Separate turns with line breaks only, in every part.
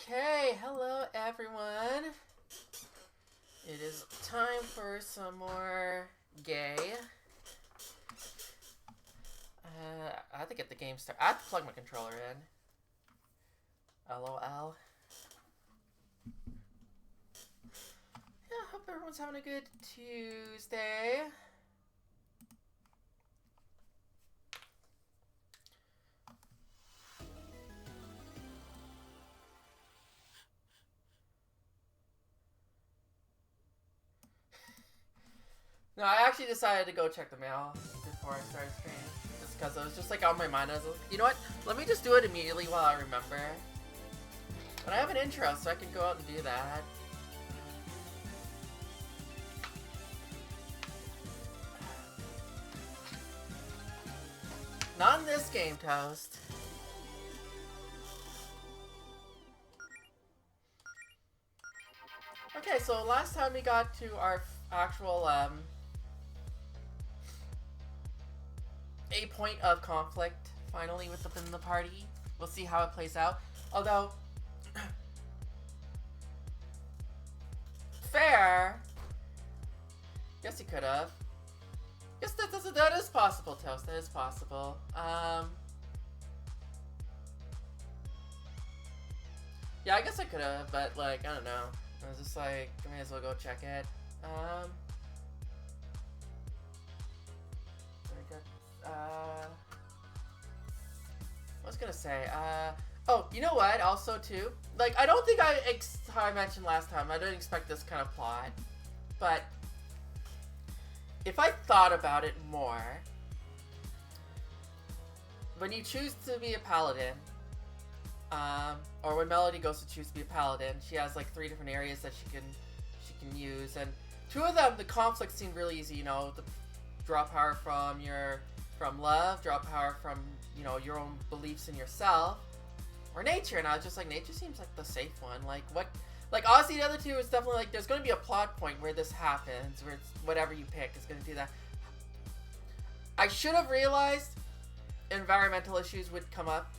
Okay, hello everyone. It is time for some more gay. I have to get the game started. I have to plug my controller in. LOL. Yeah, hope everyone's having a good Tuesday. No, I actually decided to go check the mail before I started streaming. Just because it was just like on my mind. I was like, you know what? Let me just do it immediately while I remember. But I have an intro, so I can go out and do that. Not in this game, Toast. Okay, so last time we got to our actual, a point of conflict, finally, within the party. We'll see how it plays out. Although, fair. Yes, he could have. Yes, that is possible, Toast. That is possible. Yeah, I guess I could have, but, like, I don't know. I was just like, I may as well go check it. Very good. I was gonna say, oh, you know what, also, too? Like, I don't think how I mentioned last time, I didn't expect this kind of plot, but if I thought about it more, when you choose to be a paladin, or when Melody goes to choose to be a paladin, she has like 3 different areas that she can use, and 2 of them, the conflicts seem really easy. You know, draw power from love, draw power from, you know, your own beliefs in yourself, or nature. And I was just like, nature seems like the safe one. Like what? Like honestly, the other 2 is definitely like there's going to be a plot point where this happens, where it's whatever you pick is going to do that. I should have realized environmental issues would come up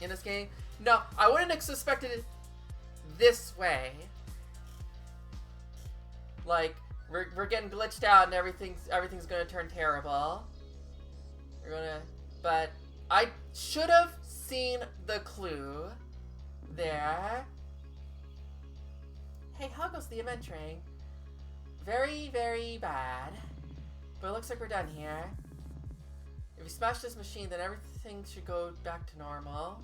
in this game. No, I wouldn't have suspected it this way. Like, we're getting glitched out and everything's gonna turn terrible. But I should have seen the clue there. Hey, how goes the event train? Very, very bad. But it looks like we're done here. If we smash this machine, then everything should go back to normal.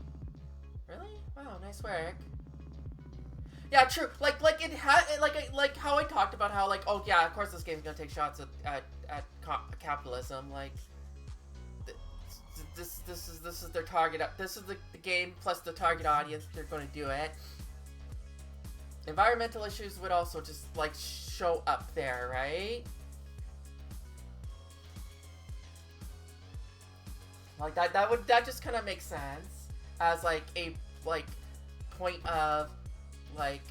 Really? Wow, nice work. Yeah, true. Like how I talked about how like, oh yeah, of course this game's gonna take shots at capitalism. Like this is their target. This is the game plus the target audience. They're going to do it. Environmental issues would also just like show up there, right? Like that just kind of makes sense as like a point of like,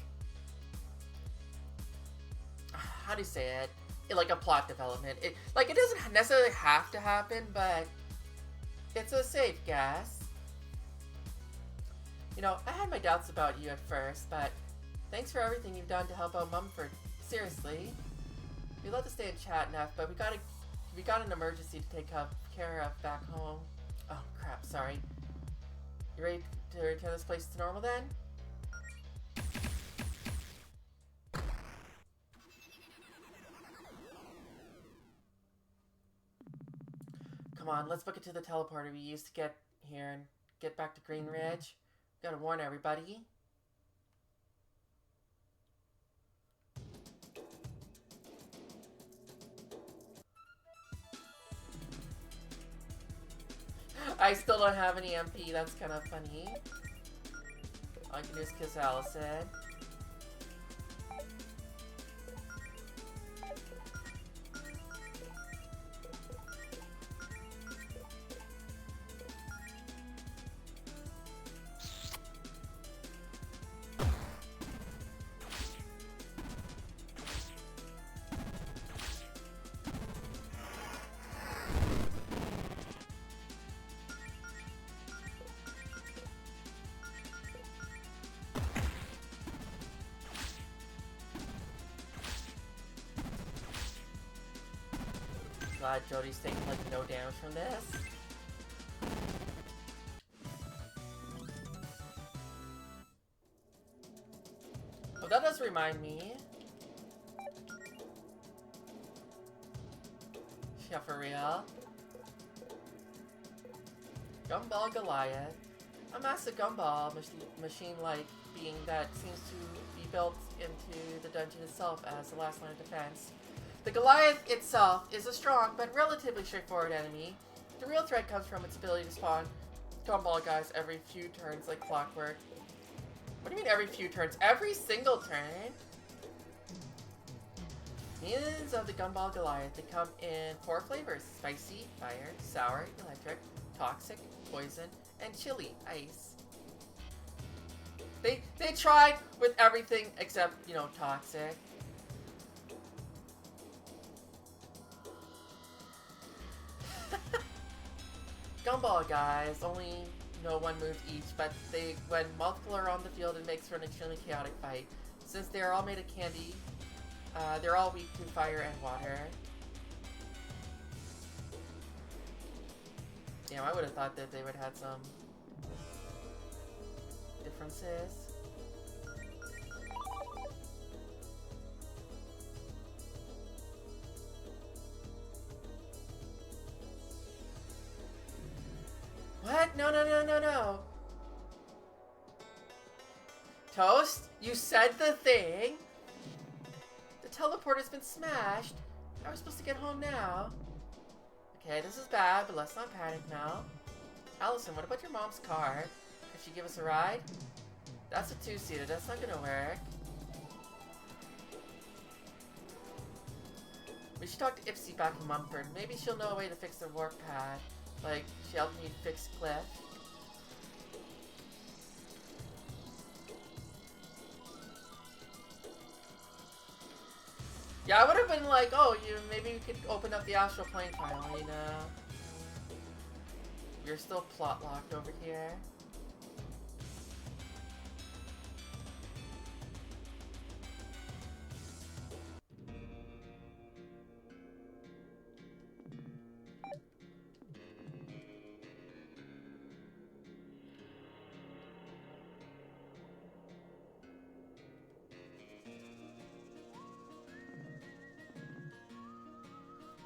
how do you say it? Like a plot development. It doesn't necessarily have to happen, but it's a safe guess. You know, I had my doubts about you at first, but thanks for everything you've done to help out Mumford. Seriously, we'd love to stay and chat, Neff, but we got an emergency to take care of back home. Oh crap! Sorry. You ready to return this place to normal then? Come on, let's book it to the teleporter we used to get here and get back to Green Ridge. Gotta warn everybody. I still don't have any MP, that's kind of funny. All I can do is kiss Allison. glad Jody's taking like no damage from this. Oh, that does remind me. Yeah, for real. Gumball Goliath. A massive gumball machine-like being that seems to be built into the dungeon itself as the last line of defense. The Goliath itself is a strong but relatively straightforward enemy. The real threat comes from its ability to spawn gumball guys every few turns like clockwork. What do you mean every few turns? Every single turn? Minions of the Gumball Goliath, they come in 4 flavors: spicy, fire, sour, electric, toxic, poison, and chili, ice. They tried with everything except, you know, toxic. Gumball guys, only know 1 move each, but when multiple are on the field, it makes for an extremely chaotic fight. Since they are all made of candy, they're all weak to fire and water. Damn, I would have thought that they would have had some differences. What? No, no, no, no, no. Toast, you said the thing. The teleporter's been smashed. How are we supposed to get home now? Okay, this is bad, but let's not panic now. Allison, what about your mom's car? Could she give us a ride? That's a 2-seater. That's not gonna work. We should talk to Ipsy back in Mumford. Maybe she'll know a way to fix the warp pad. Like, she helped me fix Cliff. Yeah, I would have been like, oh, maybe we could open up the astral plane finally, you know? We're still plot locked over here.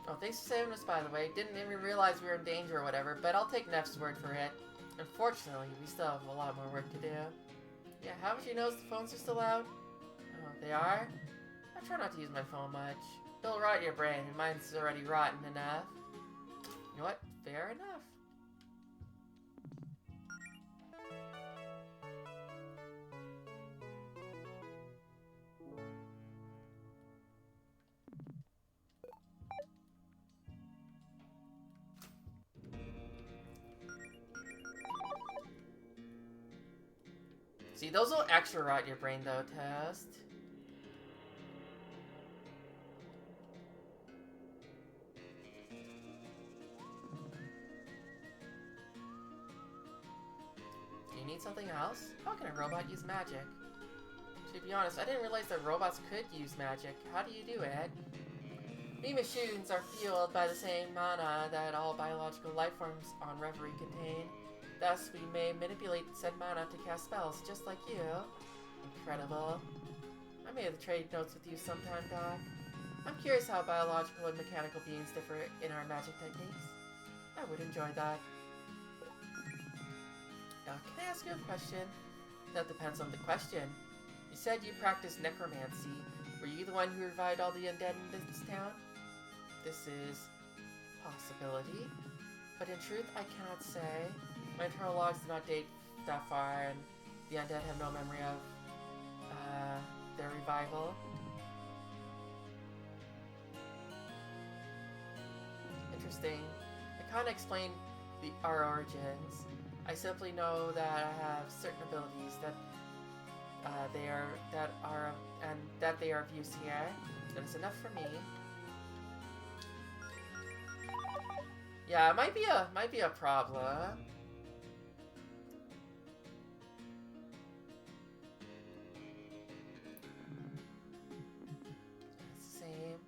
Oh, thanks for saving us, by the way. Didn't even realize we were in danger or whatever, but I'll take Neff's word for it. Unfortunately, we still have a lot more work to do. Yeah, haven't you noticed the phones are still out? Oh, they are? I try not to use my phone much. It'll rot your brain, and mine's already rotten enough. You know what? Fair enough. See, those will extra rot your brain though, Toast. Do you need something else? How can a robot use magic? To be honest, I didn't realize that robots could use magic. How do you do it? We machines are fueled by the same mana that all biological life forms on Reverie contain. Thus, we may manipulate said mana to cast spells, just like you. Incredible. I may have to trade notes with you sometime, Doc. I'm curious how biological and mechanical beings differ in our magic techniques. I would enjoy that. Can I ask you a question? That depends on the question. You said you practiced necromancy. Were you the one who revived all the undead in this town? This is a possibility, but in truth, I cannot say. My internal logs do not date that far, and the undead have no memory of their revival. Interesting. I can't explain our origins. I simply know that I have certain abilities that they are of use here. That is enough for me. Yeah, it might be a problem. Same.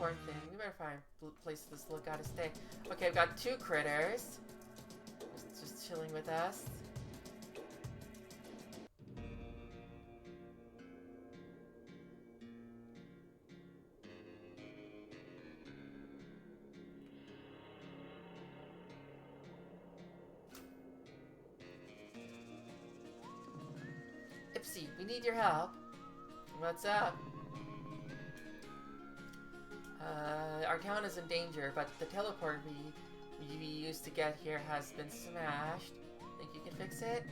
important thing. We better find a place this little guy to stay. Okay, we've got 2 critters. Just chilling with us. Ipsy, we need your help. What's up? Our town is in danger, but the teleport we used to get here has been smashed. Think you can fix it?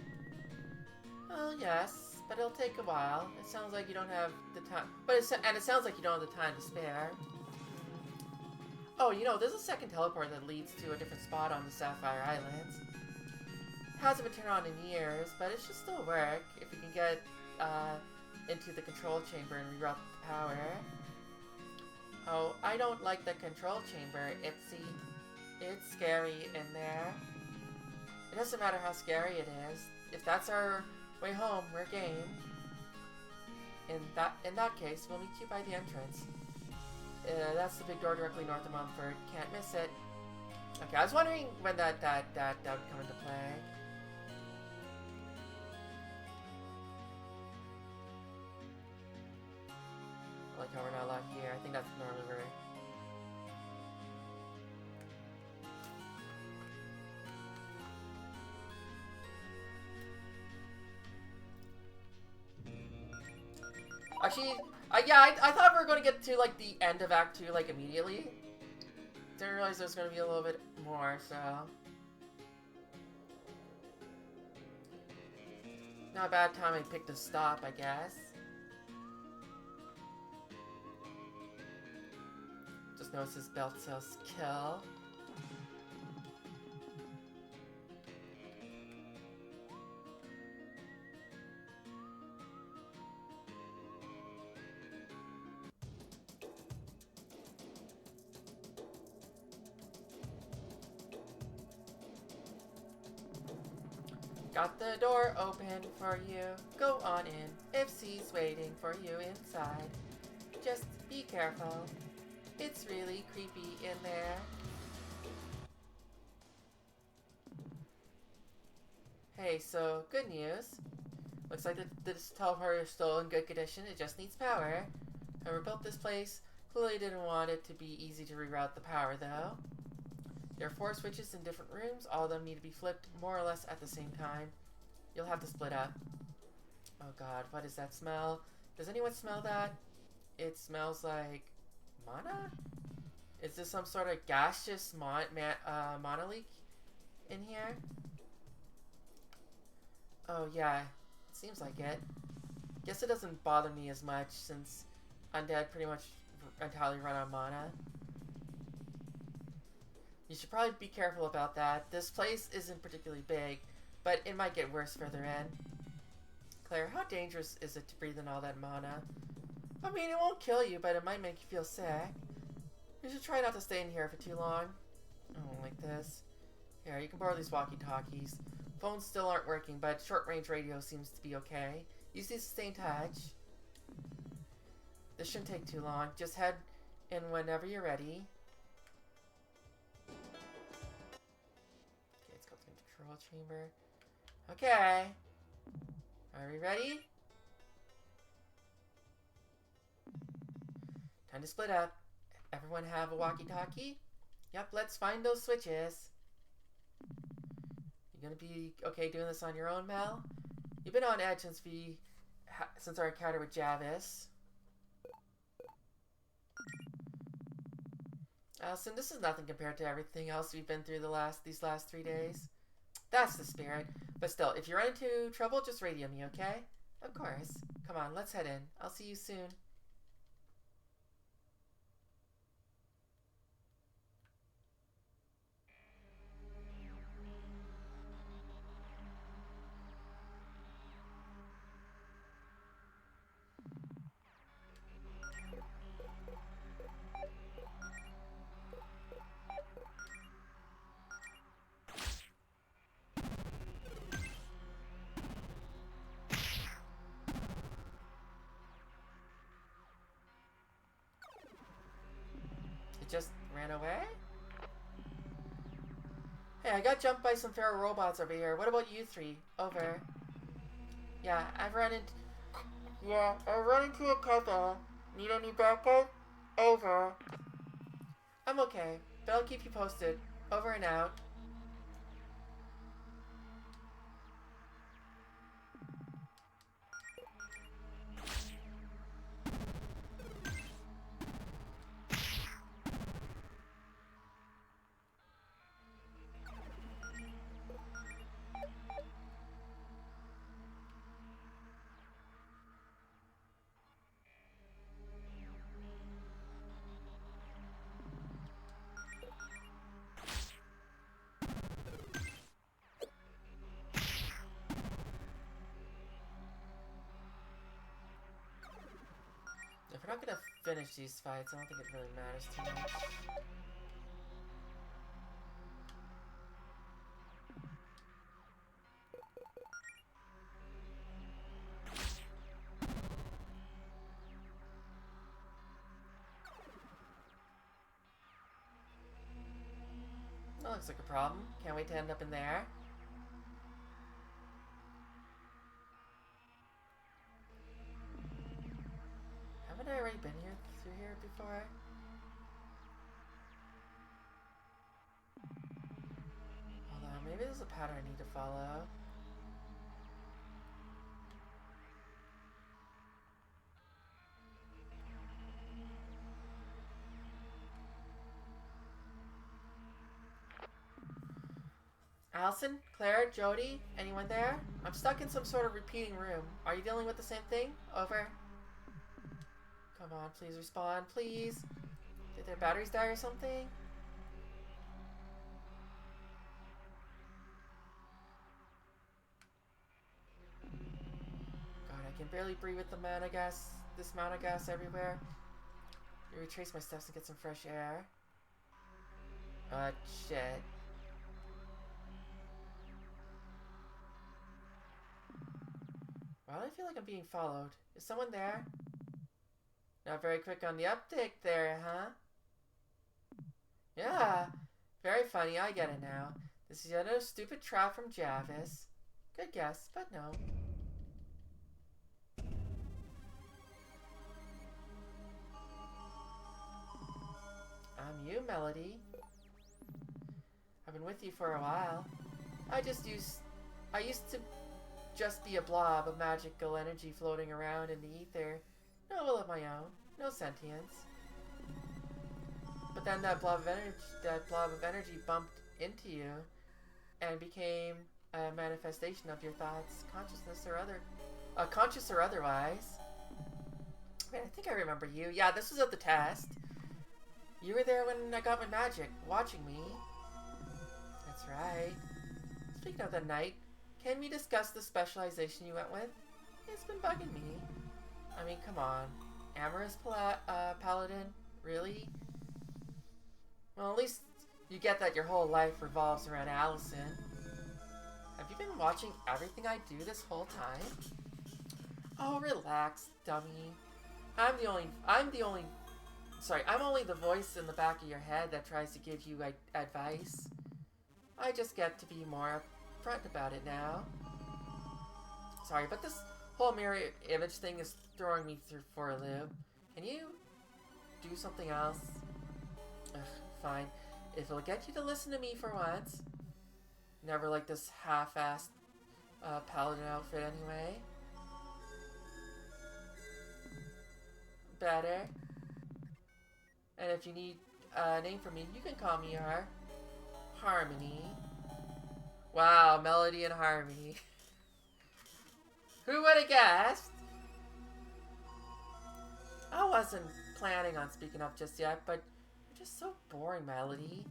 Oh, yes, but it'll take a while. It sounds like you don't have the time. And it sounds like you don't have the time to spare. Oh, you know, there's a second teleport that leads to a different spot on the Sapphire Islands. Hasn't been turned on in years, but it should still work if we can get into the control chamber and reroute the power. Oh, I don't like the control chamber, Ipsy. It's scary in there. It doesn't matter how scary it is. If that's our way home, we're game. In that case, we'll meet you by the entrance. That's the big door directly north of Mumford. Can't miss it. Okay, I was wondering when that would come into play. I like how we're not allowed here. I think that's normally where. Actually, yeah, I thought we were going to get to, like, the end of Act 2, like, immediately. Didn't realize there was going to be a little bit more, so. Not a bad time I picked a stop, I guess. Just notice this belt says kill. Got the door open for you. Go on in. Ipsy's waiting for you inside. Just be careful. It's really creepy in there. Hey, so good news. Looks like this teleporter is still in good condition. It just needs power. Whoever built this place clearly didn't want it to be easy to reroute the power, though. There are 4 switches in different rooms. All of them need to be flipped more or less at the same time. You'll have to split up. Oh god, what is that smell? Does anyone smell that? It smells like mana? Is this some sort of gaseous mana leak in here? Oh yeah, it seems like it. Guess it doesn't bother me as much since undead pretty much entirely run on mana. You should probably be careful about that. This place isn't particularly big, but it might get worse further in. Claire, how dangerous is it to breathe in all that mana? I mean, it won't kill you, but it might make you feel sick. You should try not to stay in here for too long. I don't like this. Here, you can borrow these walkie-talkies. Phones still aren't working, but short-range radio seems to be okay. Use these to stay in touch. This shouldn't take too long. Just head in whenever you're ready. Okay, let's go to the control chamber. Okay. Are we ready? Time to split up. Everyone have a walkie-talkie? Yep, let's find those switches. You gonna be okay doing this on your own, Mel? You've been on edge since our encounter with Javis. Allison, this is nothing compared to everything else we've been through these last 3 days. That's the spirit. But still, if you run into trouble, just radio me, okay? Of course. Come on, let's head in. I'll see you soon. just ran away? Hey, I got jumped by some feral robots over here. What about you three? Over. Yeah, I've run into a couple. Need any backup? Over. I'm okay, but I'll keep you posted. Over and out. If we're not gonna finish these fights, I don't think it really matters too much. That looks like a problem. Can't wait to end up in there. Haven't I already been through here before? Hold on, maybe there's a pattern I need to follow. Allison? Claire? Jody? Anyone there? I'm stuck in some sort of repeating room. Are you dealing with the same thing? Over. Come on, please respond, please. Did their batteries die or something? God, I can barely breathe with the amount of gas, this amount of gas everywhere. Let me retrace my steps and get some fresh air. Shit. Why do I feel like I'm being followed? Is someone there? Not very quick on the uptick there, huh? Yeah, very funny, I get it now. This is yet another stupid trap from Javis. Good guess, but no. I'm you, Melody. I've been with you for a while. I used to just be a blob of magical energy floating around in the ether. No will of my own, no sentience. But then that blob of energy bumped into you and became a manifestation of your thoughts, conscious or otherwise. Wait, I think I remember you. Yeah, this was at the test. You were there when I got my magic, watching me. That's right. Speaking of the night, can we discuss the specialization you went with? It's been bugging me. I mean, come on. Amorous Paladin? Really? Well, at least you get that your whole life revolves around Allison. Have you been watching everything I do this whole time? Oh, relax, dummy. I'm only the voice in the back of your head that tries to give you advice. I just get to be more upfront about it now. Sorry, but this whole mirror image thing is throwing me for a loop. Can you do something else? Ugh, fine. If it'll get you to listen to me for once. Never like this half-assed paladin outfit anyway. Better. And if you need a name for me, you can call me Harmony. Wow, Melody and Harmony. Who would have guessed? I wasn't planning on speaking up just yet, but you're just so boring, Melody.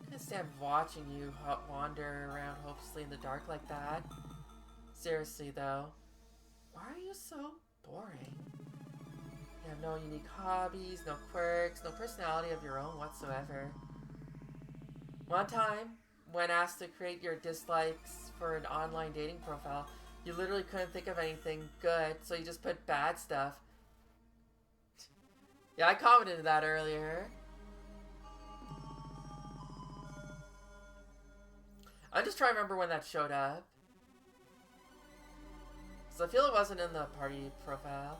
I can't stand watching you wander around hopelessly in the dark like that. Seriously, though, why are you so boring? You have no unique hobbies, no quirks, no personality of your own whatsoever. One time, when asked to create your dislikes for an online dating profile, you literally couldn't think of anything good, so you just put bad stuff. Yeah, I commented that earlier. I'm just trying to remember when that showed up. So I feel it wasn't in the party profile.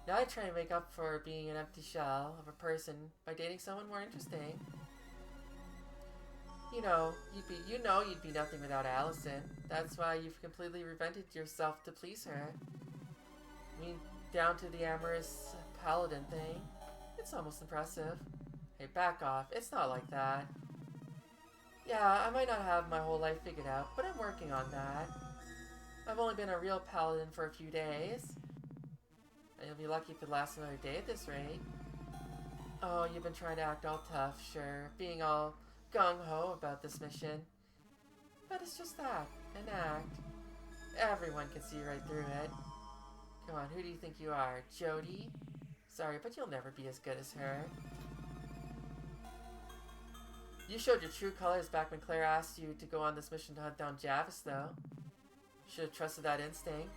Now I try and make up for being an empty shell of a person by dating someone more interesting. You know you'd be nothing without Allison. That's why you've completely reinvented yourself to please her. I mean, down to the amorous paladin thing. It's almost impressive. Hey, back off. It's not like that. Yeah, I might not have my whole life figured out, but I'm working on that. I've only been a real paladin for a few days. And you'll be lucky if it lasts another day at this rate. Oh, you've been trying to act all tough, sure. Being all gung-ho about this mission. But it's just that. An act. Everyone can see right through it. Come on, who do you think you are? Jody? Sorry, but you'll never be as good as her. You showed your true colors back when Claire asked you to go on this mission to hunt down Javis, though. Should have trusted that instinct.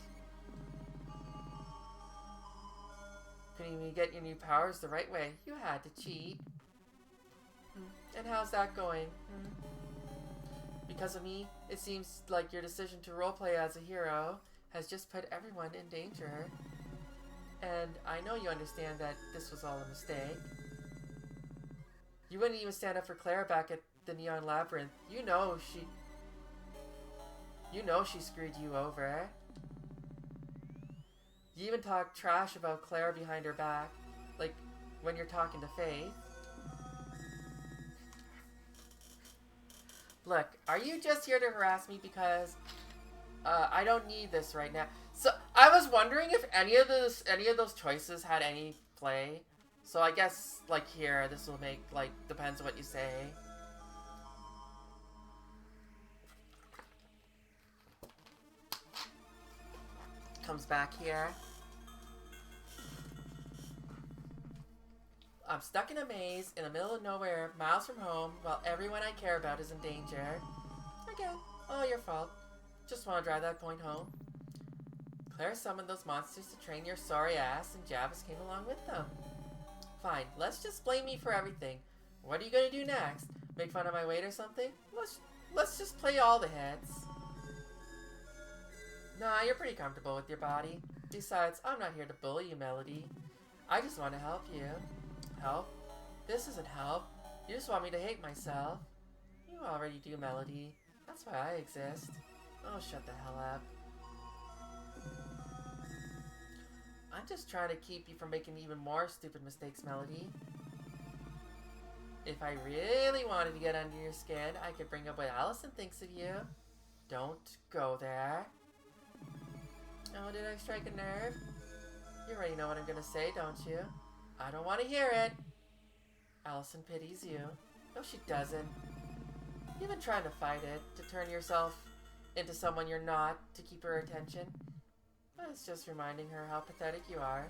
Couldn't even get your new powers the right way. You had to cheat. And how's that going? Because of me, it seems like your decision to roleplay as a hero has just put everyone in danger. And I know you understand that this was all a mistake. You wouldn't even stand up for Claire back at the Neon Labyrinth. You know she screwed you over. You even talk trash about Claire behind her back. Like, when you're talking to Faith. Look, are you just here to harass me because I don't need this right now? So I was wondering if any of those choices had any play. So I guess like here, this will make like depends on what you say. Comes back here. I'm stuck in a maze in the middle of nowhere, miles from home, while everyone I care about is in danger. Again, all your fault. Just want to drive that point home. Claire summoned those monsters to train your sorry ass, and Javis came along with them. Fine, let's just blame me for everything. What are you gonna do next? Make fun of my weight or something? Let's just play all the hits. Nah, you're pretty comfortable with your body. Besides, I'm not here to bully you, Melody. I just want to help you. Help? This isn't help. You just want me to hate myself. You already do, Melody. That's why I exist. Oh, shut the hell up. I'm just trying to keep you from making even more stupid mistakes, Melody. If I really wanted to get under your skin, I could bring up what Allison thinks of you. Don't go there. Oh, did I strike a nerve? You already know what I'm gonna say, don't you? I don't want to hear it. Allison pities you. No, she doesn't. You've been trying to fight it, to turn yourself into someone you're not, to keep her attention. But it's just reminding her how pathetic you are.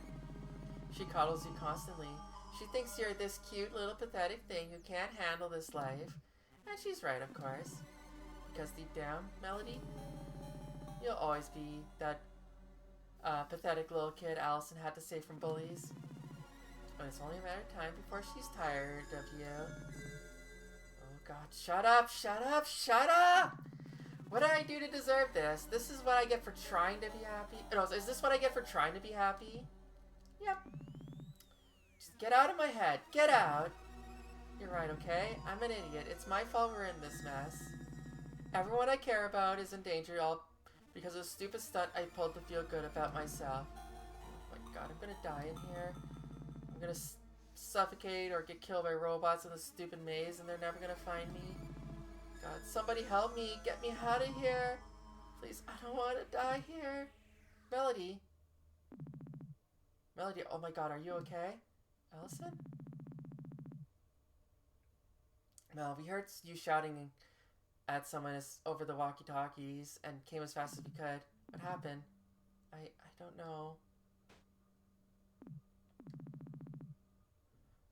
She coddles you constantly. She thinks you're this cute little pathetic thing who can't handle this life. And she's right, of course. Because deep down, Melody, you'll always be that pathetic little kid Allison had to save from bullies. But it's only a matter of time before she's tired of you. Oh god, shut up, shut up, shut up! What did I do to deserve this? This is what I get for trying to be happy? No, is this what I get for trying to be happy? Yep. Just get out of my head. Get out. You're right, okay? I'm an idiot. It's my fault we're in this mess. Everyone I care about is in danger all because of the stupid stunt I pulled to feel good about myself. Oh my god, I'm gonna die in here. I'm gonna suffocate or get killed by robots in this stupid maze and they're never gonna find me. God, somebody help me. Get me out of here. Please, I don't want to die here. Melody. Melody, oh my god, are you okay? Allison? Mel, we heard you shouting at someone over the walkie-talkies and came as fast as we could. What happened? I don't know.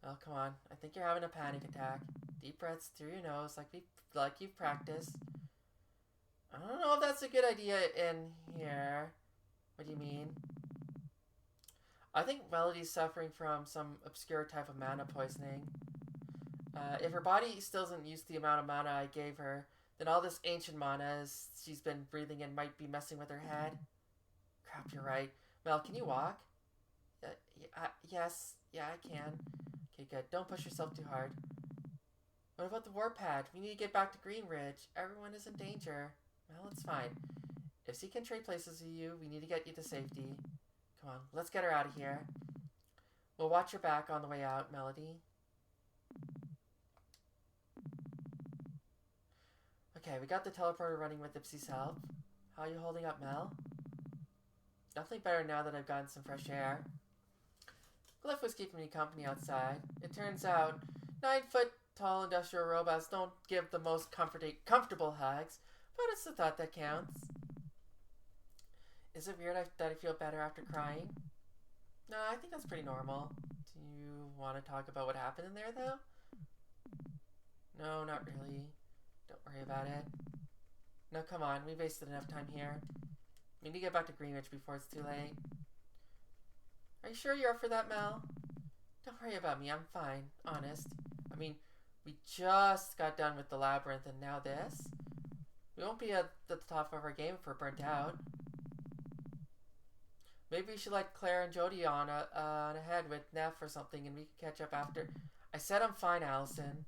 Oh, come on. I think you're having a panic attack. Deep breaths through your nose like you've practiced. I don't know if that's a good idea in here. What do you mean? I think Melody's suffering from some obscure type of mana poisoning. If her body still isn't used to the amount of mana I gave her, Then all this ancient mana she's been breathing in might be messing with her head. Crap, you're right. Mel, can you walk? Yes. Yeah, I can. Okay, good. Don't push yourself too hard. What about the warpad? We need to get back to Green Ridge. Everyone is in danger. Well, it's fine. If she can trade places with you, we need to get you to safety. Come on, let's get her out of here. We'll watch your back on the way out, Melody. Okay, we got the teleporter running with Ipsy's help. How are you holding up, Mel? Definitely better now that I've gotten some fresh air. Glyph was keeping me company outside. It turns out 9-foot-tall industrial robots don't give the most comfortable hugs, but it's the thought that counts. Is it weird that I feel better after crying? No, I think that's pretty normal. Do you want to talk about what happened in there, though? No, not really. Don't worry about it. No, come on. We wasted enough time here. We need to get back to Greenwich before it's too late. Are you sure you're up for that, Mel? Don't worry about me. I'm fine. Honest. I mean, we just got done with the labyrinth and now this. We won't be at the top of our game if we're burnt out. Maybe we should let Claire and Jody on ahead with Neff or something and we can catch up after. I said I'm fine, Allison.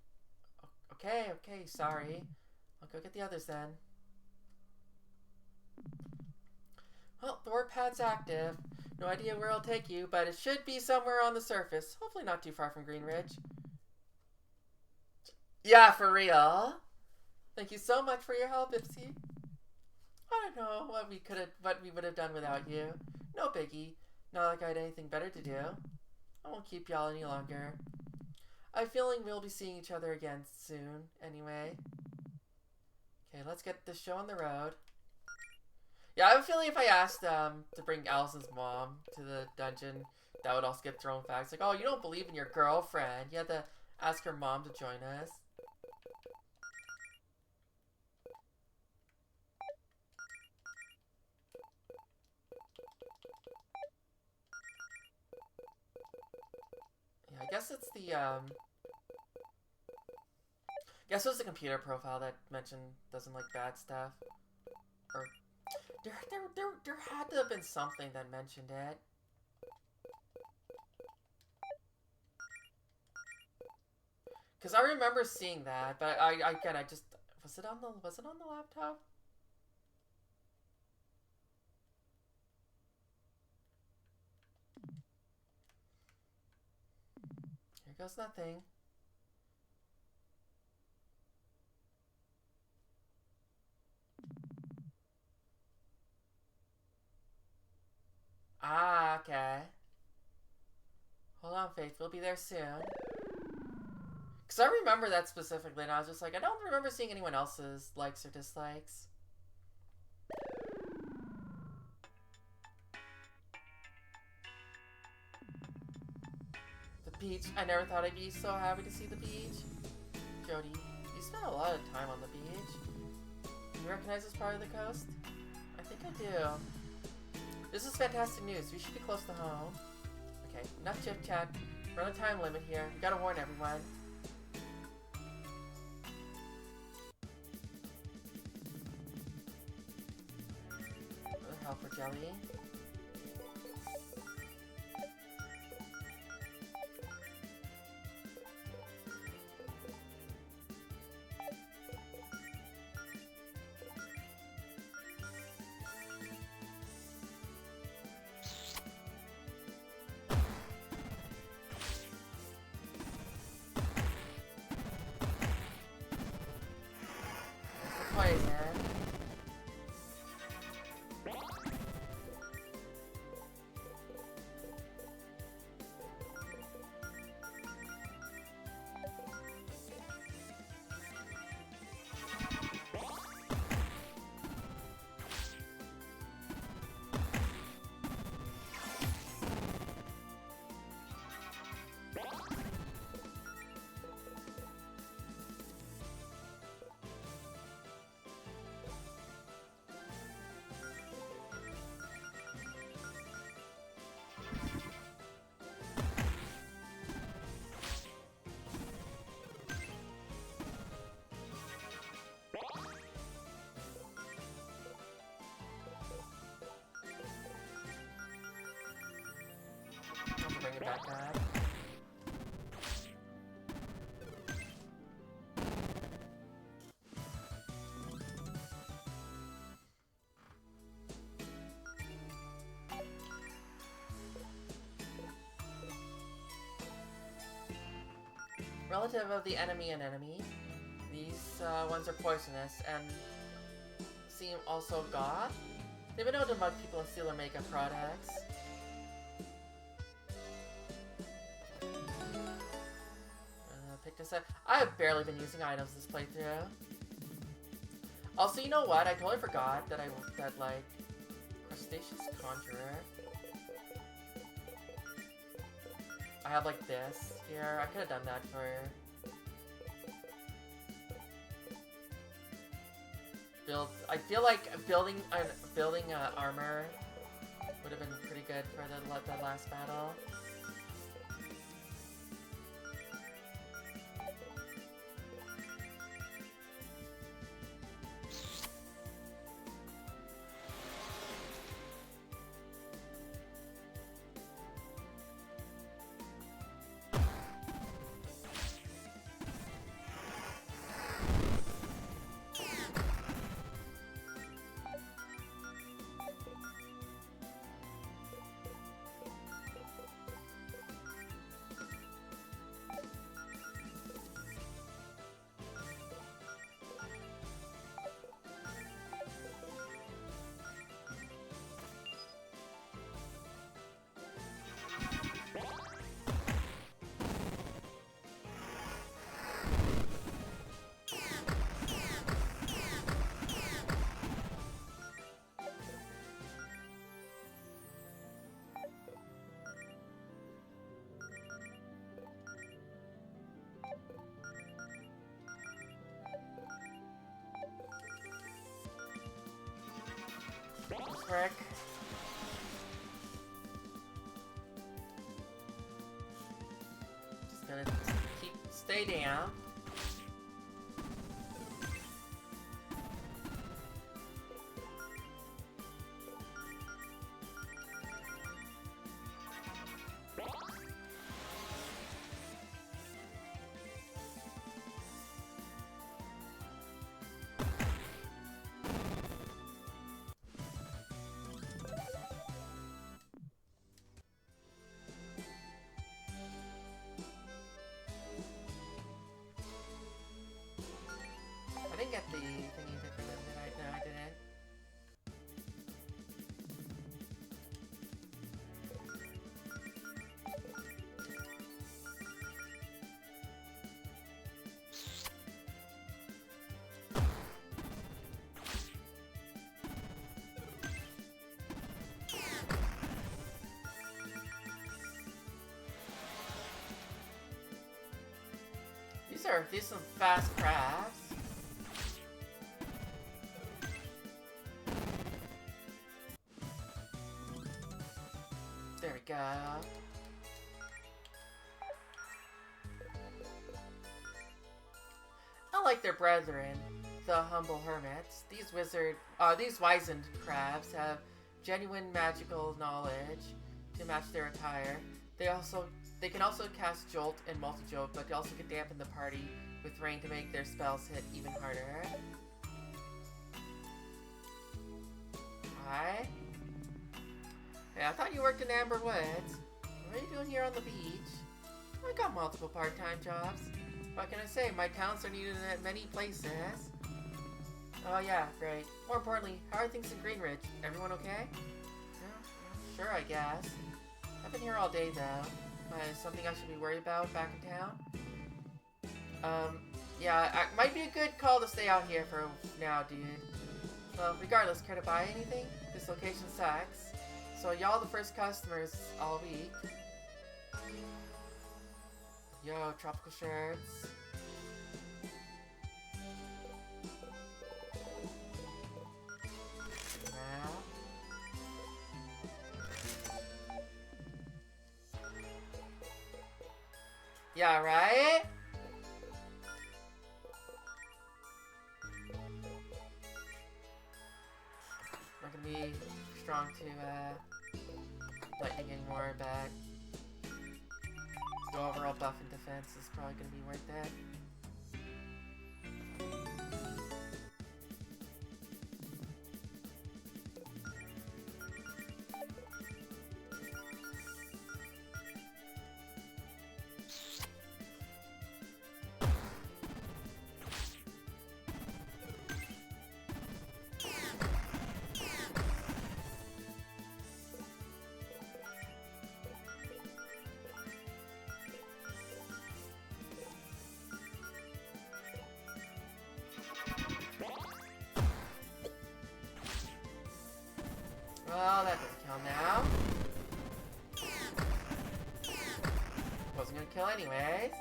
Okay, sorry. I'll go get the others then. Well, the warpad's active. No idea where it'll take you, but it should be somewhere on the surface. Hopefully not too far from Green Ridge. Yeah, for real. Thank you so much for your help, Ipsy. I don't know what we would have done without you. No biggie. Not like I had anything better to do. I won't keep y'all any longer. I have a feeling we'll be seeing each other again soon, anyway. Okay, let's get this show on the road. Yeah, I have a feeling if I asked to bring Allison's mom to the dungeon, that would also get thrown facts. Like, oh, you don't believe in your girlfriend. You had to ask her mom to join us. Yeah, I guess it's the, guess it was the computer profile that mentioned doesn't like bad stuff. Or there had to have been something that mentioned it. Cause I remember seeing that, but I just was it on the laptop? Here goes nothing. Ah, okay. Hold on, Faith. We'll be there soon. Because I remember that specifically, and I was just like, I don't remember seeing anyone else's likes or dislikes. The beach. I never thought I'd be so happy to see the beach. Jody, you spent a lot of time on the beach. Do you recognize this part of the coast? I think I do. This is fantastic news. We should be close to home. Okay, enough chit-chat. We're on a time limit here. We gotta warn everyone. Another help for Jelly. it back up. Relative of the enemy and enemy. These ones are poisonous and seem also goth. They've been known to mug people and steal their makeup products. Pick this up. I have barely been using items this playthrough. Also, you know what? I totally forgot that like Crustaceous Conjurer. I have like this here. I could have done that for. I feel like building armor would have been pretty good for the last battle. Frick. Just gonna stay down. I didn't get the thingy for them, did I? No, I didn't. These are some fast crafts. There we go. Unlike their brethren, the humble hermits, these wizened crabs have genuine magical knowledge to match their attire. They can also cast Jolt and Multi-Jolt, but they also can dampen the party with rain to make their spells hit even harder. Hi. Hey, I thought you worked in Amber Woods. What are you doing here on the beach? I got multiple part-time jobs. What can I say? My talents are needed at many places. Oh yeah, great. More importantly, how are things in Greenridge? Everyone okay? Yeah, sure, I guess. I've been here all day though. Something I should be worried about back in town? Yeah, it might be a good call to stay out here for now, dude. Well, regardless, care to buy anything? This location sucks. So y'all the first customers all week. Yo, tropical shirts. Now. Yeah, right? Not gonna be strong to lightning anymore, but the overall buff and defense is probably going to be worth it. Well, that doesn't kill now. Wasn't gonna kill anyways.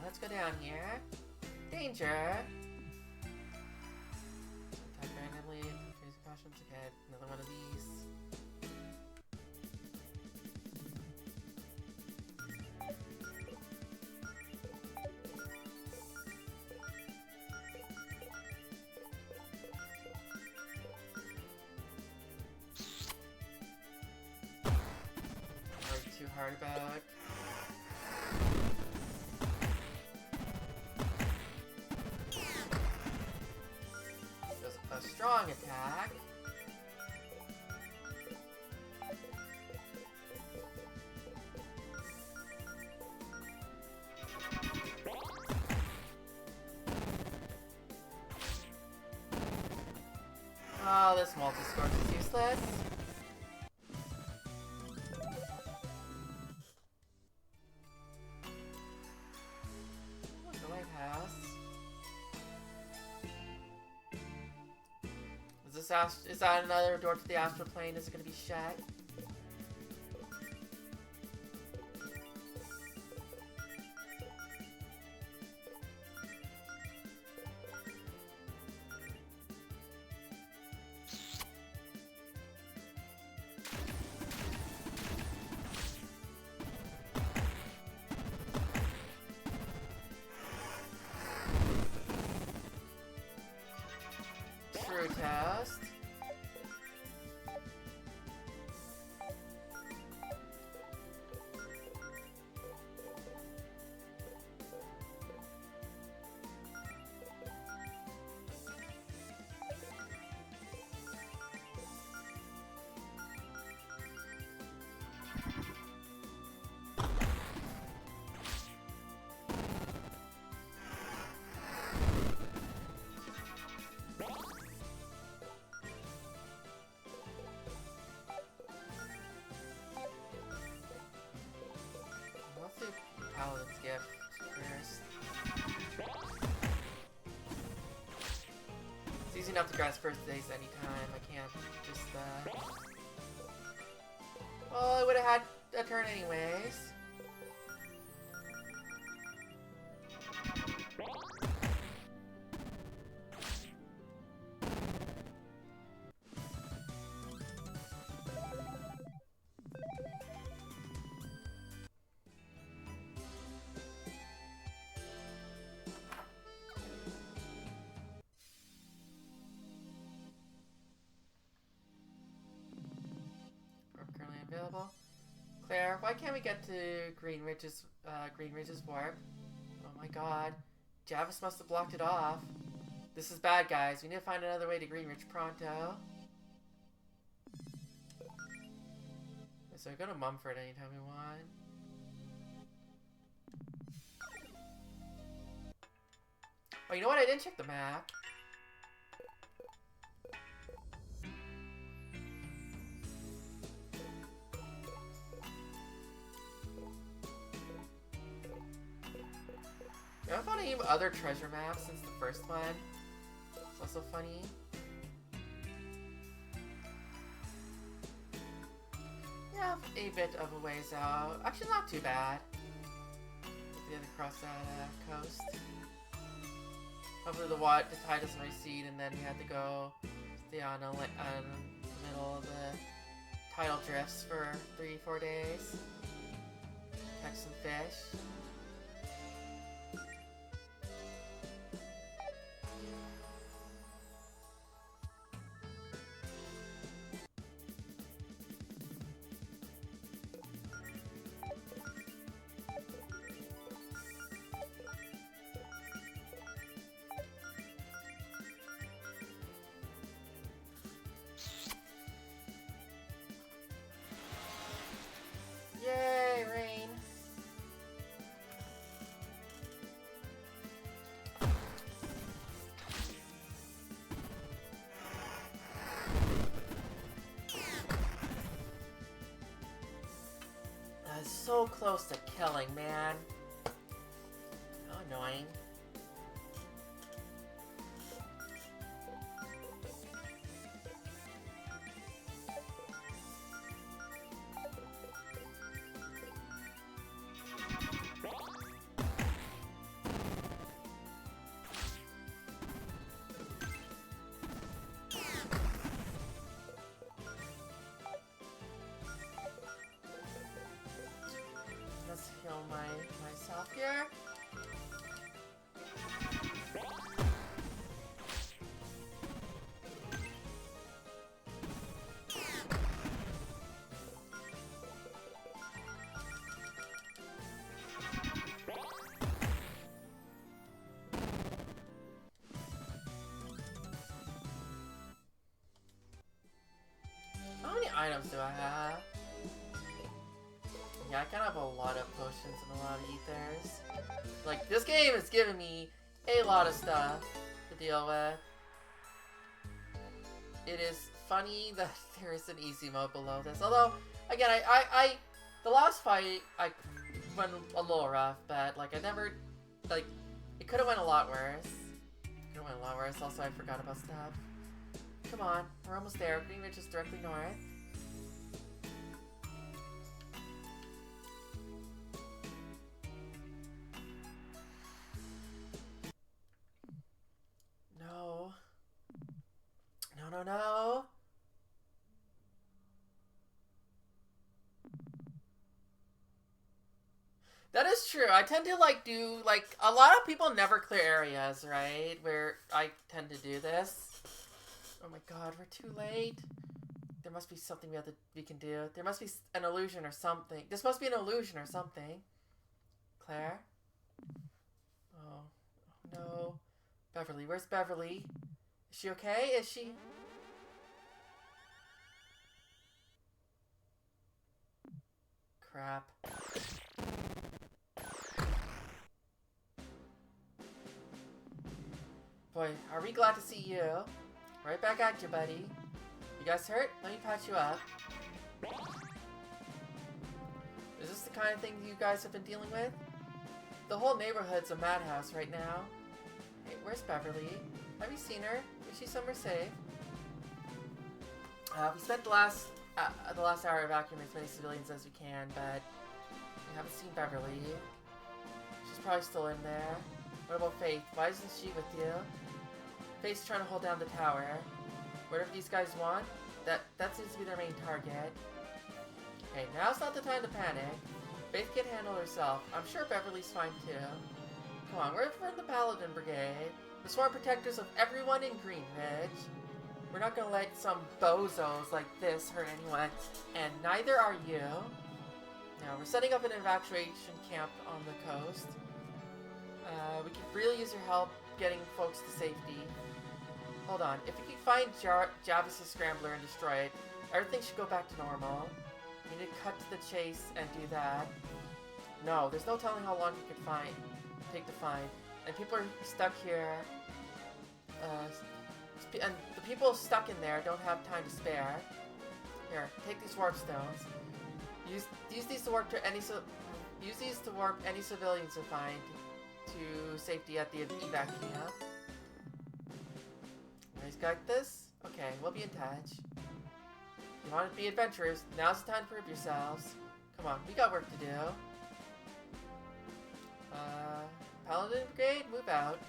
Let's go down here. Danger! Attack randomly, freeze cautions. Okay, another one of these. Worried too hard about. A strong attack. Oh, this multi-scorch is useless. Oh, the lighthouse. Is that another door to the astral plane? Is it going to be shut? True test. Paladin's gift first. It's easy enough to grasp birthdays anytime. I can't just well, I would have had a turn anyways. Available. Claire, why can't we get to Green Ridge's warp? Oh my god. Javis must have blocked it off. This is bad, guys. We need to find another way to Green Ridge pronto. So we go to Mumford anytime we want. Oh, you know what? I didn't check the map. You haven't found any other treasure maps since the first one. It's also funny. Yeah, a bit of a ways out. Actually, not too bad. We had to cross that coast. Hopefully the tide doesn't recede, and then we had to go stay on the middle of the tidal drifts for 3-4 days. Catch some fish. Yay, rain! That's so close to killing, man. How annoying. Let's heal myself here. How many items do I have? Yeah, I kind of have a lot of potions and a lot of ethers. Like, this game is giving me a lot of stuff to deal with. It is funny that there is an easy mode below this. Although, again, the last fight, I went a little rough, but, like, I never, like, it could have went a lot worse. Could have went a lot worse. Also, I forgot about stuff. Come on, we're almost there. Green Ridge is directly north. No. No, no, no. That is true. I tend to, like, do, like, a lot of people never clear areas, right? Where I tend to do this. Oh my god, we're too late. There must be something we can do. There must be an illusion or something. This must be an illusion or something. Claire? Oh, no. Beverly, where's Beverly? Is she okay? Is she... Crap. Boy, are we glad to see you. Right back at you, buddy. You guys hurt? Let me patch you up. Is this the kind of thing you guys have been dealing with? The whole neighborhood's a madhouse right now. Hey, where's Beverly? Have you seen her? Is she somewhere safe? We spent the last hour evacuating as many civilians as we can, but we haven't seen Beverly. She's probably still in there. What about Faith? Why isn't she with you? Faith's trying to hold down the tower. Whatever these guys want, that seems to be their main target. Okay, now's not the time to panic. Faith can handle herself. I'm sure Beverly's fine too. Come on, we're from the Paladin Brigade, the sworn protectors of everyone in Green Ridge. We're not gonna let some bozos like this hurt anyone, and neither are you. Now, we're setting up an evacuation camp on the coast. We could really use your help getting folks to safety. Hold on, if you can find Javis' Scrambler and destroy it, everything should go back to normal. We need to cut to the chase and do that. No, there's no telling how long it could take to find. And people are stuck here. And the people stuck in there don't have time to spare. Here, take these warp stones. Use these to warp any civilians you find to safety at the evac camp. You guys got this? Okay, we'll be in touch. You want to be adventurous? Now's the time to prove yourselves. Come on, we got work to do. Paladin Brigade, move out.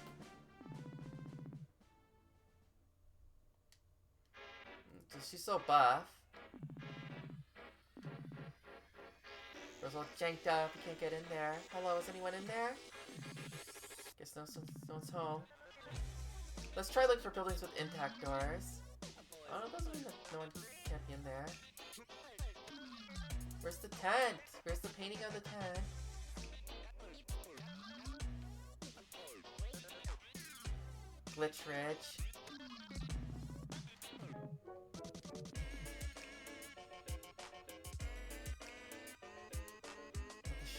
She's so buff. Girl's all janked up, you can't get in there. Hello, is anyone in there? Guess no one's home. Let's try look for buildings with intact doors. Oh, no, doesn't mean that no one can't be in there. Where's the tent? Where's the painting of the tent? Glitch Ridge.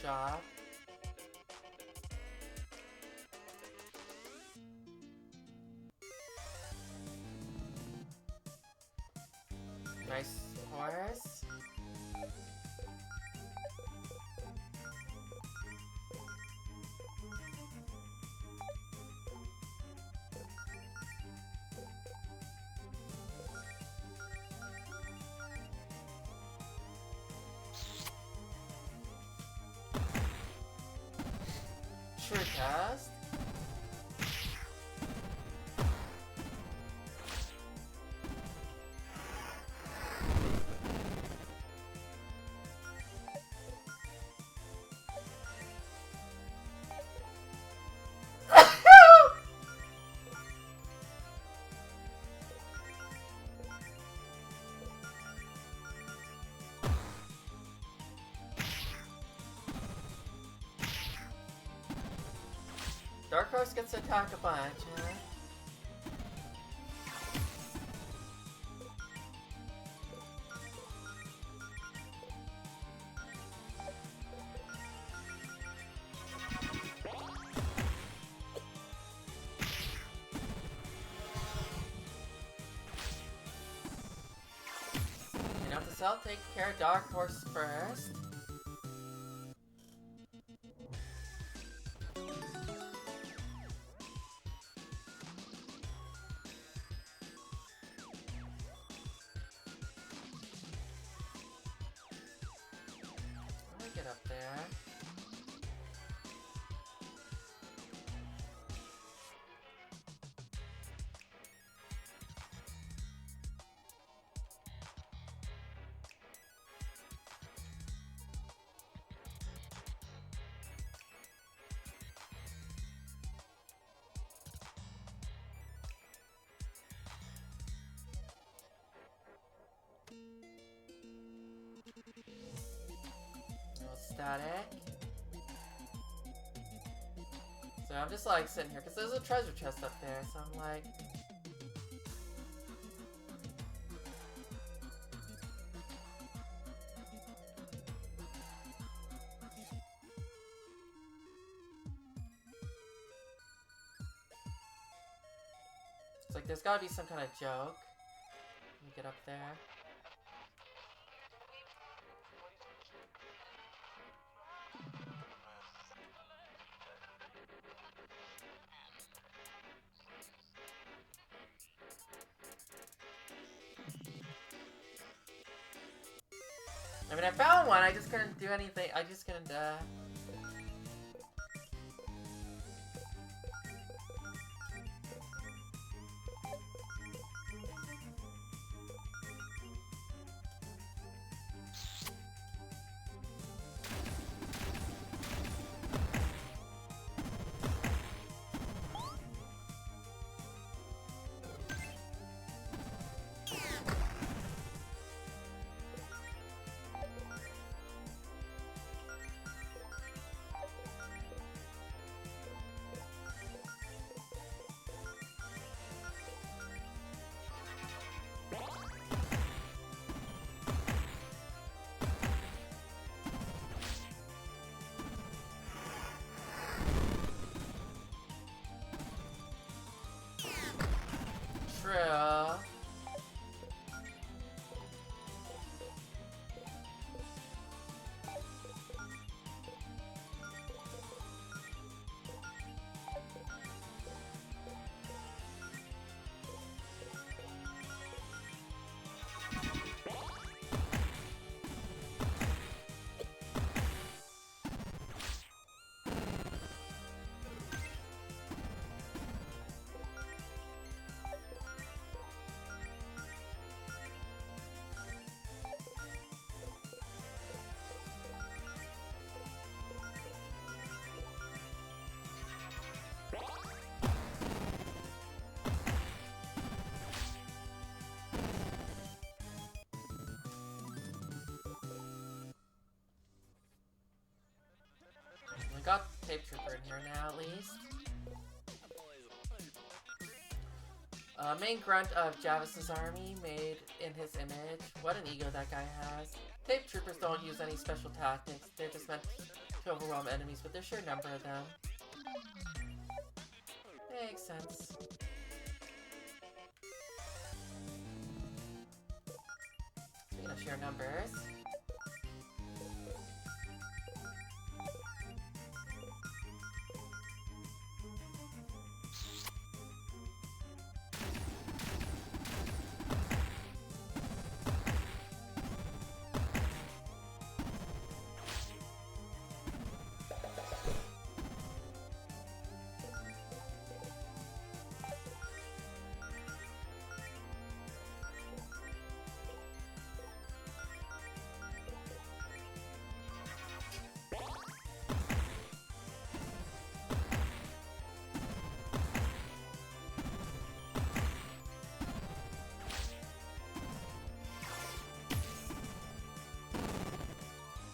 Shop. Nice horse. Sure cast. Dark Horse gets to attack a bunch, huh? You know, to sell, take care of Dark Horse first. Get up there. Static. So I'm just like sitting here because there's a treasure chest up there, so I'm like, it's like there's gotta be some kind of joke. Let me get up there. I mean, I found one, I just couldn't do anything, I just couldn't, true. tape trooper in here now, at least. Main grunt of Javis's army, made in his image. What an ego that guy has. Tape troopers don't use any special tactics. They're just meant to overwhelm enemies with their sheer number of them. Makes sense. Speaking of sheer numbers.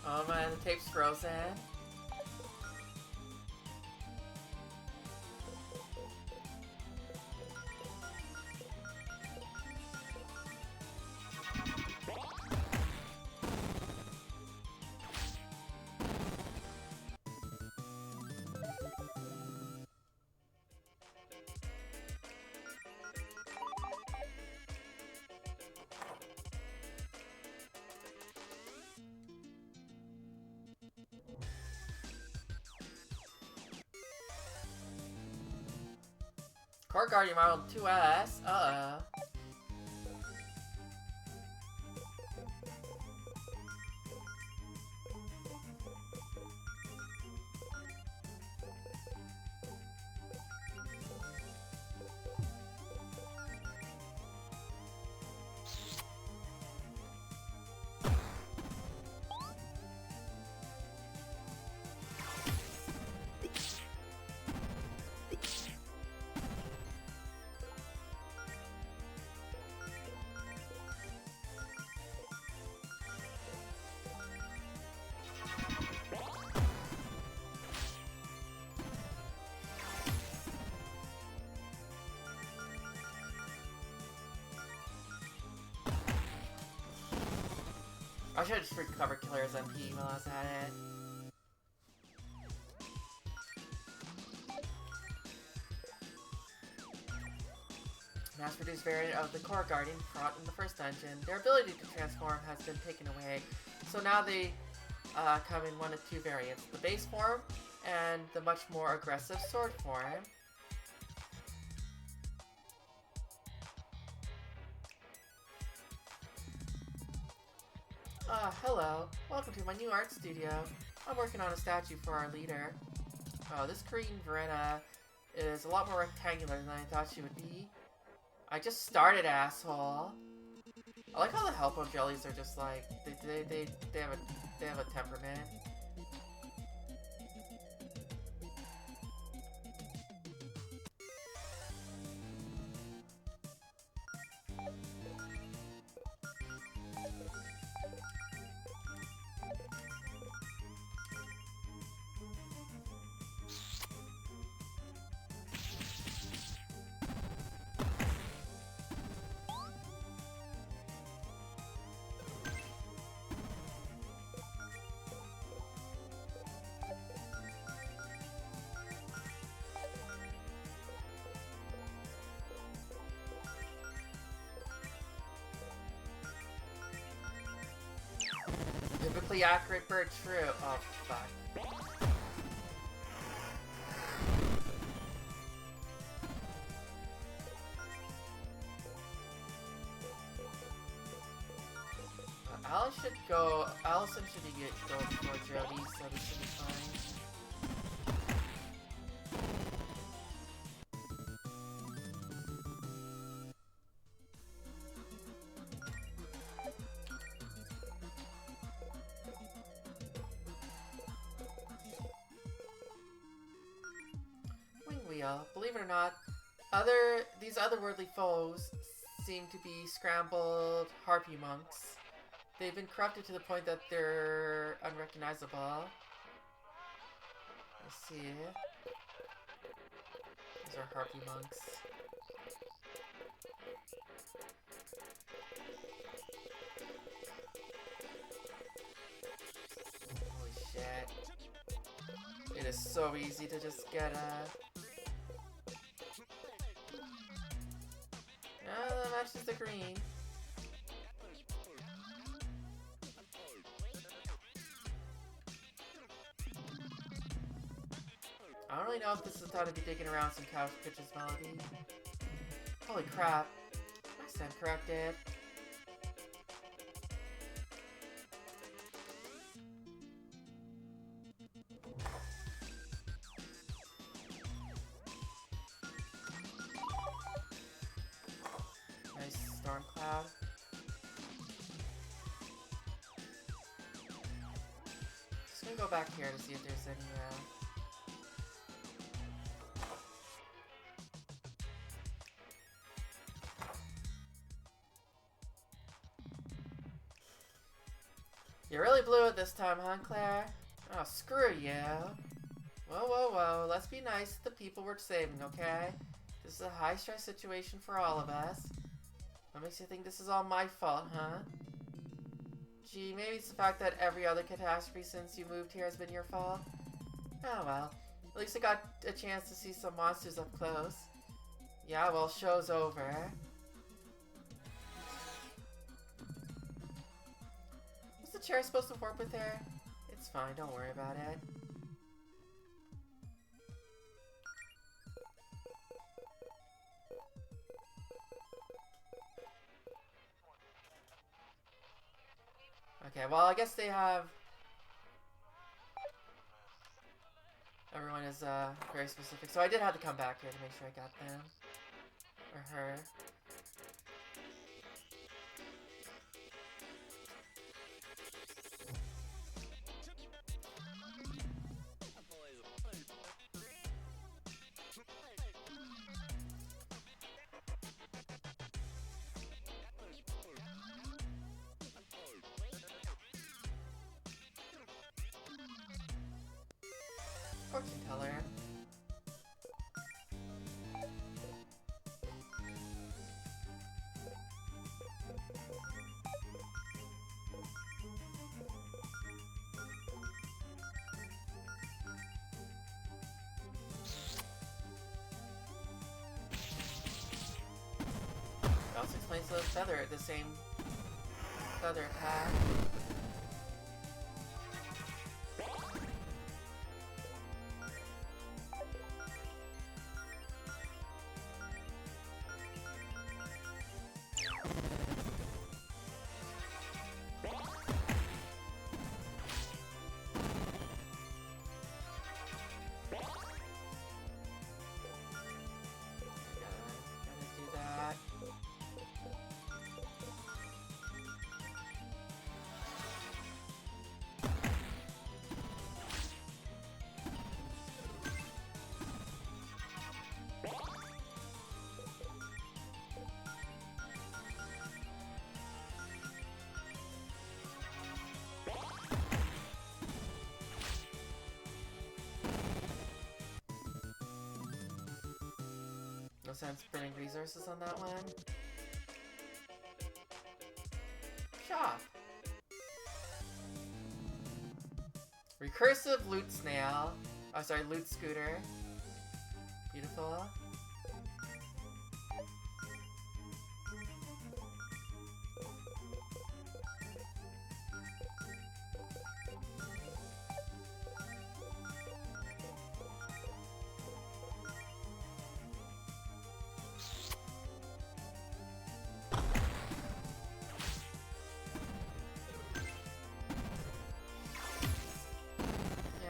Oh man, the tape's frozen. Core Guardian Model 2S. Uh-oh. I should have just recovered Killer's MP while I was at it. Mass-produced variant of the Core Guardian fought in the first dungeon. Their ability to transform has been taken away, so now they come in one of two variants. The base form and the much more aggressive sword form. Hello. Welcome to my new art studio. I'm working on a statue for our leader. Oh, this Korean Verena is a lot more rectangular than I thought she would be. I just started, asshole. I like how the Helpo jellies are just like they have a temperament. Biblically accurate but true. Oh, fuck. Allison should be going for Jody, so this should be fine. Believe it or not, these otherworldly foes seem to be scrambled harpy monks. They've been corrupted to the point that they're unrecognizable. Let's see. These are harpy monks. Holy shit. It is so easy to just get that matches the green. I don't really know if this is the time to be digging around some couch pitches melody. Holy crap. I stand corrected. Nice storm cloud. Just gonna go back here to see if there's any You really blew it this time, huh, Claire? Oh, screw you. Whoa, whoa, whoa. Let's be nice to the people we're saving, okay? This is a high-stress situation for all of us. What makes you think this is all my fault, huh? Gee, maybe it's the fact that every other catastrophe since you moved here has been your fault. Oh, well. At least I got a chance to see some monsters up close. Yeah, well, show's over. The chair supposed to work with her? It's fine, don't worry about it. Okay, well, I guess they have... Everyone is very specific, so I did have to come back here to make sure I got them. Or her. Fortune teller. That also explains the same feather attack. No sense burning resources on that one. Shop. Recursive loot snail. Oh, sorry, loot scooter. Beautiful.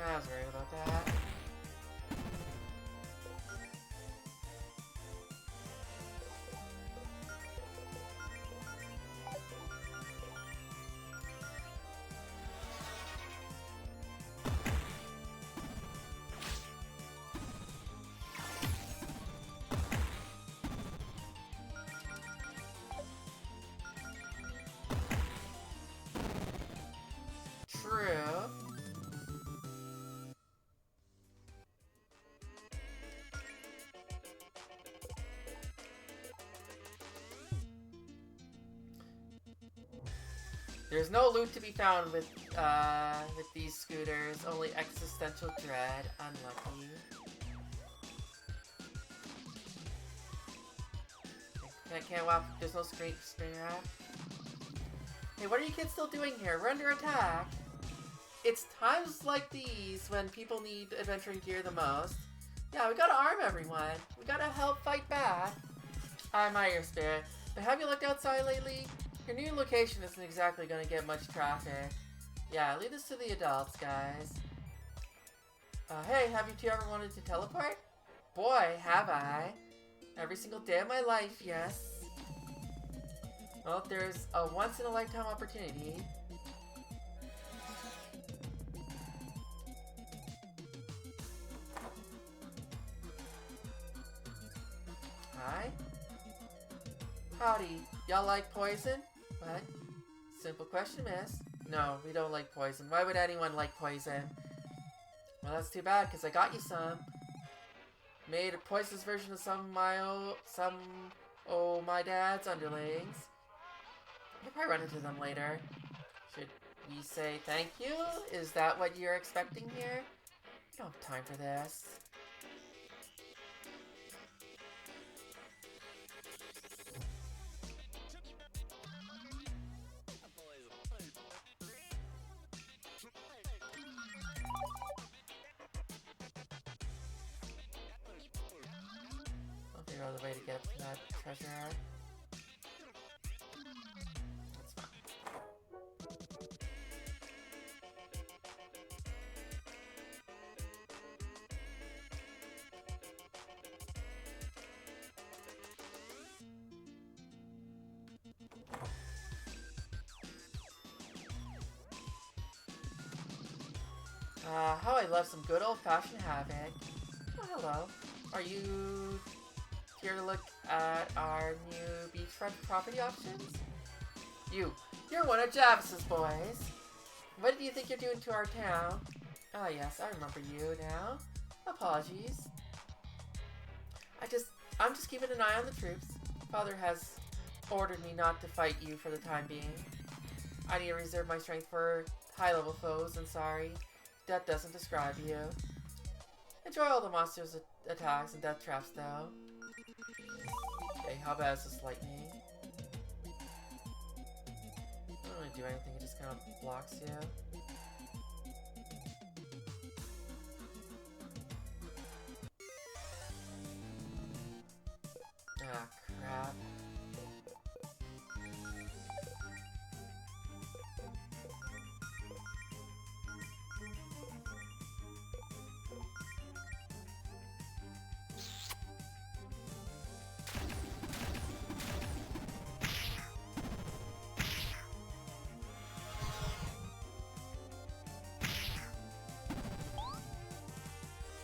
I was worried about that. There's no loot to be found with these scooters. Only existential dread. Unlucky. Can't walk. There's no screen wrap. Hey, what are you kids still doing here? We're under attack. It's times like these when people need adventuring gear the most. Yeah, we gotta arm everyone. We gotta help fight back. I admire your spirit, but have you looked outside lately? Your new location isn't exactly gonna get much traffic. Yeah, leave this to the adults, guys. Hey, have you two ever wanted to teleport? Boy, have I. Every single day of my life, yes. Well, if there's a once-in-a-lifetime opportunity. Hi. Howdy. Y'all like poison? What? Simple question, miss. No, we don't like poison. Why would anyone like poison? Well, that's too bad, because I got you some. Made a poisonous version of my dad's underlings. You'll probably run into them later. Should we say thank you? Is that what you're expecting here? We don't have time for this. I'll figure out a way to get to that treasure. That's fine. How I love some good old-fashioned havoc. Oh, hello. Are you here to look at our new beachfront property options? You're one of Javis's boys. What do you think you're doing to our town? Ah, yes, I remember you now. Apologies. I'm just keeping an eye on the troops. Father has ordered me not to fight you for the time being. I need to reserve my strength for high-level foes, and sorry, that doesn't describe you. Enjoy all the monsters' attacks and death traps, though. Okay, how bad is this lightning? It doesn't really do anything, it just kind of blocks you. Ah, crap.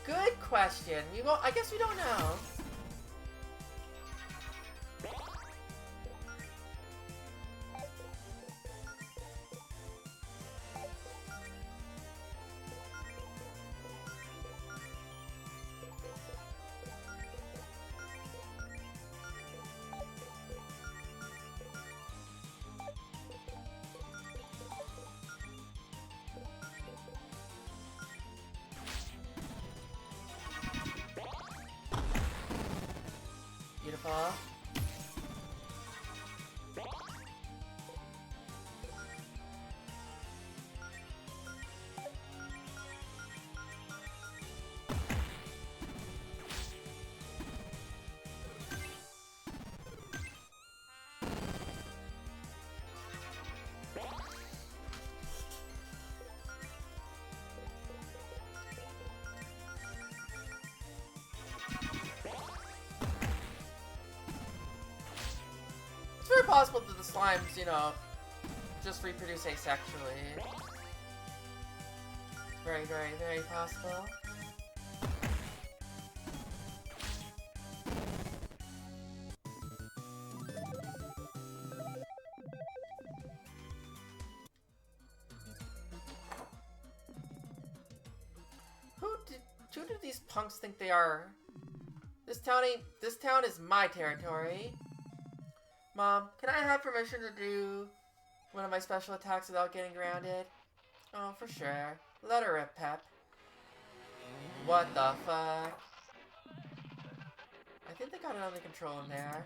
Good question. We won't. I guess we don't know. Beautiful. It's very possible that the slimes, you know, just reproduce asexually. It's very, very, very possible. Who do these punks think they are? This town is my territory. Mom, can I have permission to do One of my special attacks without getting grounded? Oh, for sure. Let her rip, Pep. What the fuck? I think they got it under control in there.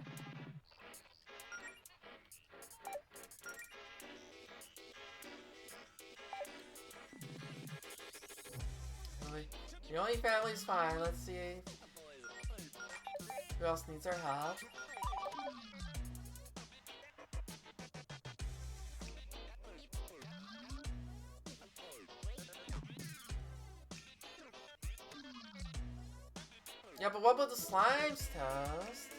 The only family's fine. Let's see who else needs our help. Yeah, but what about the slimes, Toast?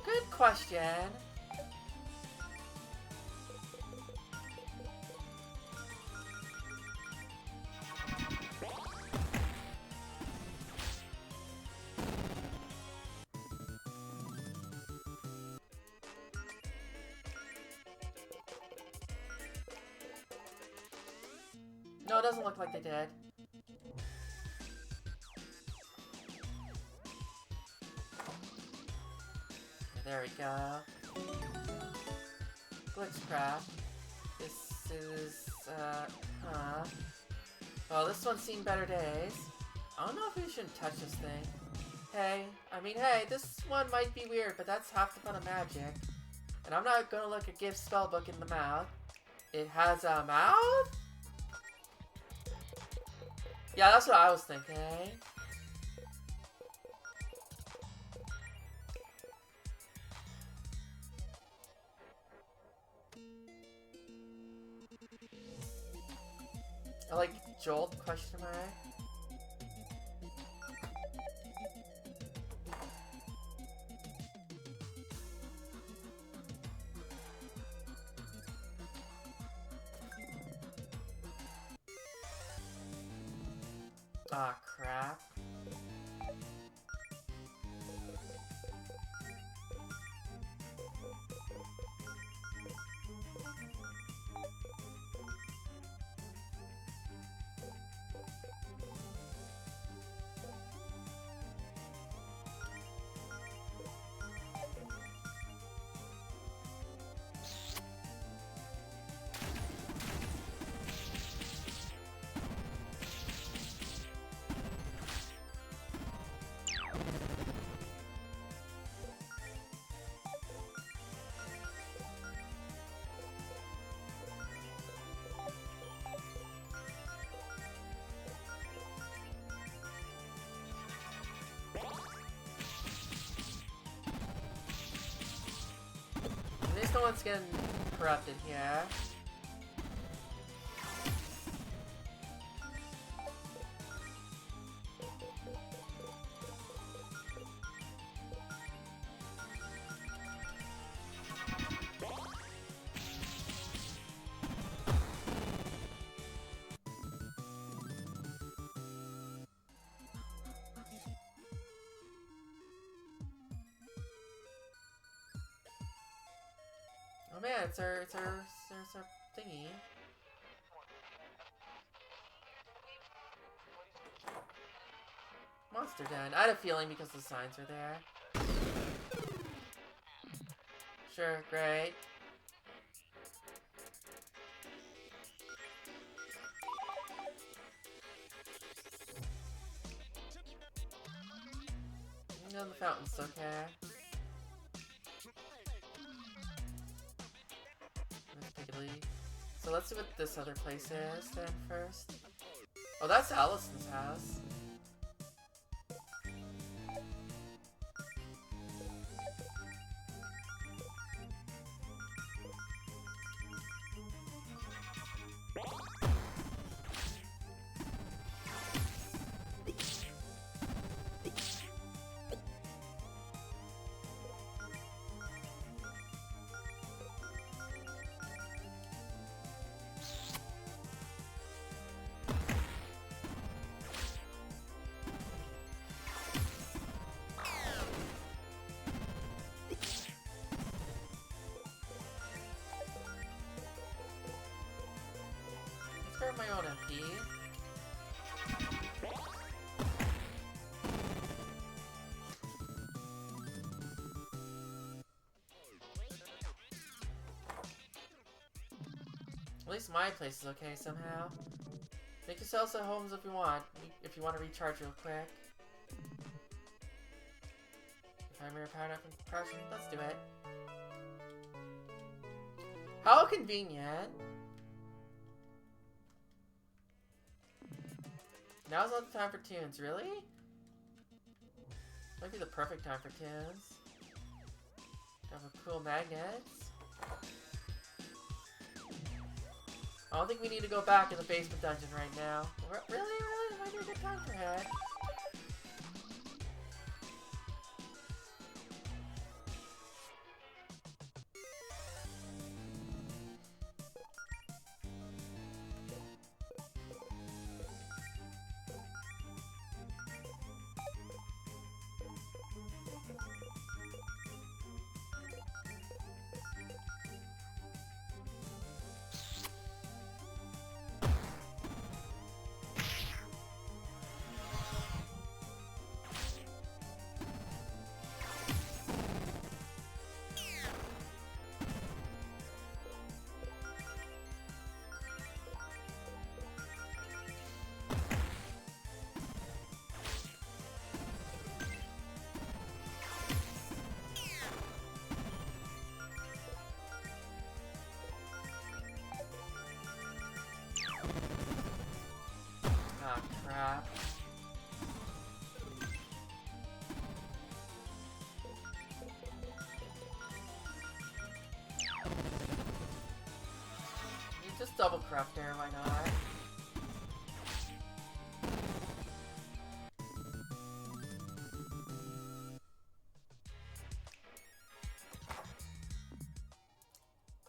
Good question. No, it doesn't look like they did. There we go. Glitchcraft. This is, well, this one's seen better days. I don't know if we shouldn't touch this thing. Hey, this one might be weird, but that's half the fun of magic. And I'm not gonna look a gift spellbook in the mouth. It has a mouth? Yeah, that's what I was thinking. I like Jolt question mark. Ah, crap. At least no one's getting corrupted here. Oh man, it's our thingy. Monster Den. I had a feeling because the signs were there. Sure, great. And the fountain's okay. Miss Piggly. So let's see what this other place is then first. Oh, that's Allison's house. Let's grab my own MP. At least my place is okay somehow. Make yourselves at homes if you want to recharge real quick. If I'm your power up in person, let's do it. How convenient. Now's not the time for tunes, really? Might be the perfect time for tunes. Have a cool magnets. I don't think we need to go back in the basement dungeon right now. Really? Really? Might be a good time for head. Ah, crap. You just double crap there, why not?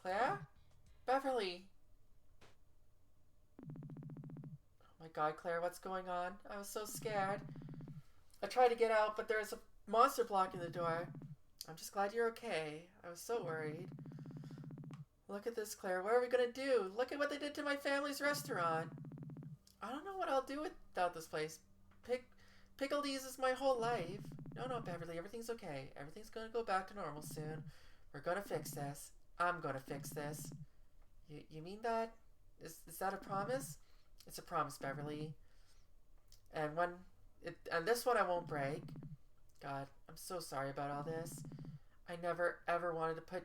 Claire? Beverly! Oh my god, Claire, what's going on? I was so scared. I tried to get out, but there's a monster blocking the door. I'm just glad you're okay. I was so worried. Look at this, Claire. What are we gonna do? Look at what they did to my family's restaurant. I don't know what I'll do without this place. Pickledees is my whole life. No, Beverly, everything's okay. Everything's gonna go back to normal soon. We're gonna fix this. I'm gonna fix this. You mean that? Is that a promise? It's a promise, Beverly. And this one I won't break. God, I'm so sorry about all this. I never ever wanted to put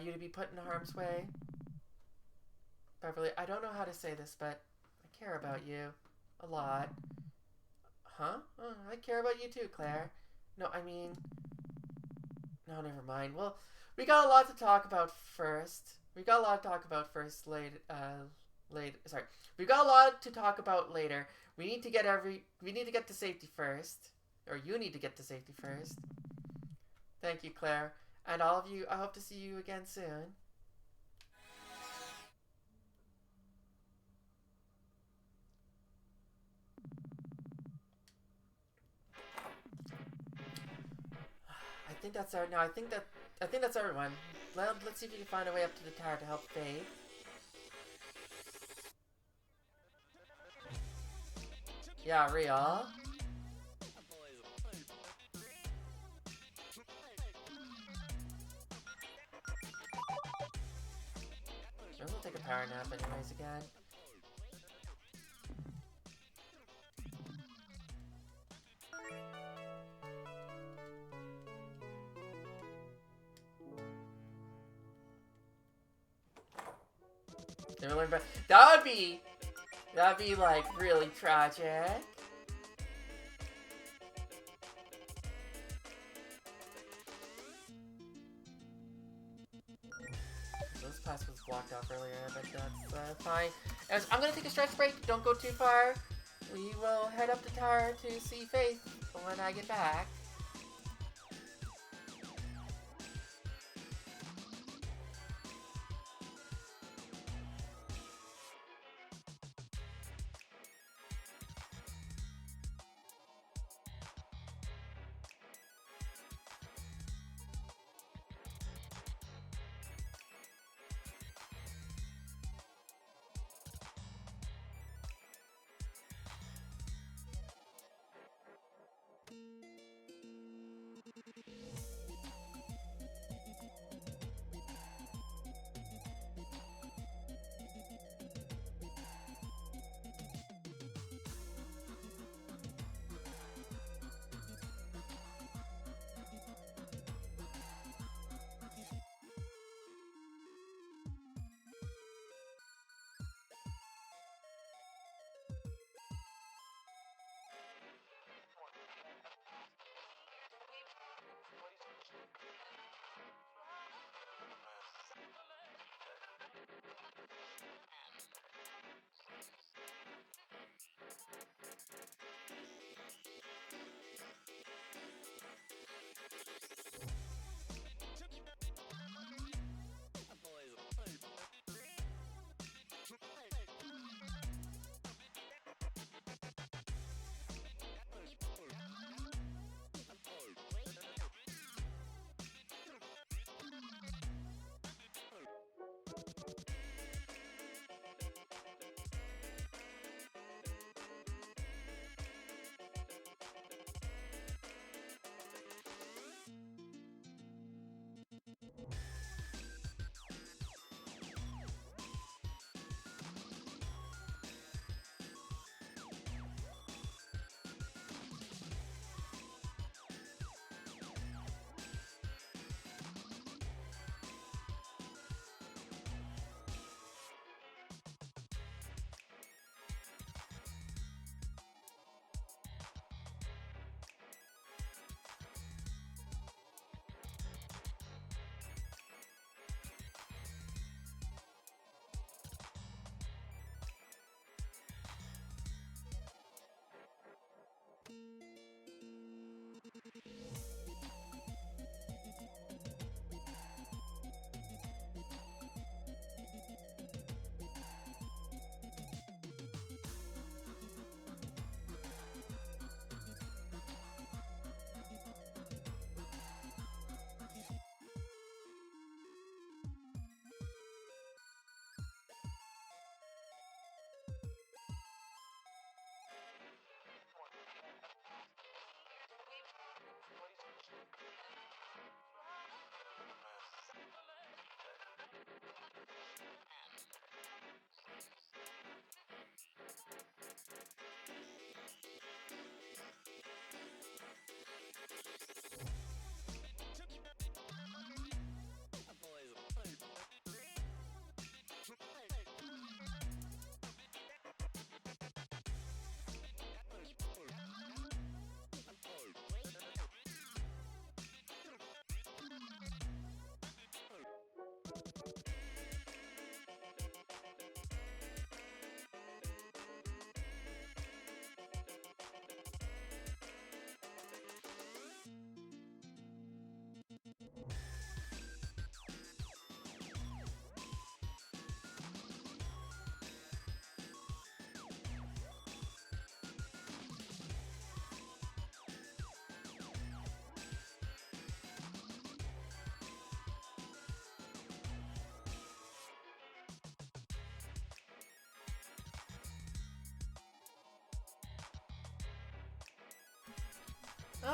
you to be put in harm's way. Beverly, I don't know how to say this, but I care about you a lot. Huh? Oh, I care about you too, Claire. No, I mean... No, never mind. Well, we got a lot to talk about first. We got a lot to talk about later. Sorry. We got a lot to talk about later. We need to get to safety first. Or you need to get to safety first. Thank you, Claire. And all of you, I hope to see you again soon. I think that's everyone. Let's see if we can find a way up to the tower to help Faye. Yeah, real. Maybe we'll take a power nap anyways again. Never learned, but that'd be like really tragic. This pass was blocked off earlier, but that's fine. Anyways, I'm gonna take a stretch break. Don't go too far. We will head up the tower to see Faith when I get back.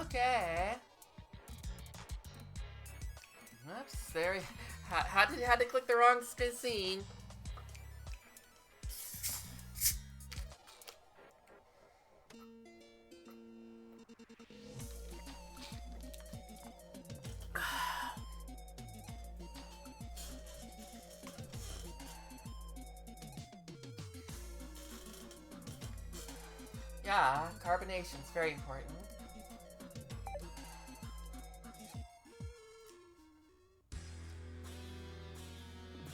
Okay. Oops, there. Had to click the wrong scene. Yeah, carbonation's very important.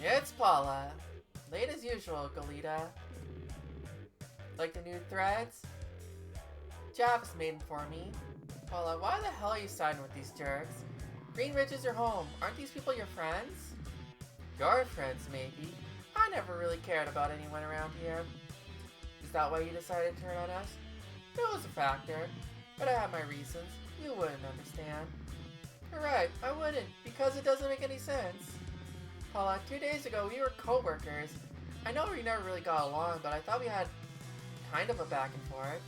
It's Paula. Late as usual, Goleta. Like the new threads? Javis made them for me. Paula, why the hell are you siding with these jerks? Green Ridge is your home. Aren't these people your friends? Your friends, maybe. I never really cared about anyone around here. Is that why you decided to turn on us? It was a factor, but I have my reasons. You wouldn't understand. You're right, I wouldn't, because it doesn't make any sense. Paula, 2 days ago we were co-workers. I know we never really got along, but I thought we had kind of a back and forth.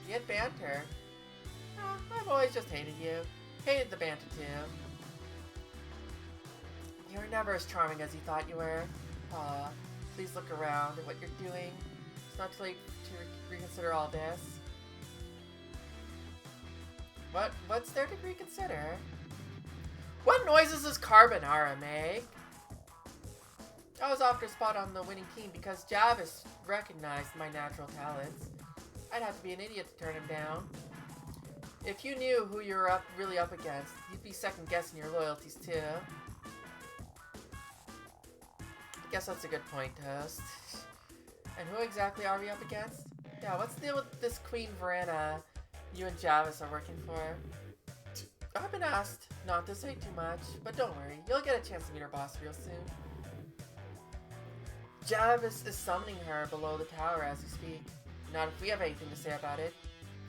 We had banter. I've always just hated you. Hated the banter too. You were never as charming as you thought you were. Please look around at what you're doing. It's not too late to reconsider all this. What's there to reconsider? What noises does carbonara make? I was offered a spot on the winning team because Javis recognized my natural talents. I'd have to be an idiot to turn him down. If you knew who you were really up against, you'd be second-guessing your loyalties too. I guess that's a good point, Toast. And who exactly are we up against? Yeah, what's the deal with this Queen Verena you and Javis are working for? I've been asked not to say too much, but don't worry, you'll get a chance to meet our boss real soon. Javis is summoning her below the tower as we speak. Not if we have anything to say about it.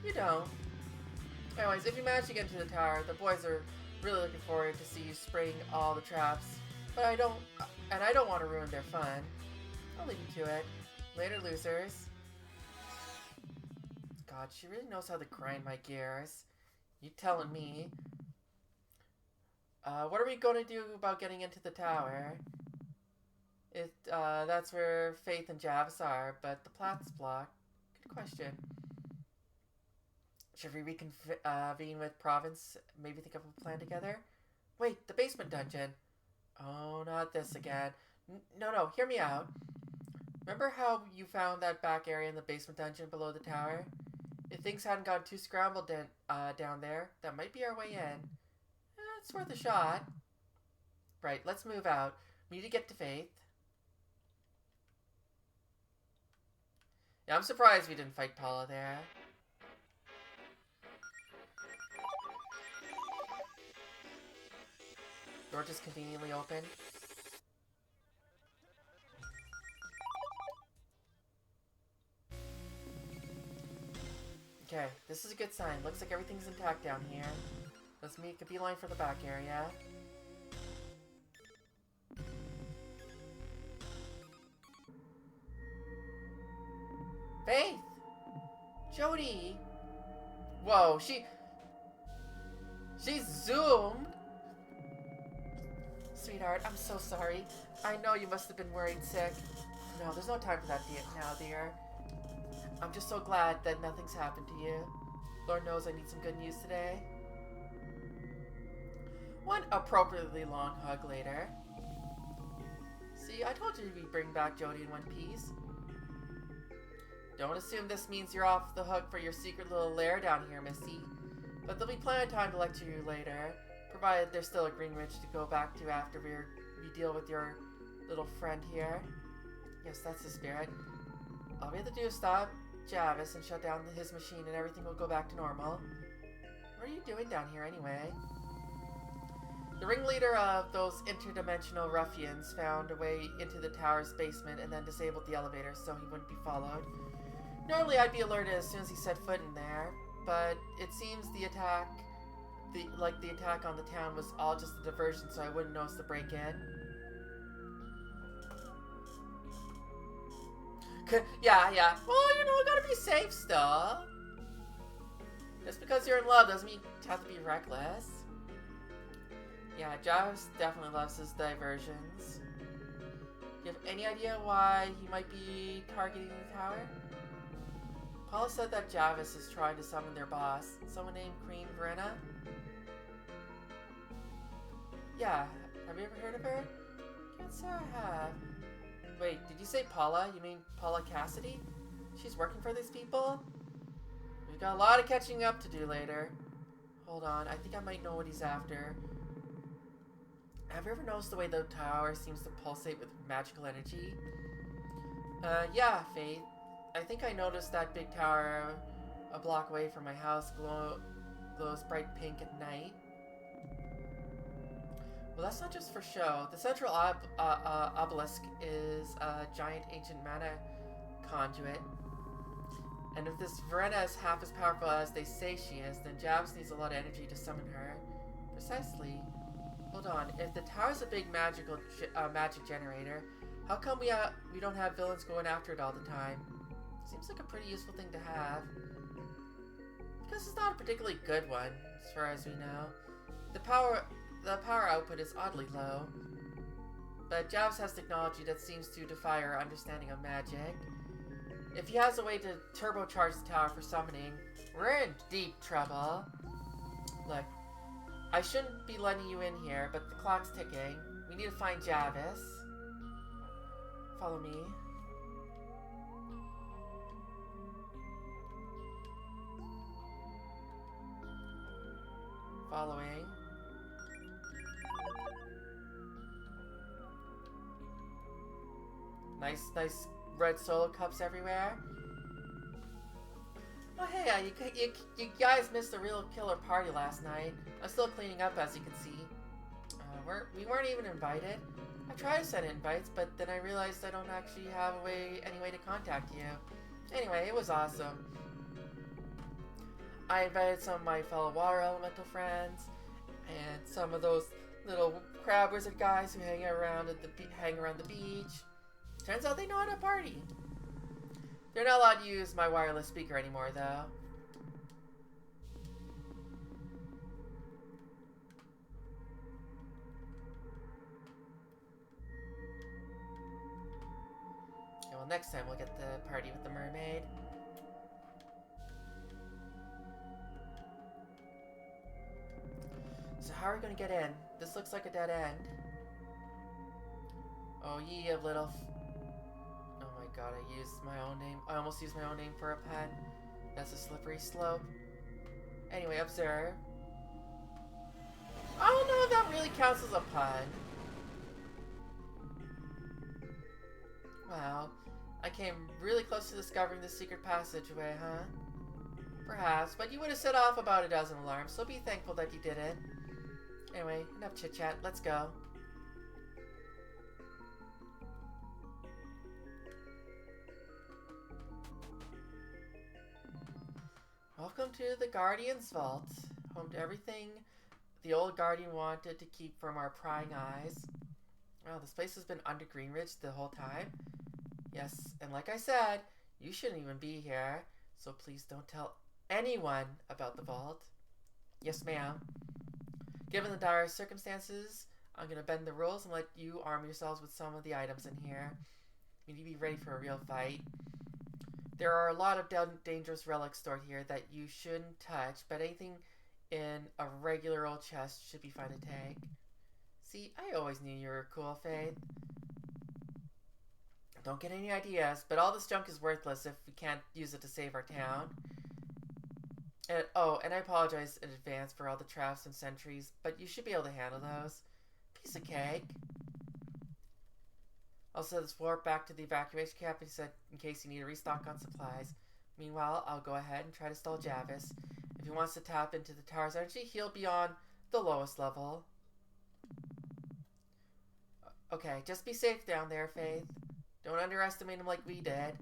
You don't. Anyways, if you manage to get into the tower, the boys are really looking forward to see you spraying all the traps. But I don't want to ruin their fun. I'll leave you to it. Later, losers. God, she really knows how to grind my gears. You telling me. What are we going to do about getting into the tower? That's where Faith and Javis are, but the plat's blocked. Good question. Should we reconvene with Province? Maybe think of a plan together? Wait, the basement dungeon. Oh, not this again. No, hear me out. Remember how you found that back area in the basement dungeon below the tower? If things hadn't gotten too scrambled down there, that might be our way in. It's worth a shot. Right, let's move out. We need to get to Faith. Yeah, I'm surprised we didn't fight Paula there. Door just conveniently open. Okay, this is a good sign. Looks like everything's intact down here. Let's make a beeline for the back area. Faith! Jody! Whoa, she's zoomed! Sweetheart, I'm so sorry. I know you must have been worried sick. No, there's no time for that now, dear. I'm just so glad that nothing's happened to you. Lord knows I need some good news today. One appropriately long hug later. See, I told you we'd bring back Jody in one piece. Don't assume this means you're off the hook for your secret little lair down here, Missy. But there'll be plenty of time to lecture you later, provided there's still a Green Ridge to go back to after we deal with your little friend here. Yes, that's the spirit. All we have to do is stop Javis and shut down his machine and everything will go back to normal. What are you doing down here anyway? The ringleader of those interdimensional ruffians found a way into the tower's basement and then disabled the elevator so he wouldn't be followed. Normally I'd be alerted as soon as he set foot in there, but it seems the attack on the town was all just a diversion so I wouldn't notice the break-in. Yeah. Well, you know, I gotta be safe still. Just because you're in love doesn't mean you have to be reckless. Yeah, Javis definitely loves his diversions. Do you have any idea why he might be targeting the tower? Paula said that Javis is trying to summon their boss, someone named Queen Verena. Yeah, have you ever heard of her? Can't say I have. Wait, did you say Paula? You mean Paula Cassidy? She's working for these people? We got a lot of catching up to do later. Hold on, I think I might know what he's after. Have you ever noticed the way the tower seems to pulsate with magical energy? Yeah, Faith. I think I noticed that big tower a block away from my house glows bright pink at night. Well, that's not just for show. The central obelisk is a giant ancient mana conduit. And if this Verena is half as powerful as they say she is, then Jabs needs a lot of energy to summon her. Precisely. Hold on. If the tower's a big magic generator, how come we don't have villains going after it all the time? Seems like a pretty useful thing to have. Because it's not a particularly good one, as far as we know. The power output is oddly low. But Jabs has technology that seems to defy our understanding of magic. If he has a way to turbocharge the tower for summoning, we're in deep trouble. Look, I shouldn't be letting you in here, but the clock's ticking. We need to find Javis. Follow me. Following. Nice red solo cups everywhere. Oh hey, you guys missed a real killer party last night. I'm still cleaning up, as you can see. We weren't even invited. I tried to send invites, but then I realized I don't actually have any way to contact you. Anyway, it was awesome. I invited some of my fellow water elemental friends, and some of those little crab wizard guys who hang around the beach. Turns out they know how to party. They're not allowed to use my wireless speaker anymore, though. Okay, well, next time we'll get the party with the mermaid. So how are we gonna get in? This looks like a dead end. Oh, ye of little... Oh my god, I used my own name. I almost used my own name for a pun. That's a slippery slope. Anyway, observe. I don't know if that really counts as a pun. Wow. I came really close to discovering the secret passageway, huh? Perhaps, but you would have set off about a dozen alarms, so be thankful that you didn't. Anyway, enough chit-chat. Let's go. Welcome to the Guardian's Vault, home to everything the old Guardian wanted to keep from our prying eyes. Wow, this place has been under Greenridge the whole time. Yes, and like I said, you shouldn't even be here, so please don't tell anyone about the vault. Yes, ma'am. Given the dire circumstances, I'm going to bend the rules and let you arm yourselves with some of the items in here. You need to be ready for a real fight. There are a lot of dangerous relics stored here that you shouldn't touch, but anything in a regular old chest should be fine to take. See, I always knew you were cool, Faith. Don't get any ideas, but all this junk is worthless if we can't use it to save our town. And, oh, and I apologize in advance for all the traps and sentries, but you should be able to handle those. Piece of cake. Also, let's warp back to the evacuation camp in case you need a restock on supplies. Meanwhile, I'll go ahead and try to stall Javis. If he wants to tap into the tower's energy, he'll be on the lowest level. Okay, just be safe down there, Faith. Don't underestimate him like we did.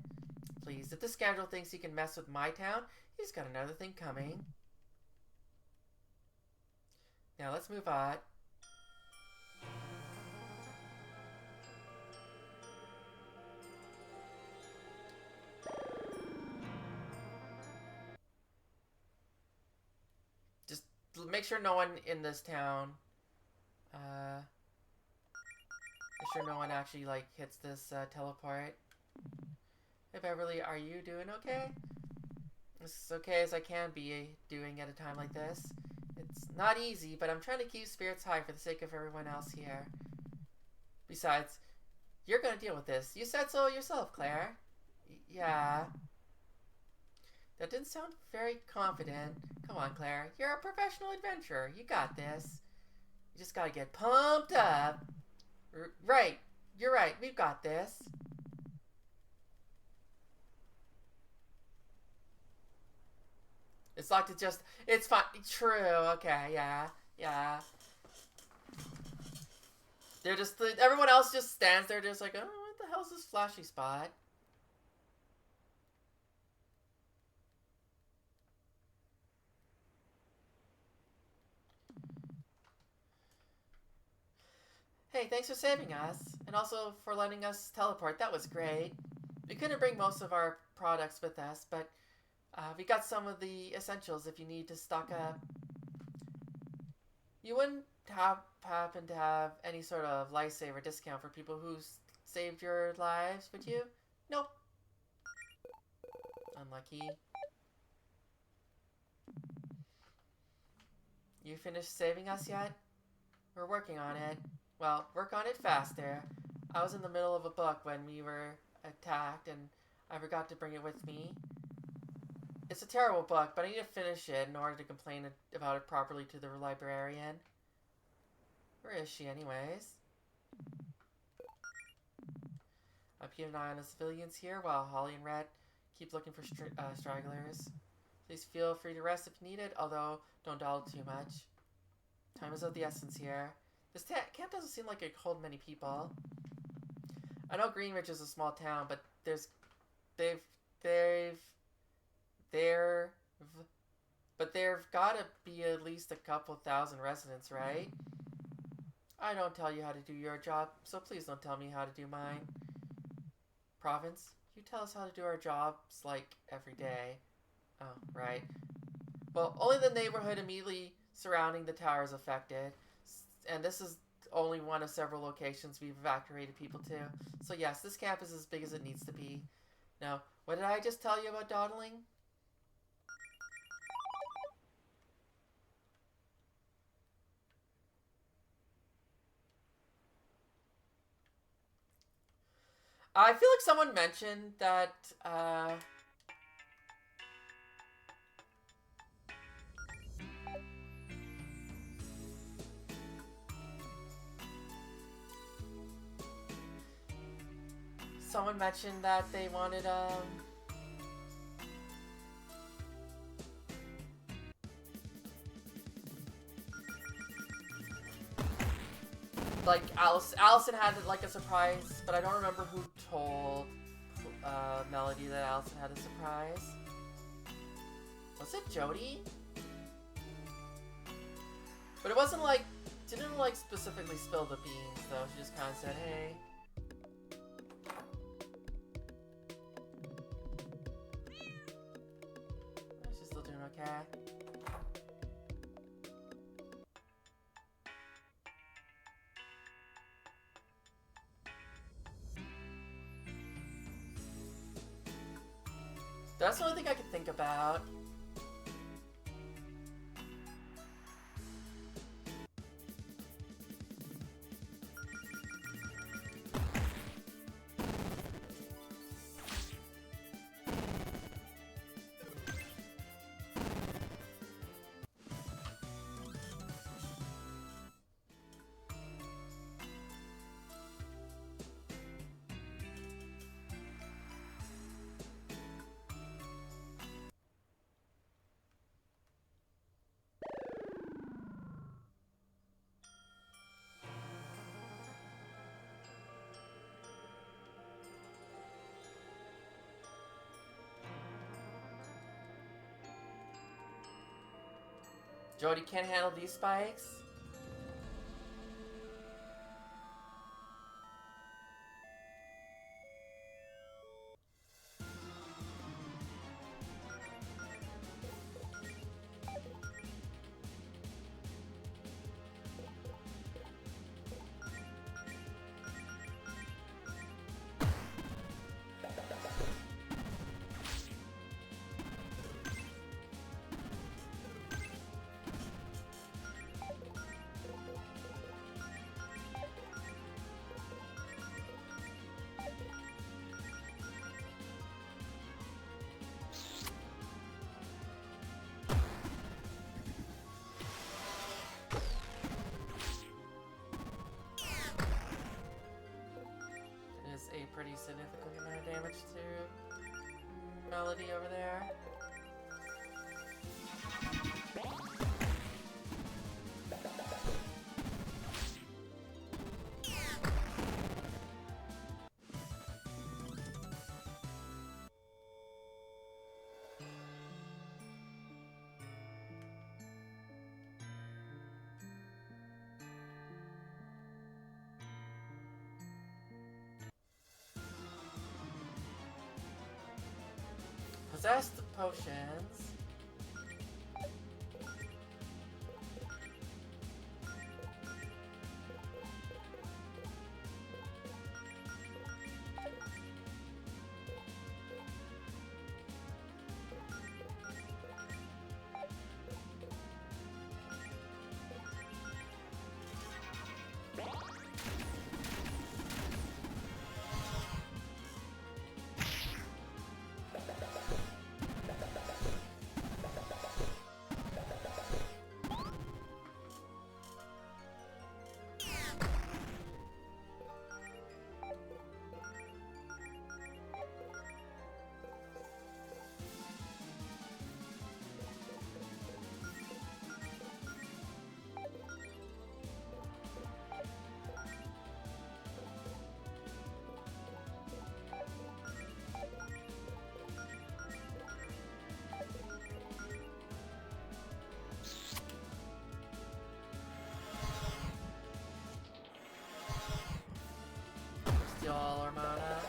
Please, if the scoundrel thinks he can mess with my town, he's got another thing coming. Now let's move on. Just make sure no one in this town, make sure no one actually, like, hits this, teleport. Hey, Beverly, are you doing okay? As okay as I can be doing at a time like this. It's not easy, but I'm trying to keep spirits high for the sake of everyone else here. Besides, you're gonna deal with this. You said so yourself, Claire. Yeah. That didn't sound very confident. Come on, Claire. You're a professional adventurer. You got this. You just gotta get pumped up. Right. You're right. We've got this. It's locked. It's fine. True. Okay. Yeah. Yeah. They're just, everyone else just stands there just like, oh, what the hell's this flashy spot? Hey, thanks for saving us, and also for letting us teleport. That was great. We couldn't bring most of our products with us, but we got some of the essentials if you need to stock up. You wouldn't happen to have any sort of lifesaver discount for people who saved your lives, would you? Nope. Unlucky. You finished saving us yet? We're working on it. Well, work on it faster. I was in the middle of a book when we were attacked, and I forgot to bring it with me. It's a terrible book, but I need to finish it in order to complain about it properly to the librarian. Where is she, anyways? I'm keeping an eye on the civilians here, while Holly and Red keep looking for stragglers. Please feel free to rest if needed, although don't dawdle too much. Time is of the essence here. This camp doesn't seem like it hold many people. I know Greenwich is a small town, but there've gotta be at least a couple thousand residents, right? I don't tell you how to do your job, so please don't tell me how to do mine. Province, you tell us how to do our jobs, like, every day. Oh, right. Well, only the neighborhood immediately surrounding the tower is affected. And this is only one of several locations we've evacuated people to. So yes, this camp is as big as it needs to be. Now, what did I just tell you about dawdling? I feel like someone mentioned that, someone mentioned that they wanted, like, Allison had, like, a surprise, but I don't remember who told, Melody that Allison had a surprise. Was it Jody? But it wasn't, like, didn't, like, specifically spill the beans, though. She just kind of said, hey. She's still doing okay. That's the only thing I could think about. Jody can't handle these spikes? pretty significant amount of damage to Melody over there. Possess the potions. Steal all our mana.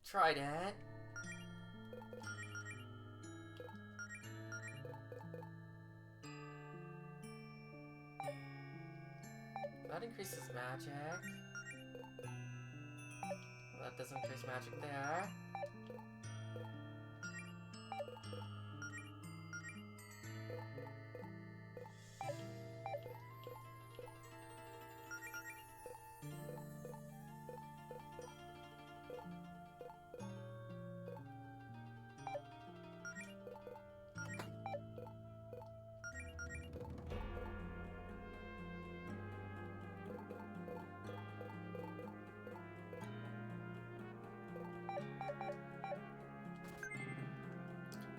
Trident. That increases magic. Well, that doesn't increase magic there.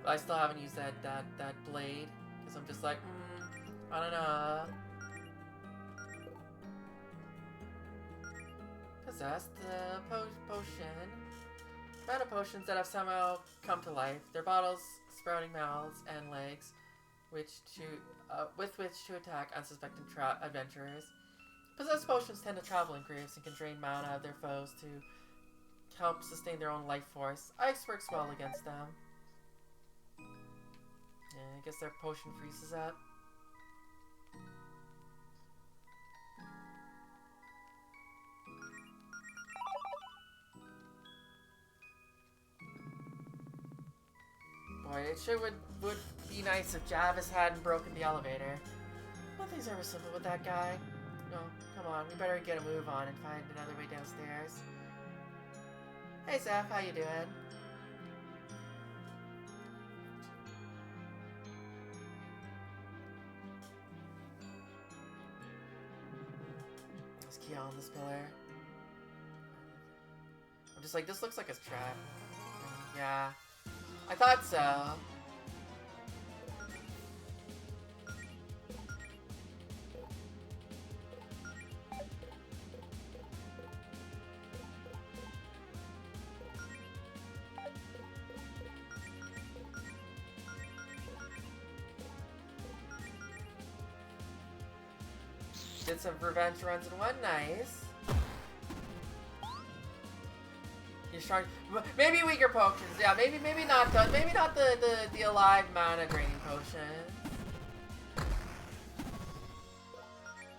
But I still haven't used that blade because I'm just like, I don't know. Possess the potion. Mana potions that have somehow come to life. They're bottles, sprouting mouths, and legs, with which to attack unsuspecting adventurers. Possessed potions tend to travel in groups and can drain mana of their foes to help sustain their own life force. Ice works well against them. Yeah, I guess their potion freezes up. Boy, it sure would be nice if Javis hadn't broken the elevator. Nothing's ever simple with that guy. No, come on, we better get a move on and find another way downstairs. Hey Zeph, how you doing? Let's key on this pillar. I'm just like, this looks like a trap. Yeah, I thought so. Did some revenge runs in one. Nice. You're strong. Maybe weaker potions. Yeah, maybe not the alive mana draining potion.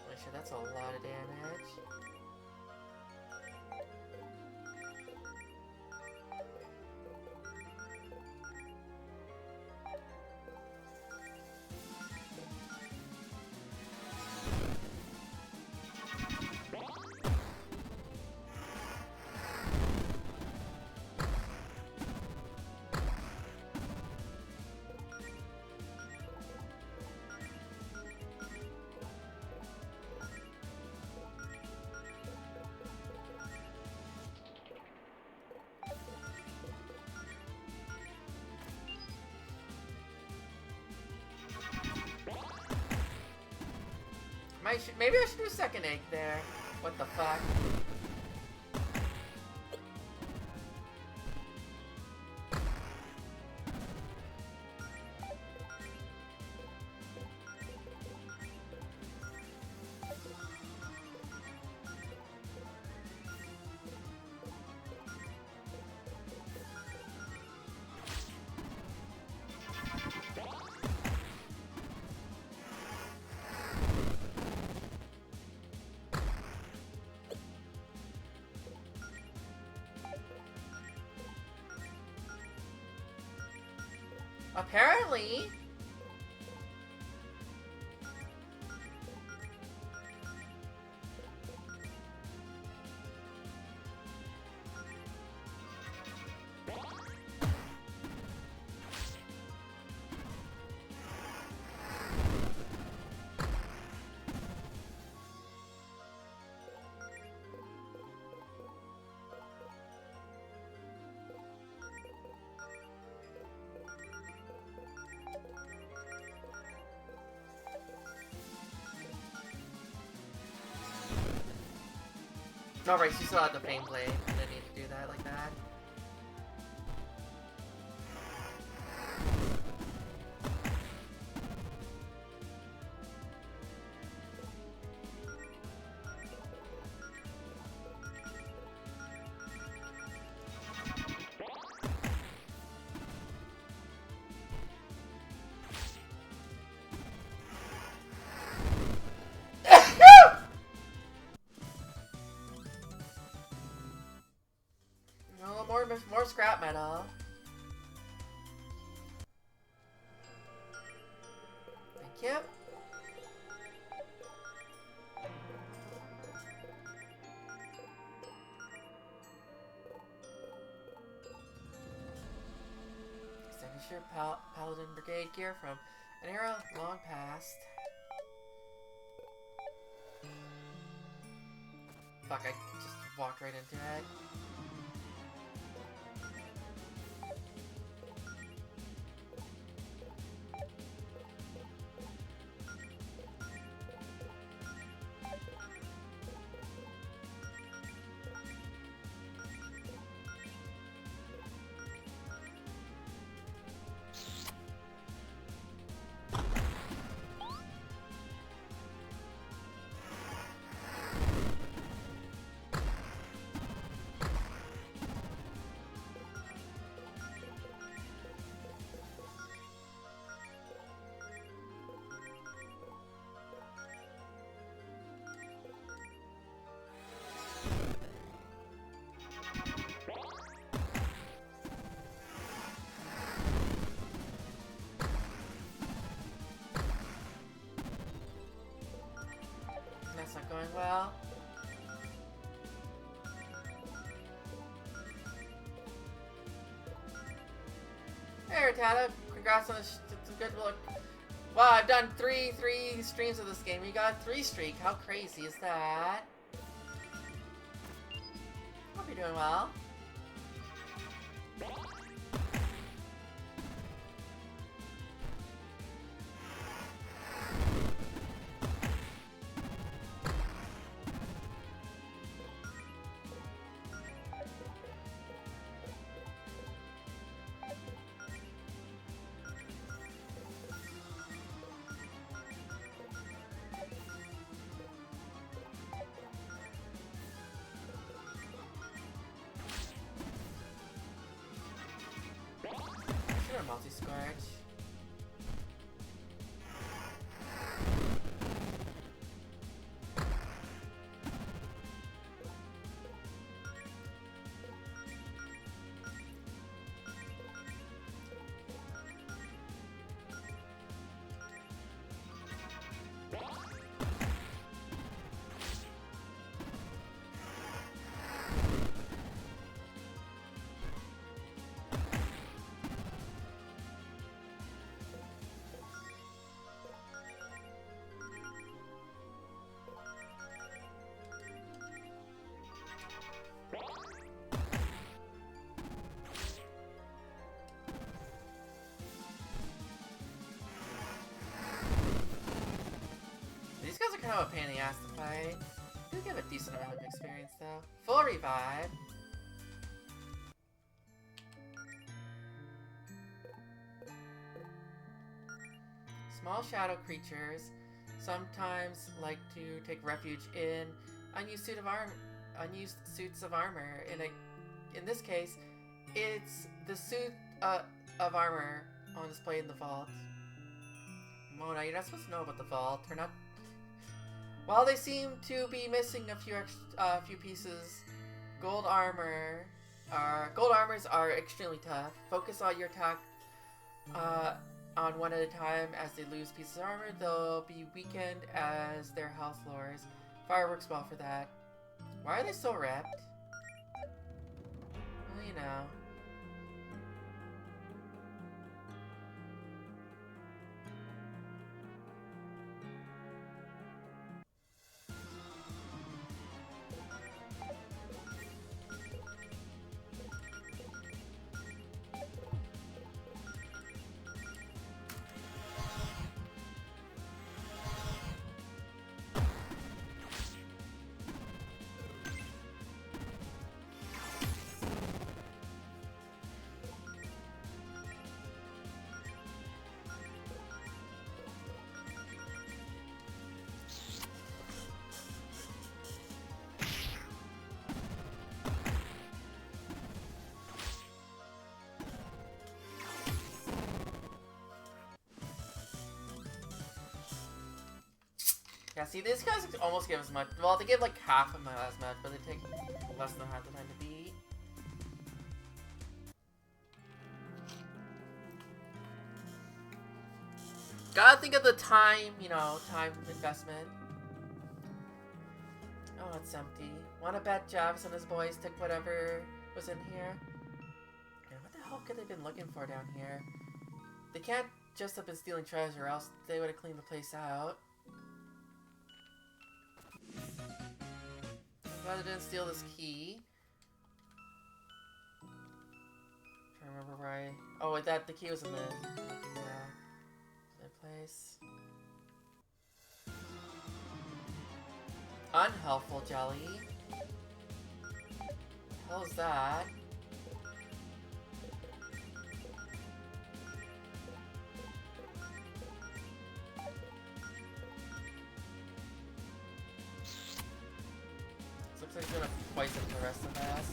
Wait, shit, that's a lot of damage. Maybe I should do second egg there. What the fuck? Apparently. Alright, she still had the Flame Blade. I didn't need to do that like that. More scrap metal. Thank you. Extinguisher Paladin Brigade gear from an era long past. Fuck, I just walked right into it. That's not going well. Hey, Tata, congrats on this. It's a good look. Wow, I've done three streams of this game. You got 3 streak. How crazy is that? Hope you're doing well. multi-scourge. These guys are kind of a pain in the ass to fight. Do give a decent amount of experience though. Full revive. Small shadow creatures sometimes like to take refuge in unused suits of armor. In this case, it's the suit of armor on display in the vault. Mona, you're not supposed to know about the vault. We're not. While they seem to be missing a few pieces, gold armors are extremely tough. Focus on your attack on one at a time. As they lose pieces of armor, they'll be weakened as their health lowers. Fire works well for that. Why are they so ripped? Well, you know. Yeah, see, these guys almost give as much. Well, they give like half of as much, but they take less than half the time to beat. Gotta think of the time, you know, time investment. Oh, it's empty. Wanna bet Javis and his boys took whatever was in here? Yeah, what the hell could they have been looking for down here? They can't just have been stealing treasure, else they would have cleaned the place out. I'm glad they didn't steal this key. I'm trying to remember where I... Oh, wait, the key was in the... Yeah. The place. Unhelpful jelly. What the hell is that? Looks like he's gonna poison the rest of us.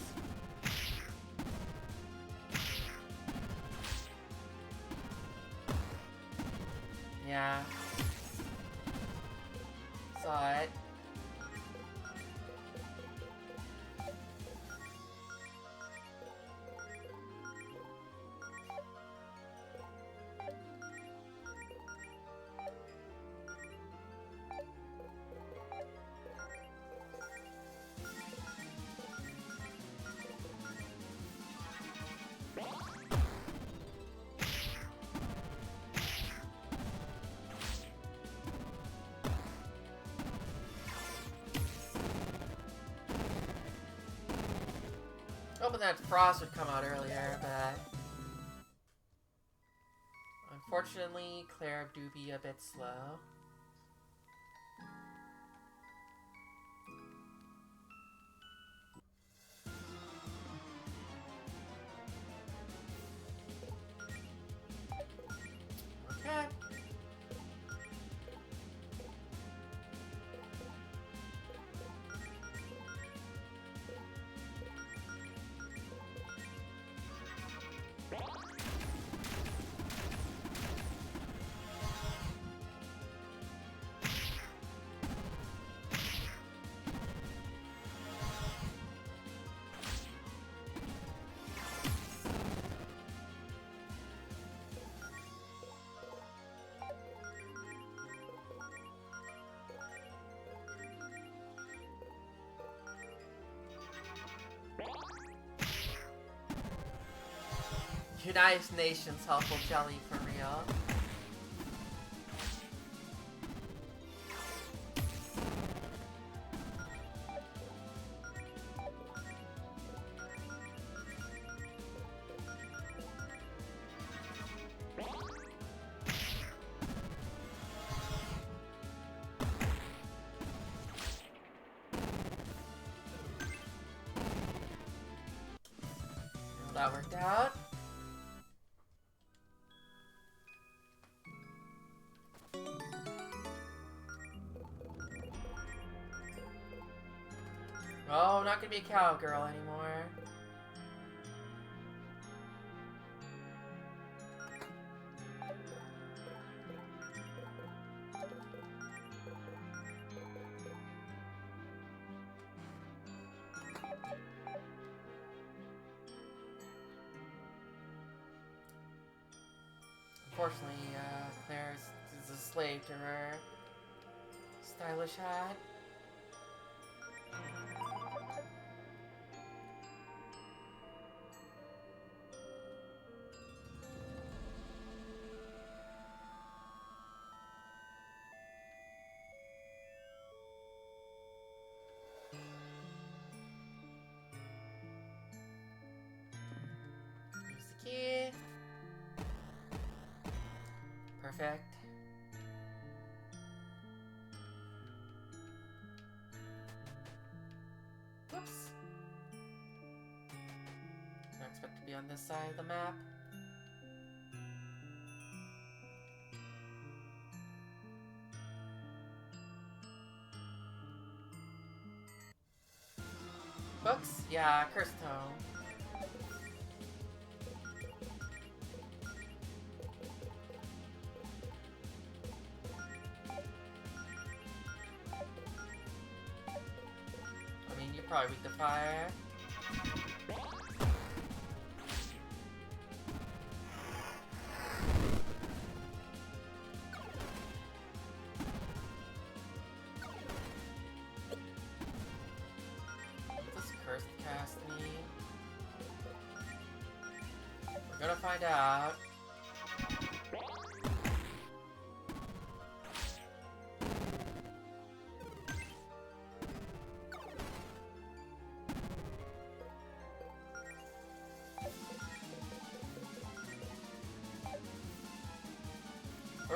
Yeah. Saw it. Hoping that Frost would come out earlier, but unfortunately, Claire do be a bit slow. Okay. United Nations helpful jelly for real. That worked out. Oh, not gonna be a cowgirl anymore. Unfortunately, Claire is a slave to her stylish hat. Use the key. Perfect. Whoops. Don't expect to be on this side of the map. Books? Yeah, Cursed Tome. I mean, you're probably weak to fire. This cursed cast me. We're gonna find out.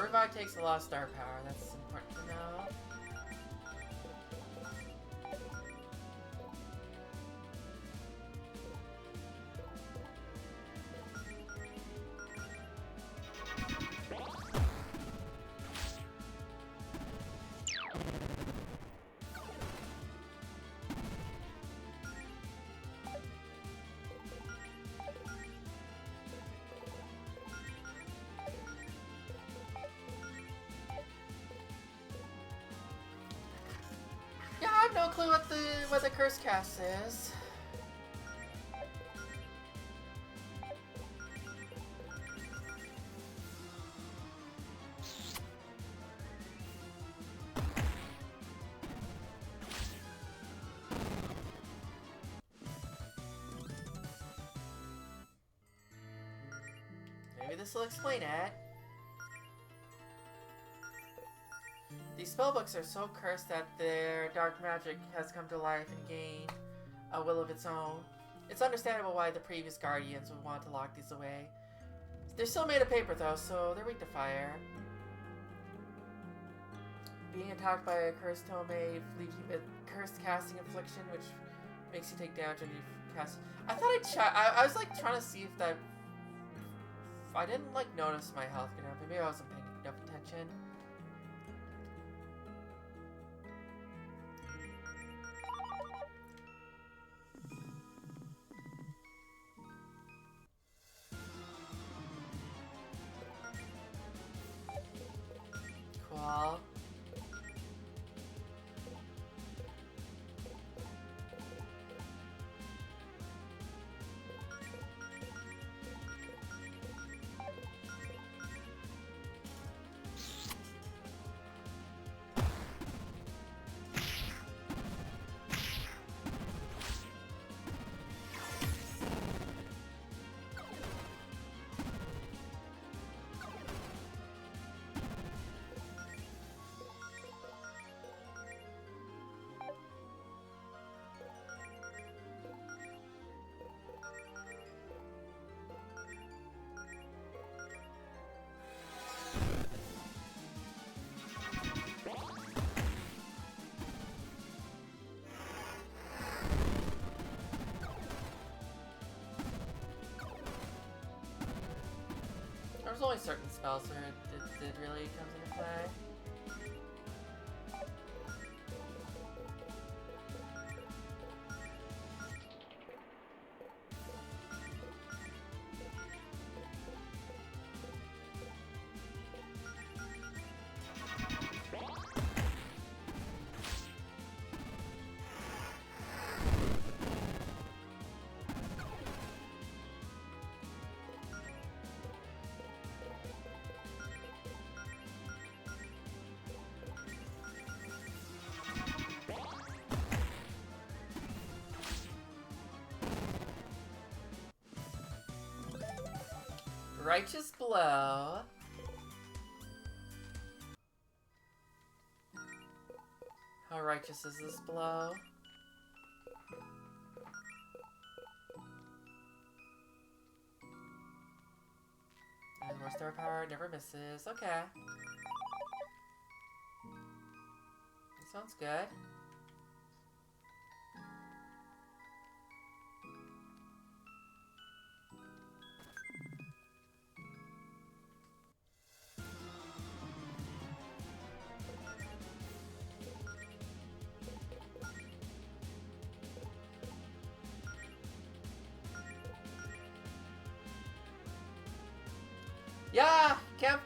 Revive takes a lot of star power, that's important to know. Yeah, I have no clue what the curse cast is. Maybe this will explain it. These spellbooks are so cursed that their dark magic has come to life and gained a will of its own. It's understandable why the previous guardians would want to lock these away. They're still made of paper though, so they're weak to fire. Being attacked by a cursed tomate leaves you with cursed casting affliction, which makes you take damage when you cast. I thought I was like trying to see if that. I didn't like notice my health going up. Maybe I wasn't paying enough attention. Cool. There's only certain spells where it really comes into play. Righteous Blow. How righteous is this blow? And more star power, never misses. Okay. That sounds good. Yeah, can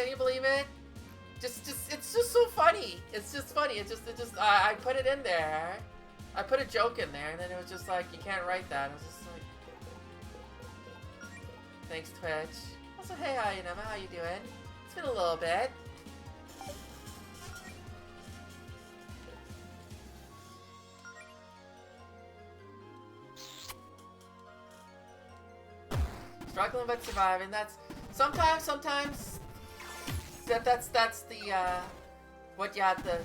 you believe it? It's just so funny. It's just funny. I put it in there. I put a joke in there, and then it was just like, you can't write that. I was just like, thanks, Twitch. Also, hey, Ayanema, how you doing? It's been a little bit. Struggling but surviving. That's sometimes that's the what you have to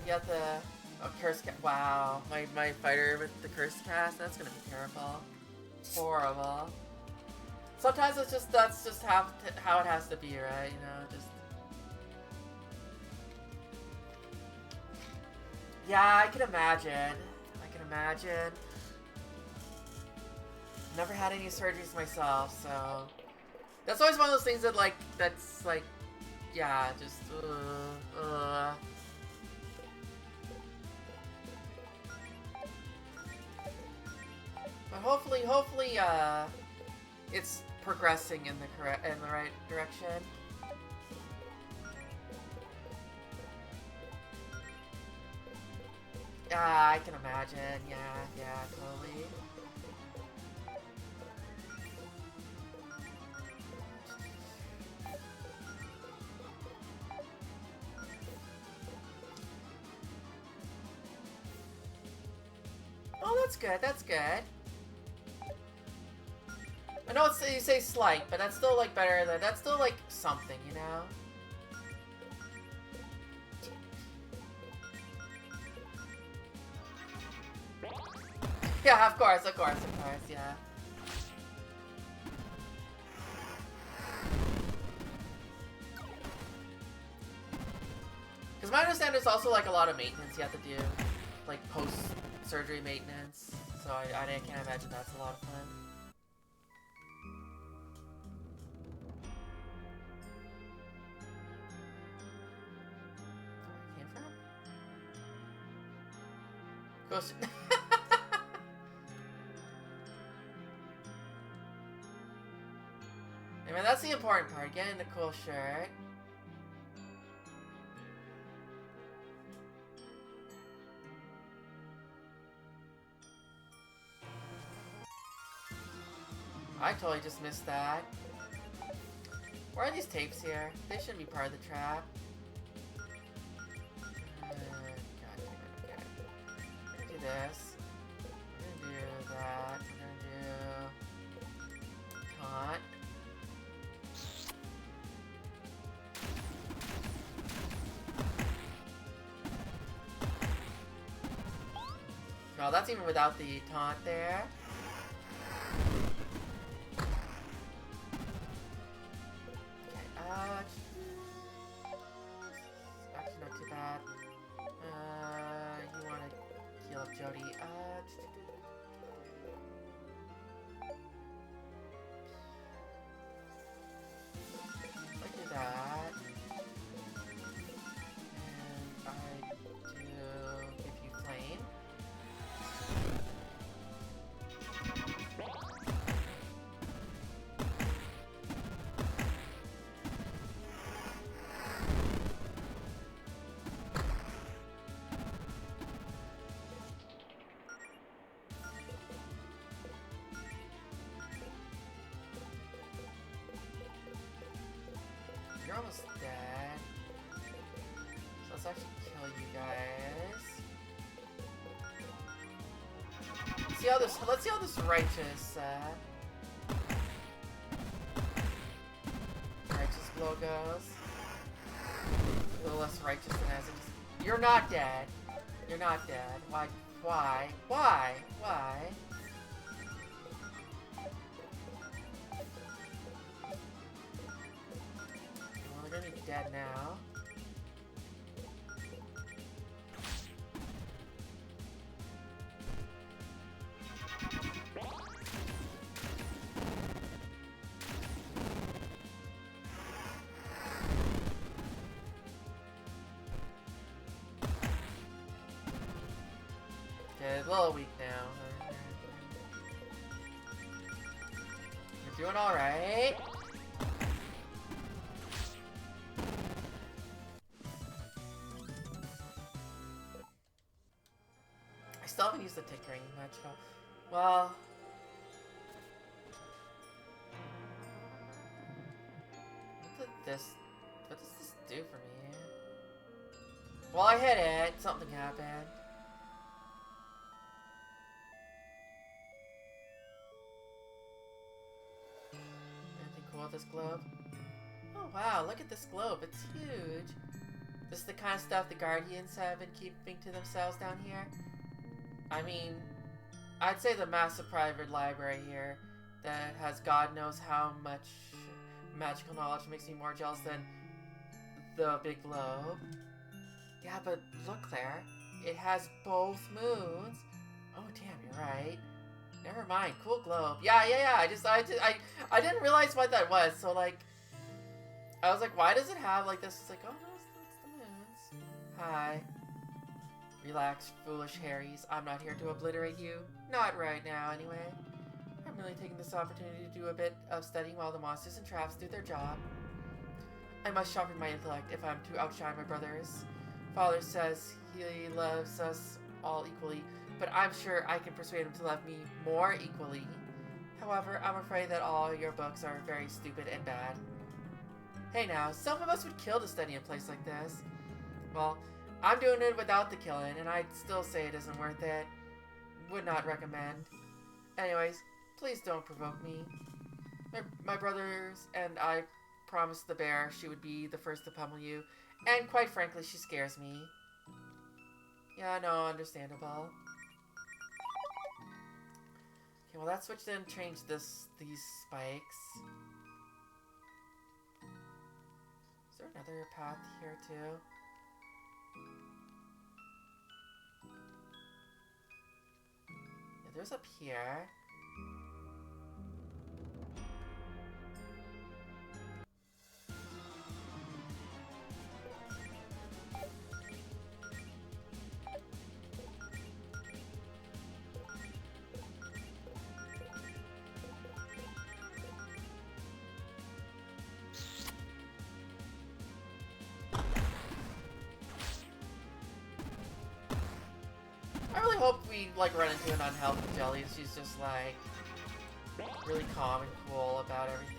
curse cast. Wow, my fighter with the curse cast, that's gonna be terrible. Horrible. Sometimes that's just how it has to be, right? You know, just yeah, I can imagine. Never had any surgeries myself, so that's always one of those things that that's like, yeah, just But hopefully, it's progressing in the right direction. I can imagine. Yeah, totally. Oh, that's good. That's good. I know you say slight, but that's still like better than that's still like something, you know. Yeah, of course, yeah. Because my understanding is also like a lot of maintenance you have to do, like post-surgery maintenance. So I can't imagine that's a lot of fun. Where it came from? Ghost. I mean, that's the important part, getting the cool shirt. I totally just missed that. Where are these tapes here? They shouldn't be part of the trap. God damn it, okay. We're gonna do this. We're gonna do that. We're gonna do... taunt. No, that's even without the taunt there. Actually not too bad. You want to heal up Jody. Like almost dead. So let's actually kill you guys. Let's see how this righteous blow goes. A little less righteous than as it just, you're not dead. You're not dead. Why? Why? Why? Why? Well, they're gonna be dead now. Okay, a little weak now. You're doing alright. I still haven't used the tinkering much. Well, what does this do for me? Well, I hit it. Something happened. Anything cool with this globe? Oh wow, look at this globe. It's huge. This is the kind of stuff the Guardians have been keeping to themselves down here. I mean, I'd say the massive private library here that has God knows how much magical knowledge makes me more jealous than the big globe. Yeah, but look there. It has both moons. Oh damn, you're right. Never mind. Cool globe. Yeah. I didn't realize what that was. So like, I was like, why does it have like this? It's like, oh no, it's the moons. Hi. Relax, foolish Harrys. I'm not here to obliterate you. Not right now, anyway. I'm really taking this opportunity to do a bit of studying while the monsters and traps do their job. I must sharpen my intellect if I'm to outshine my brothers. Father says he loves us all equally, but I'm sure I can persuade him to love me more equally. However, I'm afraid that all your books are very stupid and bad. Hey now, some of us would kill to study in a place like this. Well, I'm doing it without the killing, and I'd still say it isn't worth it. Would not recommend. Anyways, please don't provoke me. My brothers and I promised the bear she would be the first to pummel you, and quite frankly, she scares me. Yeah, no, understandable. Okay, well that switch didn't change these spikes. Is there another path here too? Yeah, there's up here. I really hope we like run into an unhealthy Jelly and she's just like really calm and cool about everything.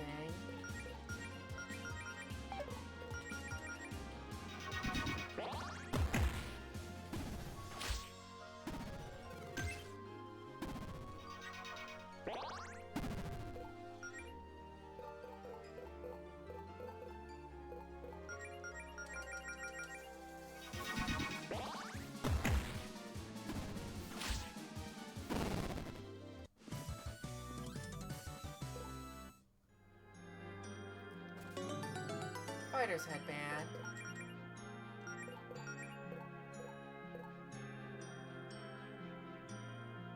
Fighter's headband.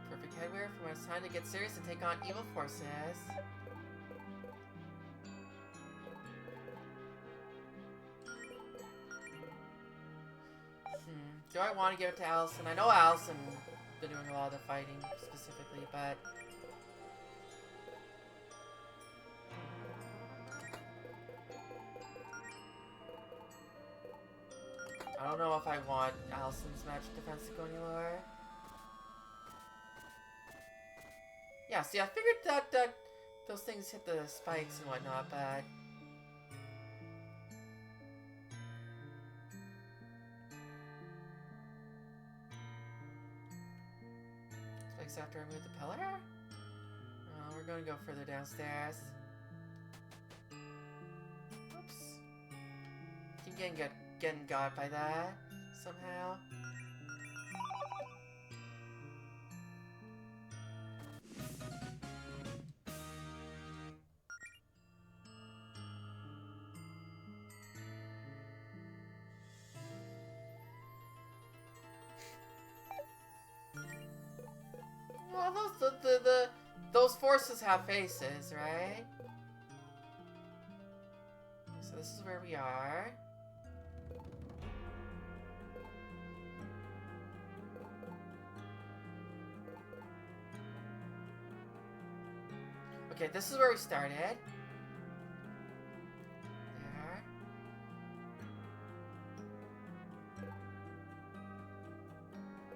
Perfect headwear for when it's time to get serious and take on evil forces. Do I want to give it to Allison? I know Allison been doing a lot of the fighting specifically, but I don't know if I want Allison's magic defense to go any lower. Yeah, see, I figured that those things hit the spikes and whatnot, but to remove the pillar? Oh, we're going to go further downstairs. Oops. Keep getting got by that somehow. Well, those forces have faces, right? So this is where we are. Okay, this is where we started. There.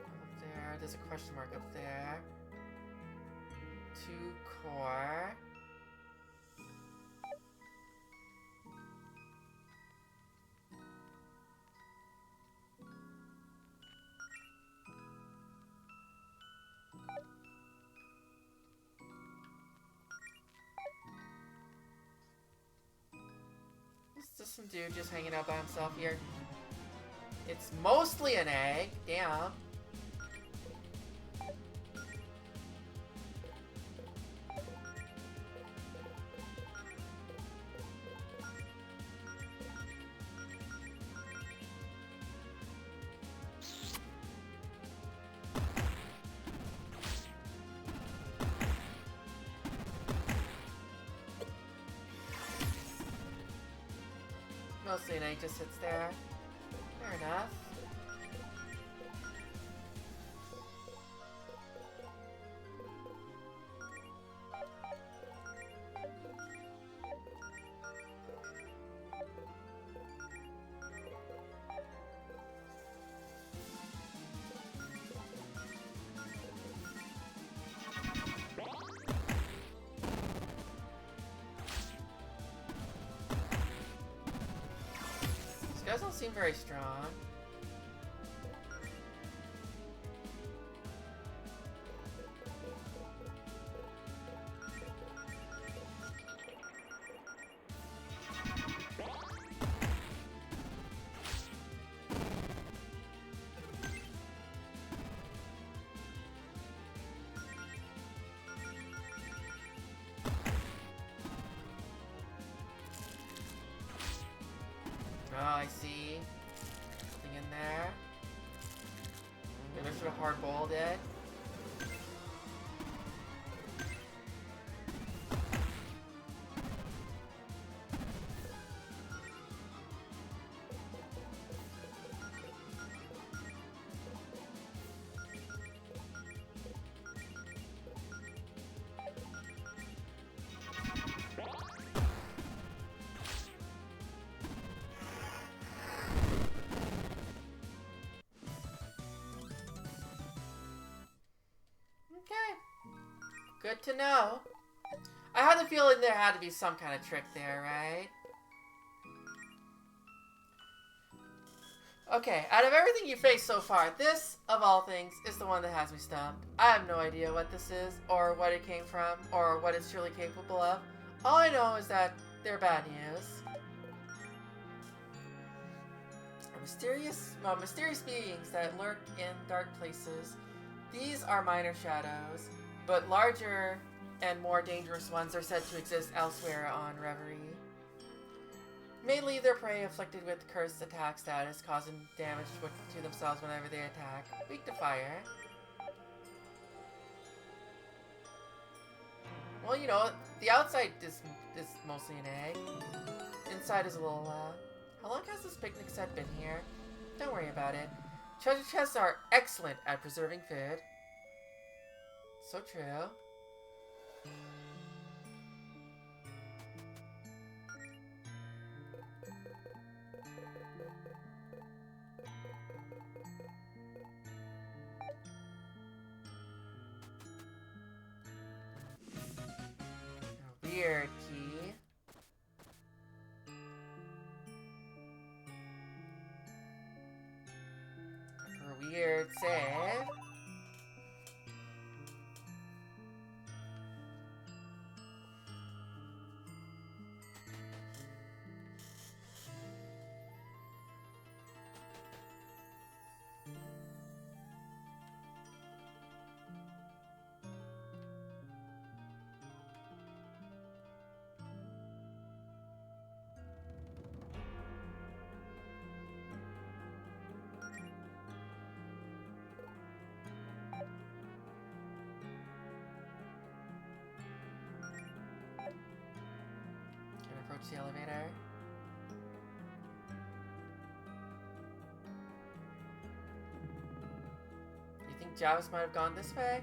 Up there. There's a question mark up there. 2 core. Is this some dude just hanging out by himself here? It's mostly an egg. Damn. Mostly an egg just sits there. Fair enough. These guys don't seem very strong. Oh, I see. Something in there. Maybe I should have hard-boiled it. Okay. Good to know. I had the feeling there had to be some kind of trick there, right? Okay, out of everything you faced so far, this, of all things, is the one that has me stumped. I have no idea what this is, or what it came from, or what it's truly capable of. All I know is that they're bad news. Mysterious beings that lurk in dark places. These are minor shadows, but larger and more dangerous ones are said to exist elsewhere on Reverie. May leave their prey afflicted with cursed attack status, causing damage to themselves whenever they attack. Weak to fire. Well, you know, the outside is mostly an egg. Inside is a little, How long has this picnic set been here? Don't worry about it. Treasure chests are excellent at preserving food. So true. A weird key. For a weird save. approach the elevator. You think Javis might have gone this way?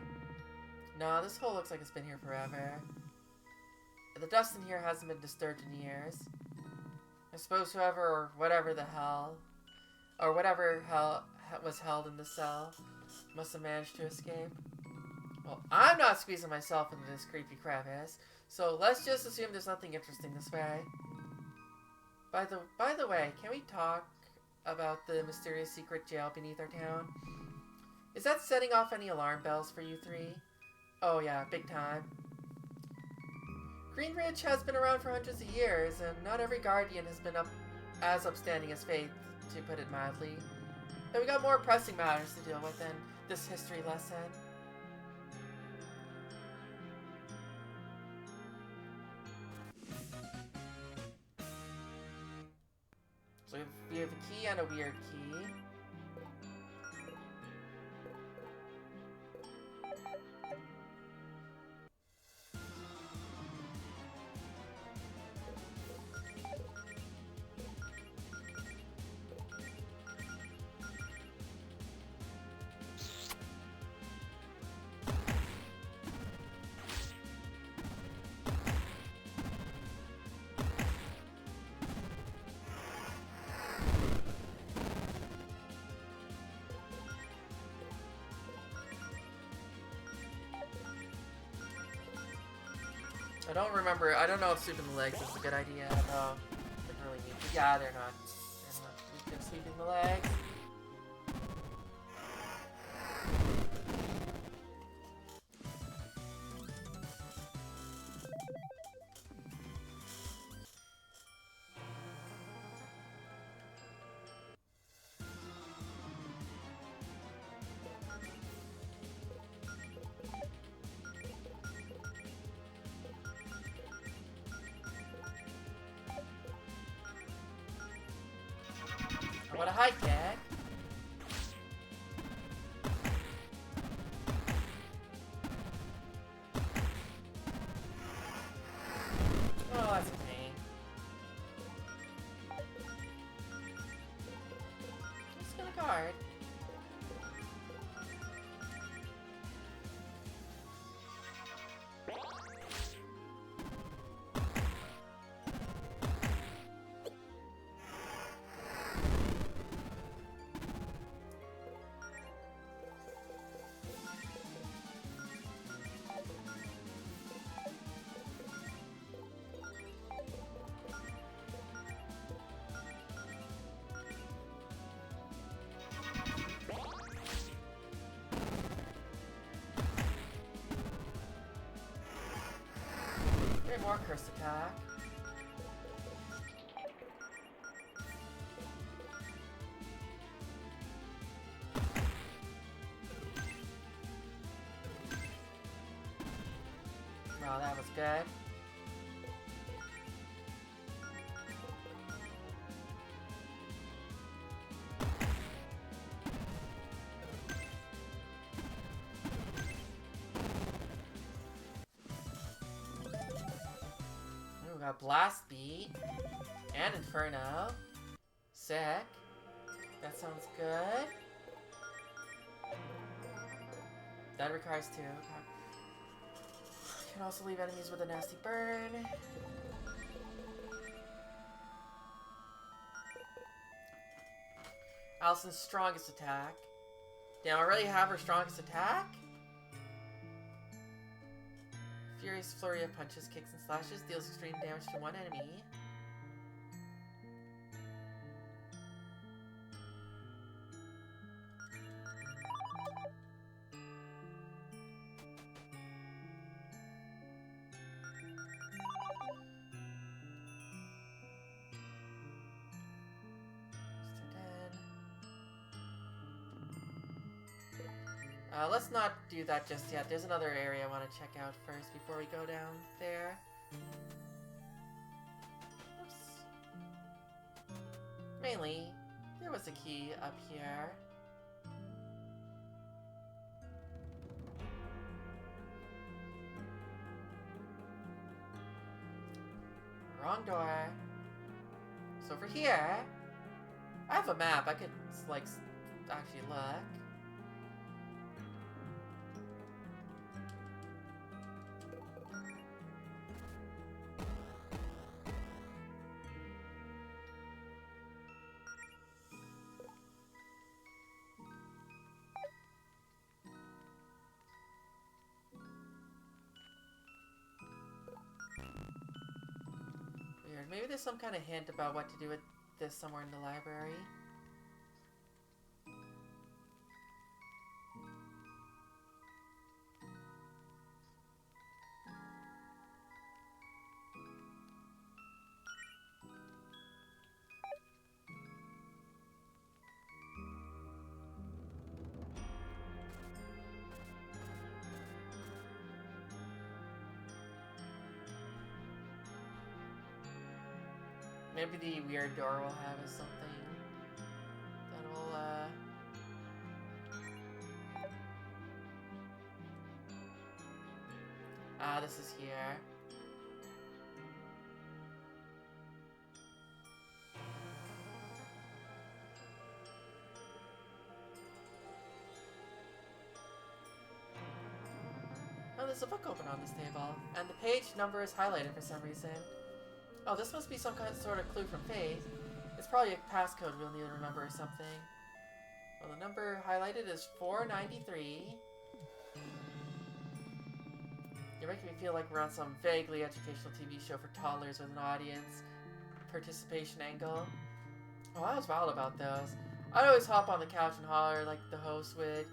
No, this hole looks like it's been here forever. The dust in here hasn't been disturbed in years. I suppose whoever or whatever the hell, or whatever hell was held in the cell, must have managed to escape. Well, I'm not squeezing myself into this creepy crevice, so let's just assume there's nothing interesting this way. By the way, can we talk about the mysterious secret jail beneath our town? Is that setting off any alarm bells for you three? Oh yeah, big time. Greenridge has been around for hundreds of years, and not every guardian has been as upstanding as Faith, to put it mildly. But we got more pressing matters to deal with than this history lesson. So we have a key and a weird key. I don't know if sweeping the legs is a good idea. No, they really need to. Yeah, they're not. We've been sweeping the legs. What a high kick. Oh, that's a pain. Just gonna guard. More curse attack. Oh, that was good. Got Blast Beat and Inferno. Sick. That sounds good. That requires two. Okay. Can also leave enemies with a nasty burn. Allison's strongest attack. Damn, I already have her strongest attack? Furious flurry of punches, kicks, and slashes deals extreme damage to one enemy. Let's not do that just yet. There's another area I want to check out first before we go down there. Oops. Mainly, there was a key up here. Wrong door. It's over here. I have a map. I could, like, actually look. Weird. Maybe there's some kind of hint about what to do with this somewhere in the library. Maybe the weird door will have us something that'll, Ah, this is here. Oh, there's a book open on this table. And the page number is highlighted for some reason. Oh, this must be some kind of sort of clue from Faith. It's probably a passcode we'll need to remember or something. Well, the number highlighted is 493. You're making me feel like we're on some vaguely educational TV show for toddlers with an audience participation angle. Oh, I was wild about those. I'd always hop on the couch and holler like the host would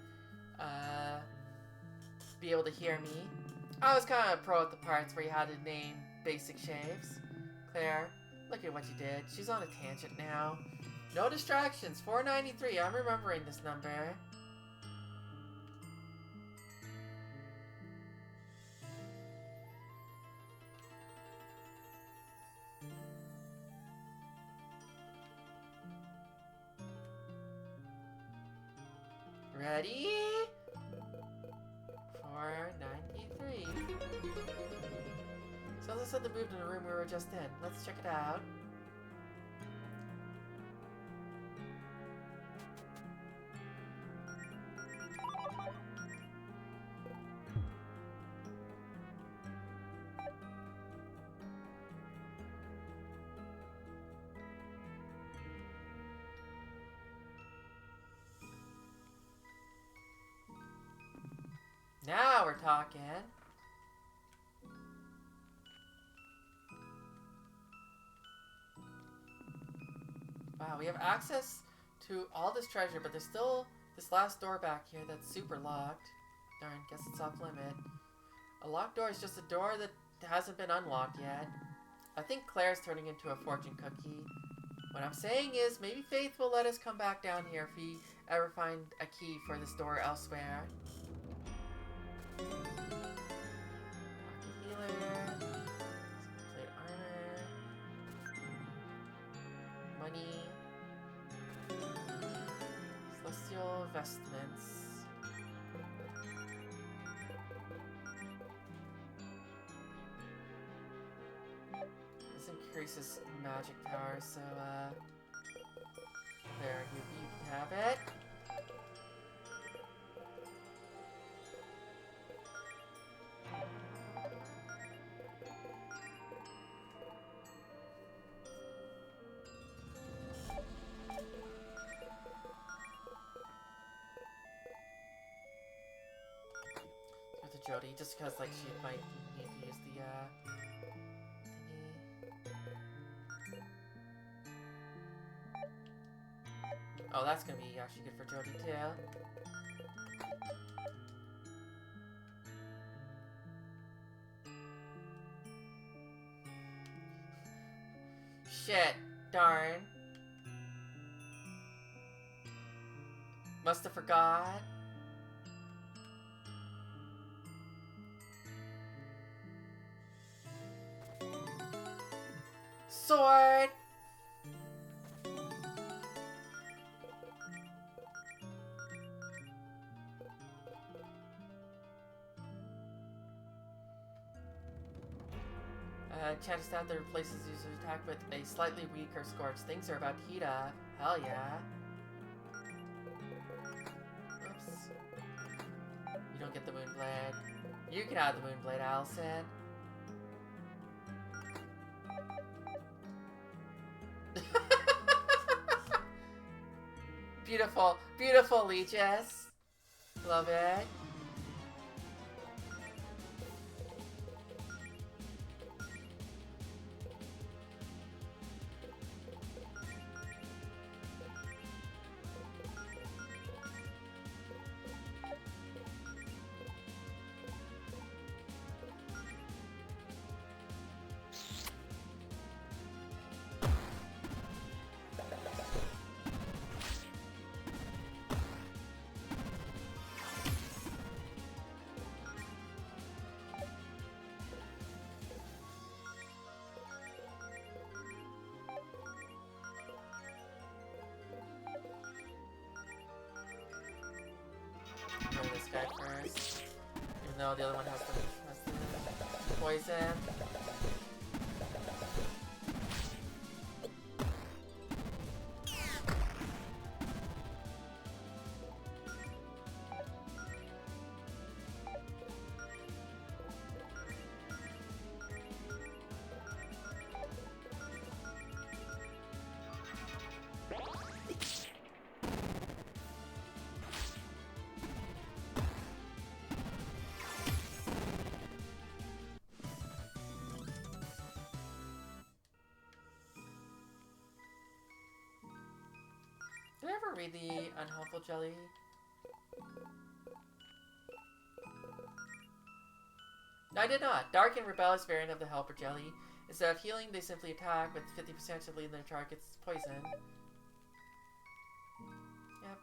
be able to hear me. I was kind of pro at the parts where you had to name basic shaves. Claire, look at what you did. She's on a tangent now. No distractions. 493. I'm remembering this number. Ready? 493. Sounds like something moved in the room we were just in. Let's check it out. Now we're talking. Wow, we have access to all this treasure, but there's still this last door back here that's super locked. Darn, guess it's off limit. A locked door is just a door that hasn't been unlocked yet. I think Claire's turning into a fortune cookie. What I'm saying is, maybe Faith will let us come back down here if we ever find a key for this door elsewhere. Pocket healer. Plate armor. Money. Celestial vestments. This increases magic power, so there, you can have it. Jody, just because like she might need to use the thingy. Oh, that's gonna be actually good for Jody too. Shit, darn. Must have forgot. Sword! Chant staff that replaces user attack with a slightly weaker scorch. Things are about to heat up. Hell yeah. Oops. You don't get the Moonblade. You can have the Moonblade, Allison. Beautiful, beautiful, Legis. Love it. Kill this guy first. Even though the other one has the poison. Did I ever read the Unhelpful Jelly? No, I did not. Dark and rebellious variant of the Helper Jelly. Instead of healing, they simply attack with 50% of leading their target's poison. Yep.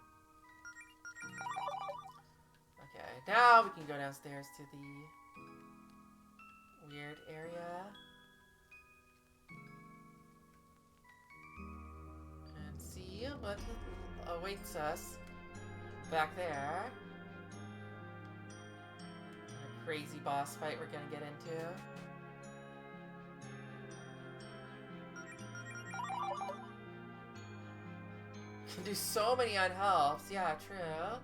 Okay, now we can go downstairs to the weird area. And see what awaits us back there. A crazy boss fight we're gonna get into. Can do so many unhelps. Yeah, true.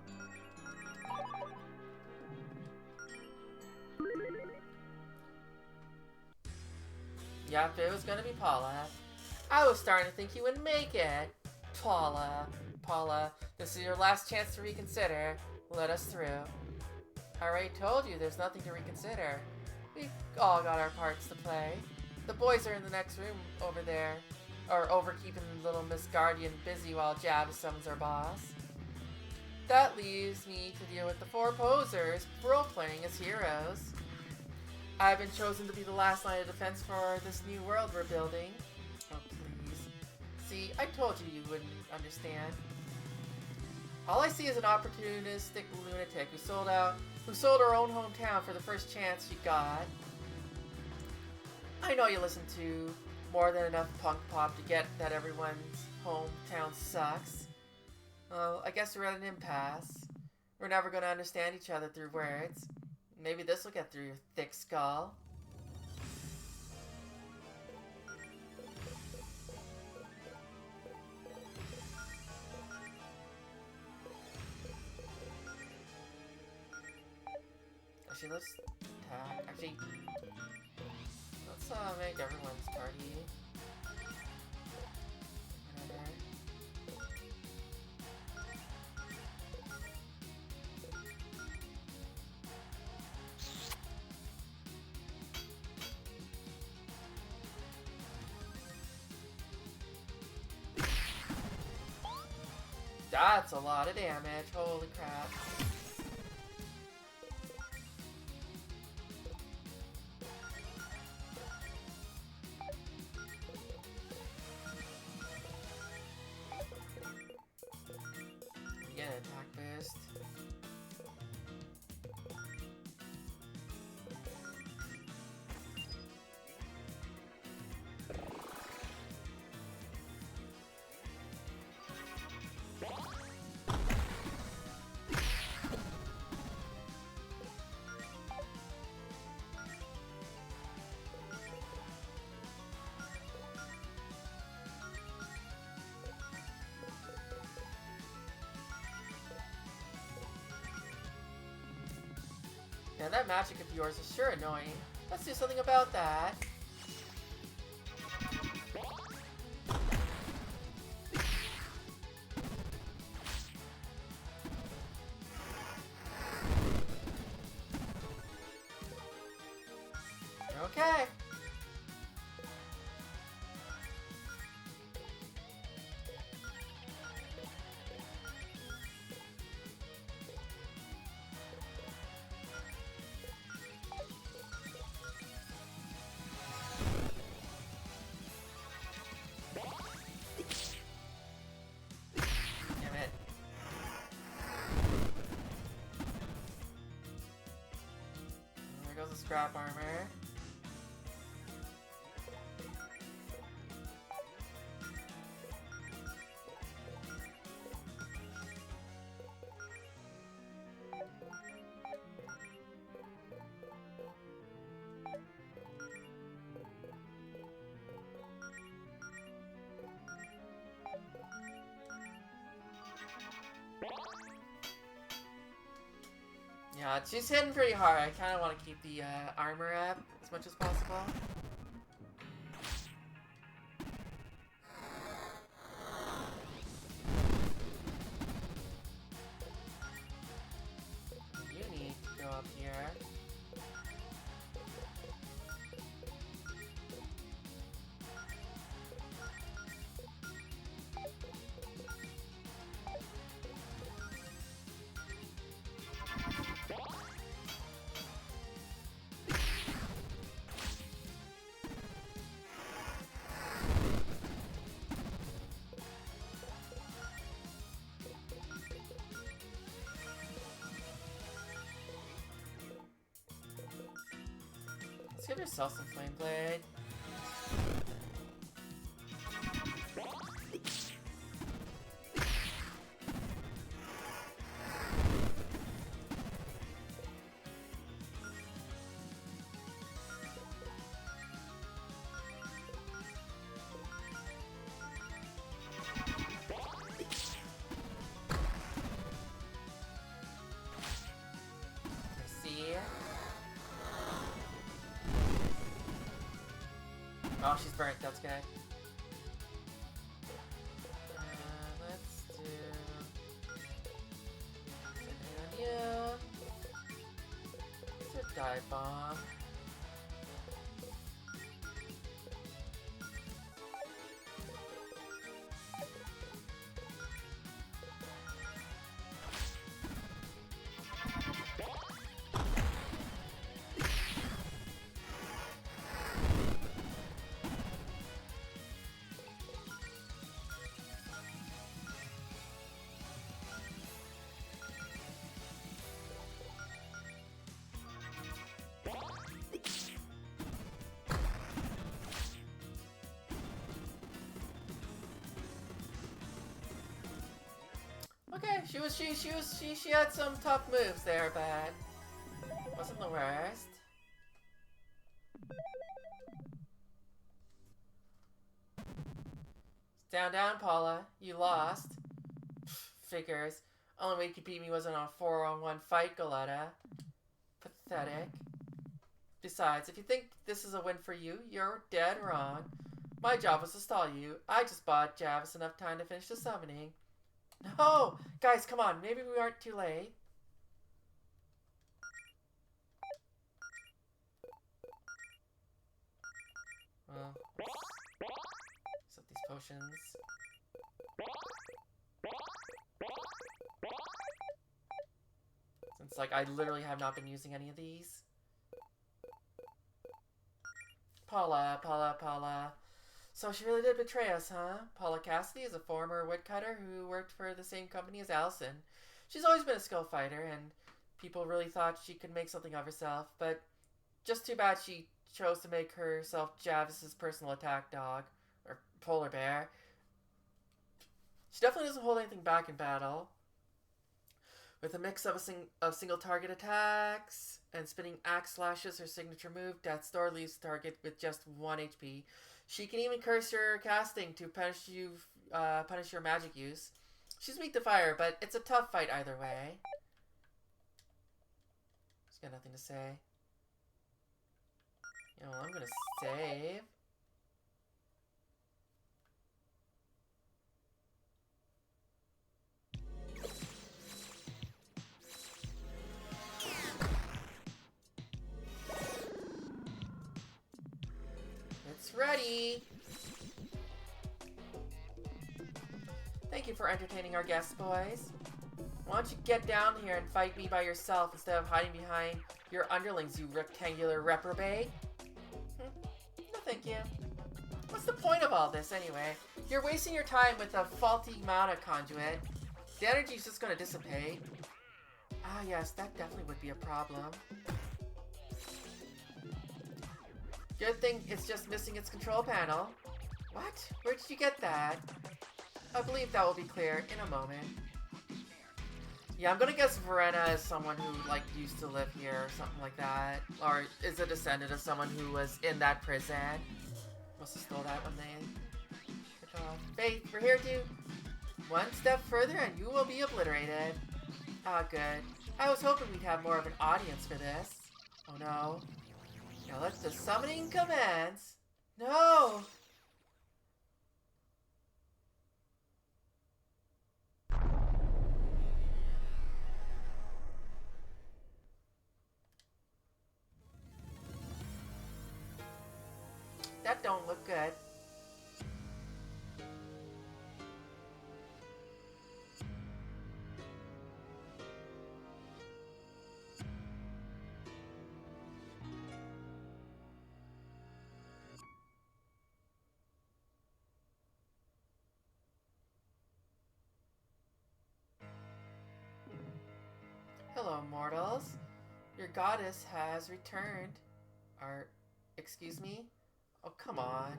Yep, it was gonna be Paula. I was starting to think you wouldn't make it. Paula, this is your last chance to reconsider. Let us through. I already told you there's nothing to reconsider. We've all got our parts to play. The boys are in the next room over there. Or over keeping little Miss Guardian busy while Jav summons our boss. That leaves me to deal with the four posers role-playing as heroes. I've been chosen to be the last line of defense for this new world we're building. Oh, please. See, I told you you wouldn't understand. All I see is an opportunistic lunatic who sold her own hometown for the first chance she got. I know you listen to more than enough punk pop to get that everyone's hometown sucks. Well, I guess we're at an impasse. We're never going to understand each other through words. Maybe this will get through your thick skull. Actually, let's attack. Actually, let's make everyone's party. Whatever. That's a lot of damage. Holy crap. Get an attack boost. Yeah, that magic of yours is sure annoying. Let's do something about that. Okay. Damn it. There goes the scrap armor. Yeah, she's hitting pretty hard. I kind of want to keep the armor up as much as possible. You need to go up here. Let's give yourself some flame blade. Oh, she's burnt. That's good. Let's do something on you. Let's do a dive bomb. Okay, she had some tough moves there, but wasn't the worst. Down, Paula. You lost. Figures. Only way you could beat me wasn't on a 4-on-1 fight, Goletta. Pathetic. Besides, if you think this is a win for you, you're dead wrong. My job was to stall you. I just bought Javis enough time to finish the summoning. No! Guys, come on. Maybe we aren't too late. Well, set these potions. Since, like, I literally have not been using any of these. Paula. So she really did betray us, huh? Paula Cassidy is a former woodcutter who worked for the same company as Allison. She's always been a skilled fighter, and people really thought she could make something of herself, but just too bad she chose to make herself Javis's personal attack dog, or polar bear. She definitely doesn't hold anything back in battle. With a mix of single target attacks and spinning axe slashes, her signature move, Death's Door, leaves the target with just 1 HP. She can even curse your casting to punish your magic use. She's weak to fire, but it's a tough fight either way. He's got nothing to say. Yeah, well, I'm gonna save. It's ready. Thank you for entertaining our guests, boys. Why don't you get down here and fight me by yourself instead of hiding behind your underlings, you rectangular reprobate? No, thank you. What's the point of all this, anyway? You're wasting your time with a faulty mana conduit. The energy's just gonna dissipate. Ah, yes, that definitely would be a problem. Good thing it's just missing its control panel. What? Where did you get that? I believe that will be clear in a moment. Yeah, I'm gonna guess Verena is someone who, like, used to live here or something like that. Or is a descendant of someone who was in that prison. Must have stole that when they took off. Faith, we're here to... One step further and you will be obliterated. Ah, good. I was hoping we'd have more of an audience for this. Oh no. Now let the summoning commence. No! That don't look good. Hello, mortals. Your goddess has returned. Excuse me? Oh, come on.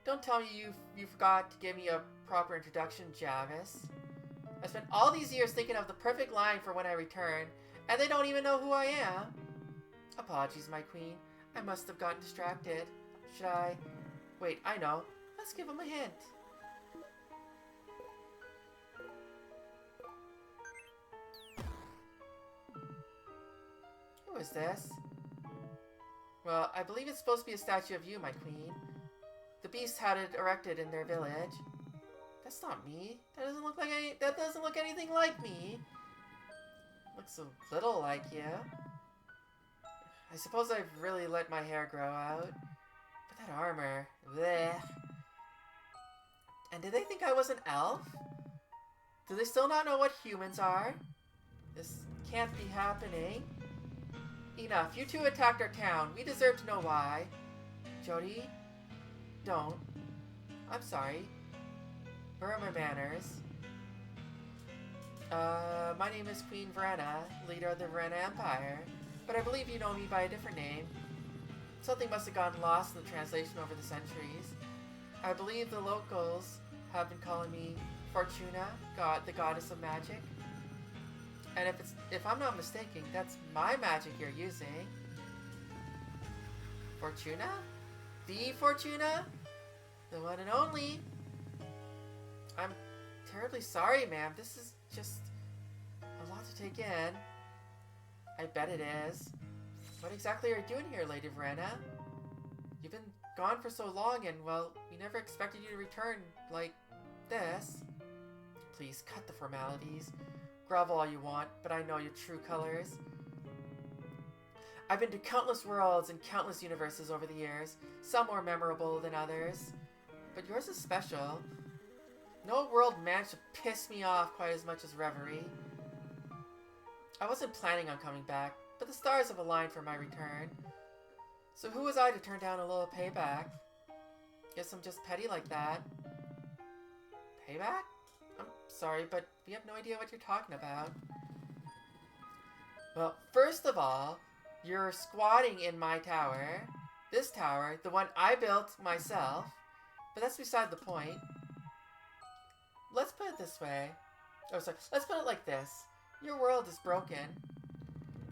Don't tell me you forgot to give me a proper introduction, Javis. I spent all these years thinking of the perfect line for when I return, and they don't even know who I am. Apologies, my queen. I must have gotten distracted. Should I... Wait, I know. Let's give him a hint. Who is this? Well, I believe it's supposed to be a statue of you, my queen. The beasts had it erected in their village. That's not me. That doesn't look anything like me. Looks a little like you. I suppose I've really let my hair grow out. But that armor, bleh. And did they think I was an elf? Do they still not know what humans are? This can't be happening. Enough. You two attacked our town. We deserve to know why. Jody? Don't. I'm sorry. Burma manners. My name is Queen Verena, leader of the Verena Empire. But I believe you know me by a different name. Something must have gotten lost in the translation over the centuries. I believe the locals have been calling me Fortuna, the goddess of magic. And if I'm not mistaken, that's my magic you're using. Fortuna? The Fortuna? The one and only. I'm terribly sorry, ma'am. This is just a lot to take in. I bet it is. What exactly are you doing here, Lady Verena? You've been gone for so long and, well, we never expected you to return like this. Please, cut the formalities. Grovel all you want, but I know your true colors. I've been to countless worlds and countless universes over the years, some more memorable than others. But yours is special. No world managed to piss me off quite as much as Reverie. I wasn't planning on coming back, but the stars have aligned for my return. So who was I to turn down a little payback? Guess I'm just petty like that. Payback? I'm sorry, but we have no idea what you're talking about. Well, first of all, you're squatting in my tower. This tower, the one I built myself. But that's beside the point. Let's put it this way. Oh, sorry. Let's put it like this. Your world is broken.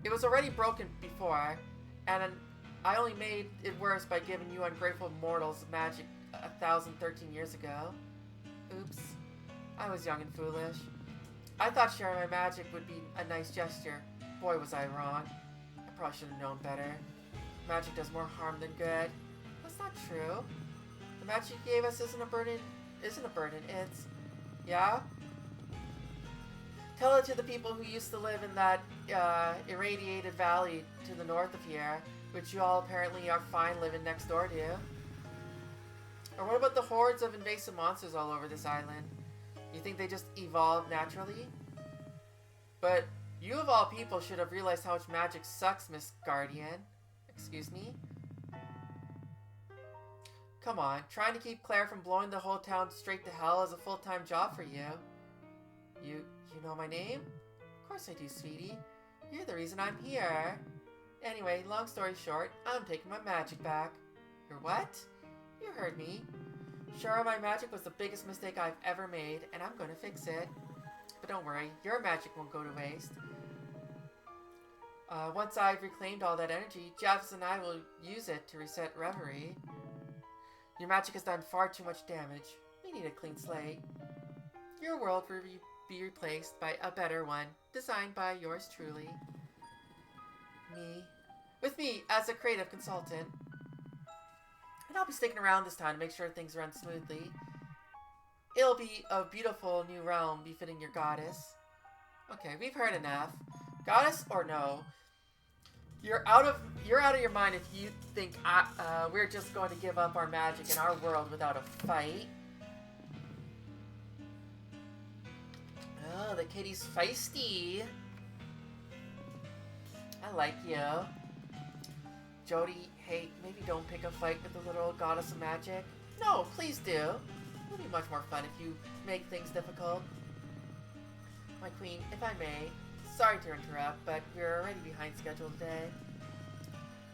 It was already broken before, and I only made it worse by giving you ungrateful mortals magic 1,013 years ago. Oops. I was young and foolish. I thought sharing my magic would be a nice gesture. Boy, was I wrong. probably should have known better. Magic does more harm than good. That's not true. The magic you gave us isn't a burden. It's... Yeah? Tell it to the people who used to live in that irradiated valley to the north of here, which you all apparently are fine living next door to. Or what about the hordes of invasive monsters all over this island? You think they just evolved naturally? But you of all people should have realized how much magic sucks, Miss Guardian. Excuse me? Come on, trying to keep Claire from blowing the whole town straight to hell is a full-time job for you. You know my name? Of course I do, sweetie. You're the reason I'm here. Anyway, long story short, I'm taking my magic back. Your what? You heard me. Sure, my magic was the biggest mistake I've ever made, and I'm going to fix it. But don't worry, your magic won't go to waste. Once I've reclaimed all that energy, Javis and I will use it to reset Reverie. Your magic has done far too much damage. We need a clean slate. Your world will be replaced by a better one, designed by yours truly. Me. With me as a creative consultant. And I'll be sticking around this time to make sure things run smoothly. It'll be a beautiful new realm befitting your goddess. Okay, we've heard enough. Goddess or no? You're out of your mind if you think we're just going to give up our magic in our world without a fight. Oh, the kitty's feisty. I like you. Jody, hey, maybe don't pick a fight with the little goddess of magic. No, please do. It'll be much more fun if you make things difficult. My queen, if I may, sorry to interrupt, but we're already behind schedule today.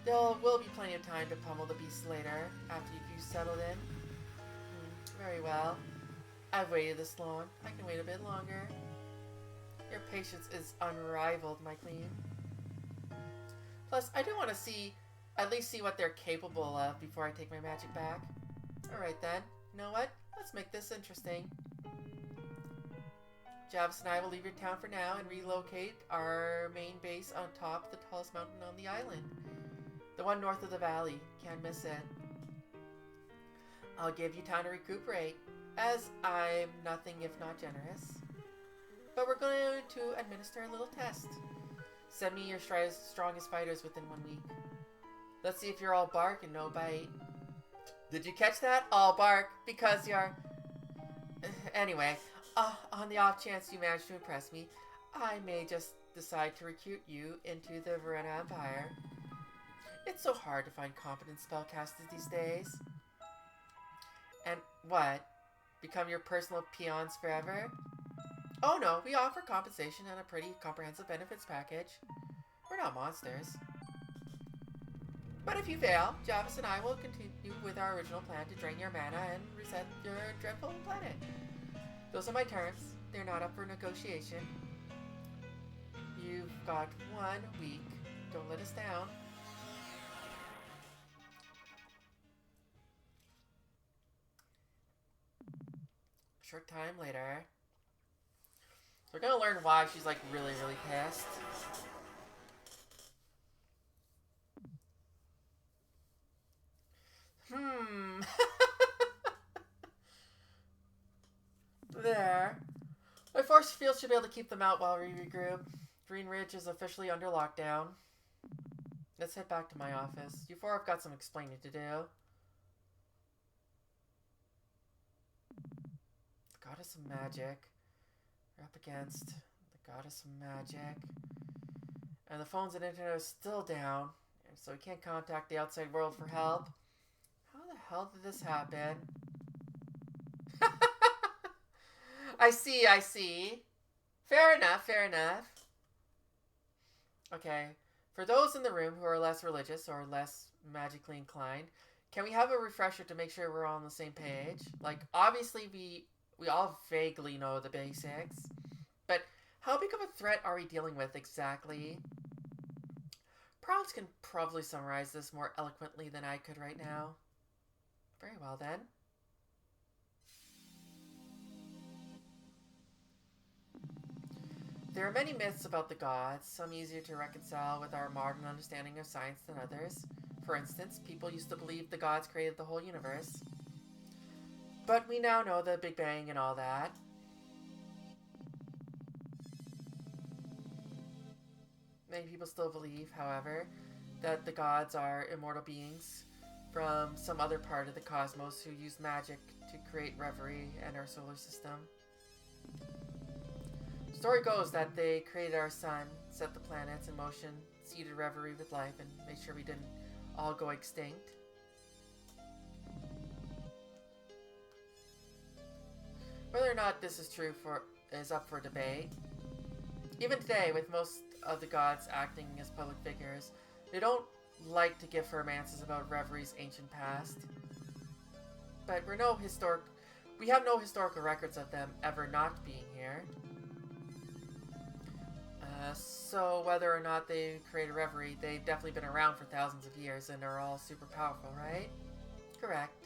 There will be plenty of time to pummel the beast later, after you've settled in. Very well. I've waited this long. I can wait a bit longer. Your patience is unrivaled, my queen. Plus, I do want to at least see what they're capable of before I take my magic back. Alright then, you know what? Let's make this interesting. Javis and I will leave your town for now and relocate our main base on top of the tallest mountain on the island. The one north of the valley. Can't miss it. I'll give you time to recuperate, as I'm nothing if not generous. But we're going to administer a little test. Send me your strongest fighters within 1 week. Let's see if you're all bark and no bite. Did you catch that? All bark, because you're... Anyway, on the off chance you manage to impress me, I may just decide to recruit you into the Verena Empire. It's so hard to find competent spellcasters these days. And what? Become your personal peons forever? Oh no, we offer compensation and a pretty comprehensive benefits package. We're not monsters. But if you fail, Javis and I will continue with our original plan to drain your mana and reset your dreadful planet. Those are my terms. They're not up for negotiation. You've got 1 week. Don't let us down. Short time later. We're gonna learn why she's like really, really pissed. There. My force field should be able to keep them out while we regroup. Green Ridge is officially under lockdown. Let's head back to my office. You four have got some explaining to do. The Goddess of Magic. We're up against the Goddess of Magic. And the phones and internet are still down, so we can't contact the outside world for help. How the hell did this happen? I see. Fair enough. Okay, for those in the room who are less religious or less magically inclined, can we have a refresher to make sure we're all on the same page? Like, obviously we all vaguely know the basics, but how big of a threat are we dealing with exactly? Prowls can probably summarize this more eloquently than I could right now. Very well then. There are many myths about the gods, some easier to reconcile with our modern understanding of science than others. For instance, people used to believe the gods created the whole universe. But we now know the Big Bang and all that. Many people still believe, however, that the gods are immortal beings from some other part of the cosmos who use magic to create reverie and our solar system. The story goes that they created our sun, set the planets in motion, seeded reverie with life, and made sure we didn't all go extinct. Whether or not this is true is up for debate. Even today, with most of the gods acting as public figures, they don't like to give firm answers about reverie's ancient past. But we have no historical records of them ever not being here. So whether or not they created reverie, they've definitely been around for thousands of years and are all super powerful, right? Correct.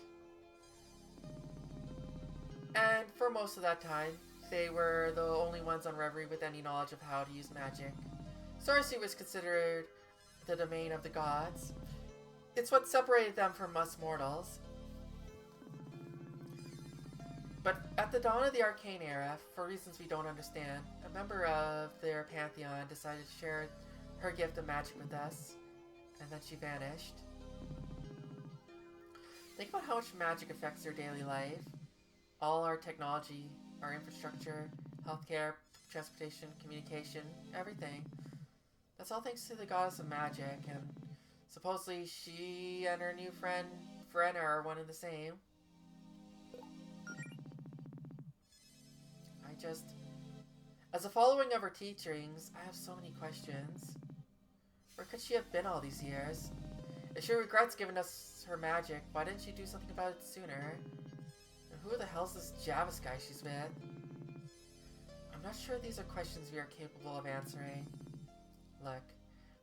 And for most of that time, they were the only ones on reverie with any knowledge of how to use magic. Sorcery was considered the domain of the gods. It's what separated them from us mortals. But at the dawn of the Arcane Era, for reasons we don't understand, a member of their pantheon decided to share her gift of magic with us, and then she vanished. Think about how much magic affects your daily life. All our technology, our infrastructure, healthcare, transportation, communication, everything. That's all thanks to the goddess of magic, and supposedly she and her new friend, Verena, are one and the same. As a following of her teachings, I have so many questions. Where could she have been all these years? If she regrets giving us her magic, why didn't she do something about it sooner? And who the hell's this Javis guy she's with? I'm not sure these are questions we are capable of answering. Look,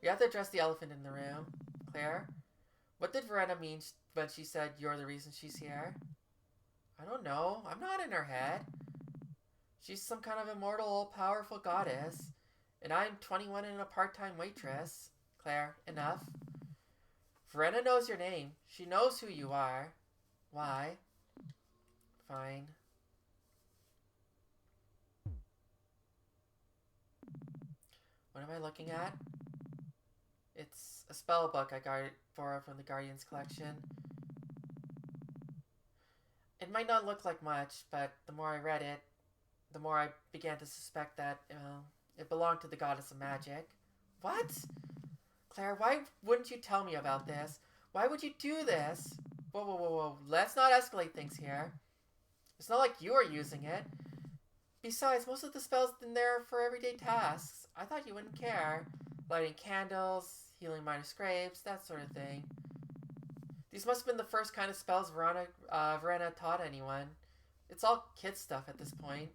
we have to address the elephant in the room. Claire, what did Verena mean when she said you're the reason she's here? I don't know. I'm not in her head. She's some kind of immortal, all-powerful goddess, and I'm 21 and a part-time waitress. Claire, enough. Verena knows your name. She knows who you are. Why? Fine. What am I looking at? It's a spell book I borrowed from the Guardian's collection. It might not look like much, but the more I read it, the more I began to suspect that, it belonged to the goddess of magic. What? Claire, why wouldn't you tell me about this? Why would you do this? Whoa, whoa, whoa, whoa. Let's not escalate things here. It's not like you are using it. Besides, most of the spells in there are for everyday tasks. I thought you wouldn't care. Lighting candles, healing minor scrapes, that sort of thing. These must have been the first kind of spells Verena taught anyone. It's all kid stuff at this point.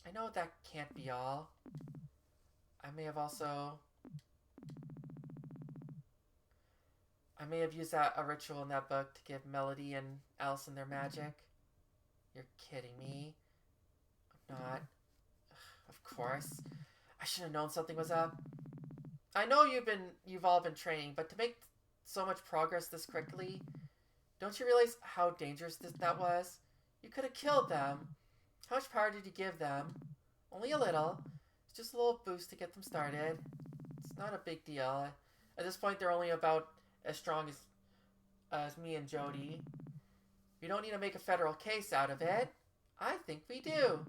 I know that can't be all. I may have used a ritual in that book to give Melody and Allison their magic. You're kidding me. I'm not. Of course. I should have known something was up. I know you've all been training, but to make so much progress this quickly, don't you realize how dangerous that was? You could have killed them. How much power did you give them? Only a little. It's just a little boost to get them started. It's not a big deal. At this point, they're only about as strong as me and Jody. We don't need to make a federal case out of it. I think we do.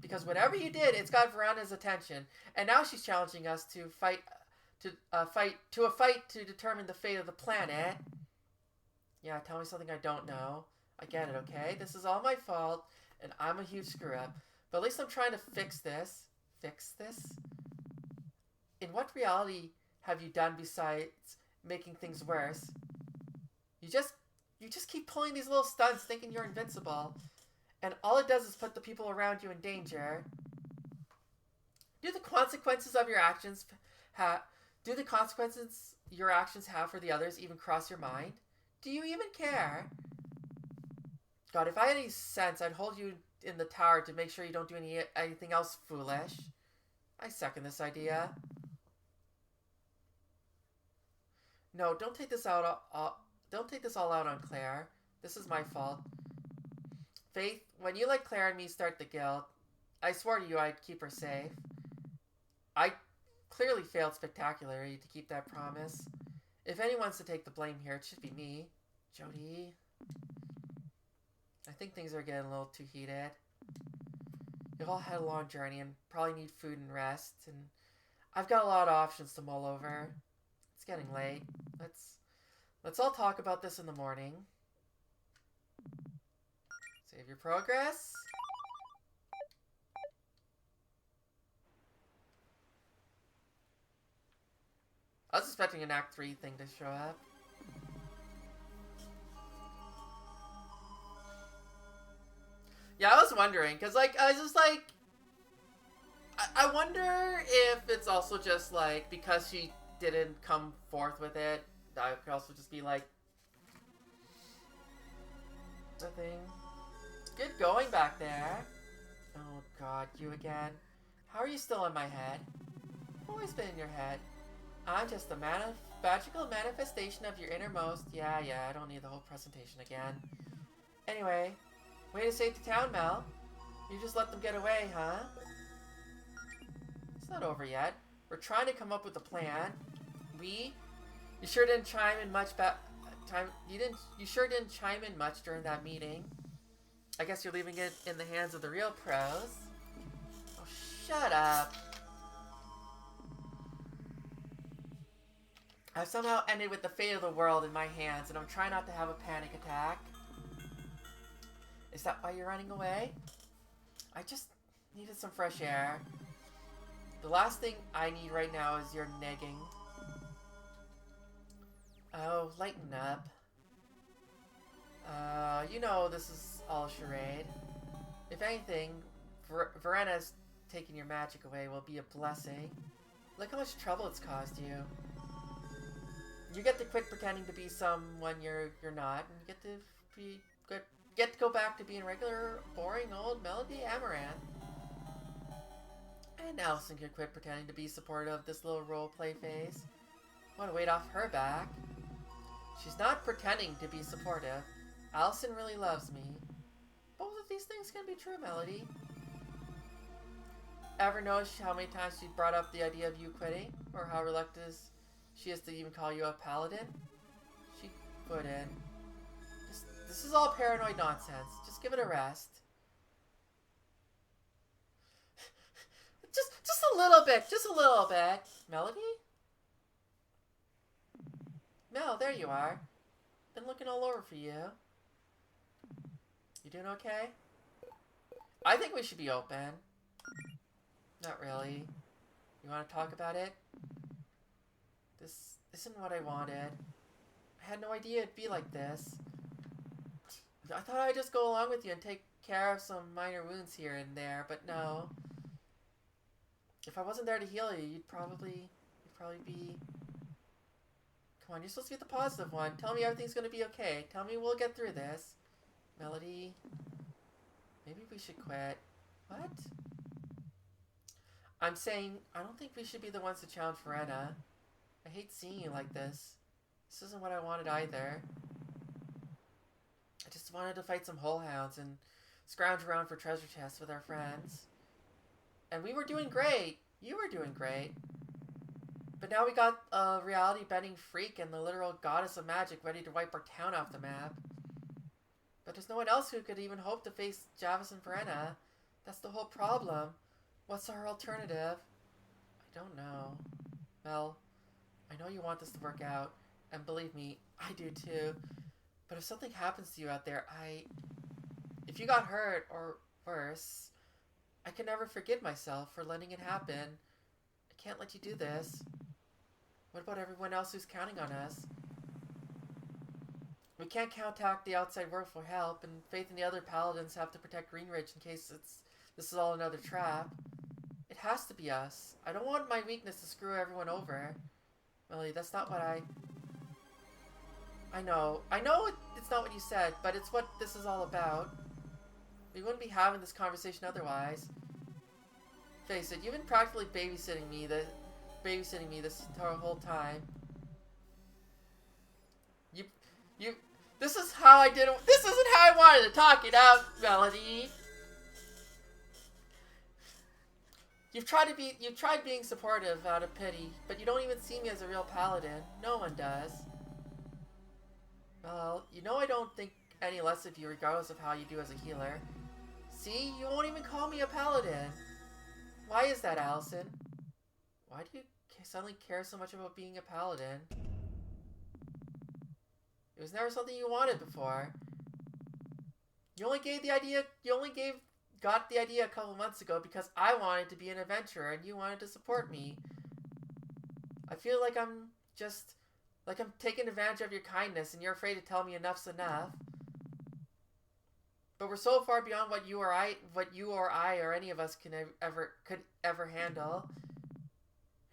Because whatever you did, it's got Verena's attention. And now she's challenging us to a fight to determine the fate of the planet. Yeah, tell me something I don't know. I get it, okay? This is all my fault, and I'm a huge screw-up. But at least I'm trying to fix this. Fix this? In what reality have you done besides making things worse? You just keep pulling these little stunts thinking you're invincible. And all it does is put the people around you in danger. Do the consequences your actions have for the others even cross your mind? Do you even care? God, if I had any sense, I'd hold you in the tower to make sure you don't do anything else foolish. I second this idea. No, don't take this don't take this all out on Claire. This is my fault. Faith, when you let Claire and me start the guild, I swore to you I'd keep her safe. I clearly failed spectacularly to keep that promise. If anyone's to take the blame here, it should be me. Jody. I think things are getting a little too heated. You've all had a long journey and probably need food and rest, and I've got a lot of options to mull over. It's getting late. Let's all talk about this in the morning. Save your progress. I was expecting an Act 3 thing to show up. Yeah, I was wondering, because, like, I was just like... I wonder if it's also just, like, because she didn't come forth with it, that could also just be, like... the thing. Good going back there. Oh, God, you again. How are you still in my head? I've always been in your head. I'm just a magical manifestation of your innermost. Yeah, I don't need the whole presentation again. Anyway, way to save the town, Mel. You just let them get away, huh? It's not over yet. We're trying to come up with a plan. You sure didn't chime in much you sure didn't chime in much during that meeting. I guess you're leaving it in the hands of the real pros. Oh, shut up. I've somehow ended with the fate of the world in my hands, and I'm trying not to have a panic attack. Is that why you're running away? I just needed some fresh air. The last thing I need right now is your negging. Oh, lighten up. You know this is all a charade. If anything, Verena's taking your magic away will be a blessing. Look how much trouble it's caused you. You get to quit pretending to be someone you're not, and you get to go back to being regular, boring old Melody Amaranth. And Allison can quit pretending to be supportive of this little roleplay phase. Want to weight off her back. She's not pretending to be supportive. Allison really loves me. Both of these things can be true, Melody. Ever notice how many times she brought up the idea of you quitting? Or how reluctant she is to even call you a paladin? She put in. This is all paranoid nonsense. Just give it a rest. just a little bit. Just a little bit. Melody? Mel, there you are. Been looking all over for you. You doing okay? I think we should be open. Not really. You want to talk about it? This isn't what I wanted. I had no idea it'd be like this. I thought I'd just go along with you and take care of some minor wounds here and there, but no. If I wasn't there to heal you, you'd probably be... Come on, you're supposed to be the positive one. Tell me everything's gonna be okay. Tell me we'll get through this. Melody... Maybe we should quit. What? I'm saying, I don't think we should be the ones to challenge Verena. I hate seeing you like this. This isn't what I wanted either. I just wanted to fight some whole hounds and scrounge around for treasure chests with our friends. And we were doing great. You were doing great. But now we got a reality-bending freak and the literal goddess of magic ready to wipe our town off the map. But there's no one else who could even hope to face Javis and Verena. That's the whole problem. What's our alternative? I don't know. Mel, I know you want this to work out, and believe me, I do too. But if something happens to you out there, if you got hurt, or worse, I can never forgive myself for letting it happen. I can't let you do this. What about everyone else who's counting on us? We can't contact the outside world for help, and Faith and the other paladins have to protect Greenridge in case this is all another trap. It has to be us. I don't want my weakness to screw everyone over. Melody, that's not what I know it's not what you said, but it's what this is all about. We wouldn't be having this conversation otherwise. Face it, you've been practically babysitting me this whole time. You, this is how I did it. This isn't how I wanted to talk it out, Melody. You've tried being supportive out of pity, but you don't even see me as a real paladin. No one does. Well, you know I don't think any less of you regardless of how you do as a healer. See, you won't even call me a paladin. Why is that, Allison? Why do you suddenly care so much about being a paladin? It was never something you wanted before. You only got the idea a couple months ago because I wanted to be an adventurer and you wanted to support me. I feel like I'm taking advantage of your kindness and you're afraid to tell me enough's enough. But we're so far beyond what you or I or any of us could ever handle.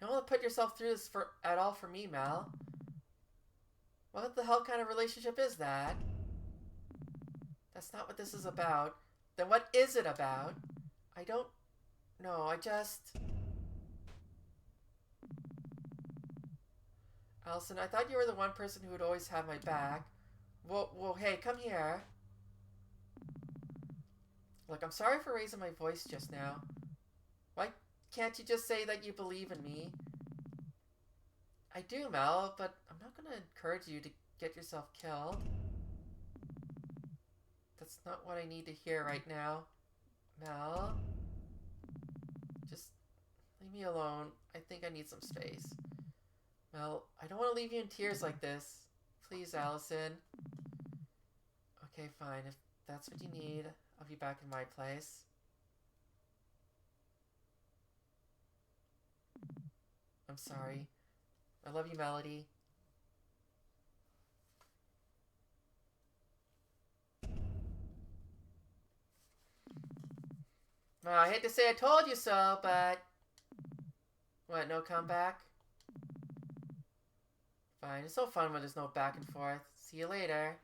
You don't want to put yourself through this at all for me, Mel. What the hell kind of relationship is that? That's not what this is about. Then what is it about? I don't know, Allison, I thought you were the one person who would always have my back. Well, hey, come here. Look, I'm sorry for raising my voice just now. Why can't you just say that you believe in me? I do, Mel, but I'm not going to encourage you to get yourself killed. That's not what I need to hear right now. Mel? Just leave me alone. I think I need some space. Mel, I don't want to leave you in tears like this. Please, Allison. Okay, fine. If that's what you need, I'll be back in my place. I'm sorry. I love you, Melody. Well, I hate to say I told you so, but... What, no comeback? Fine, it's so fun when there's no back and forth. See you later.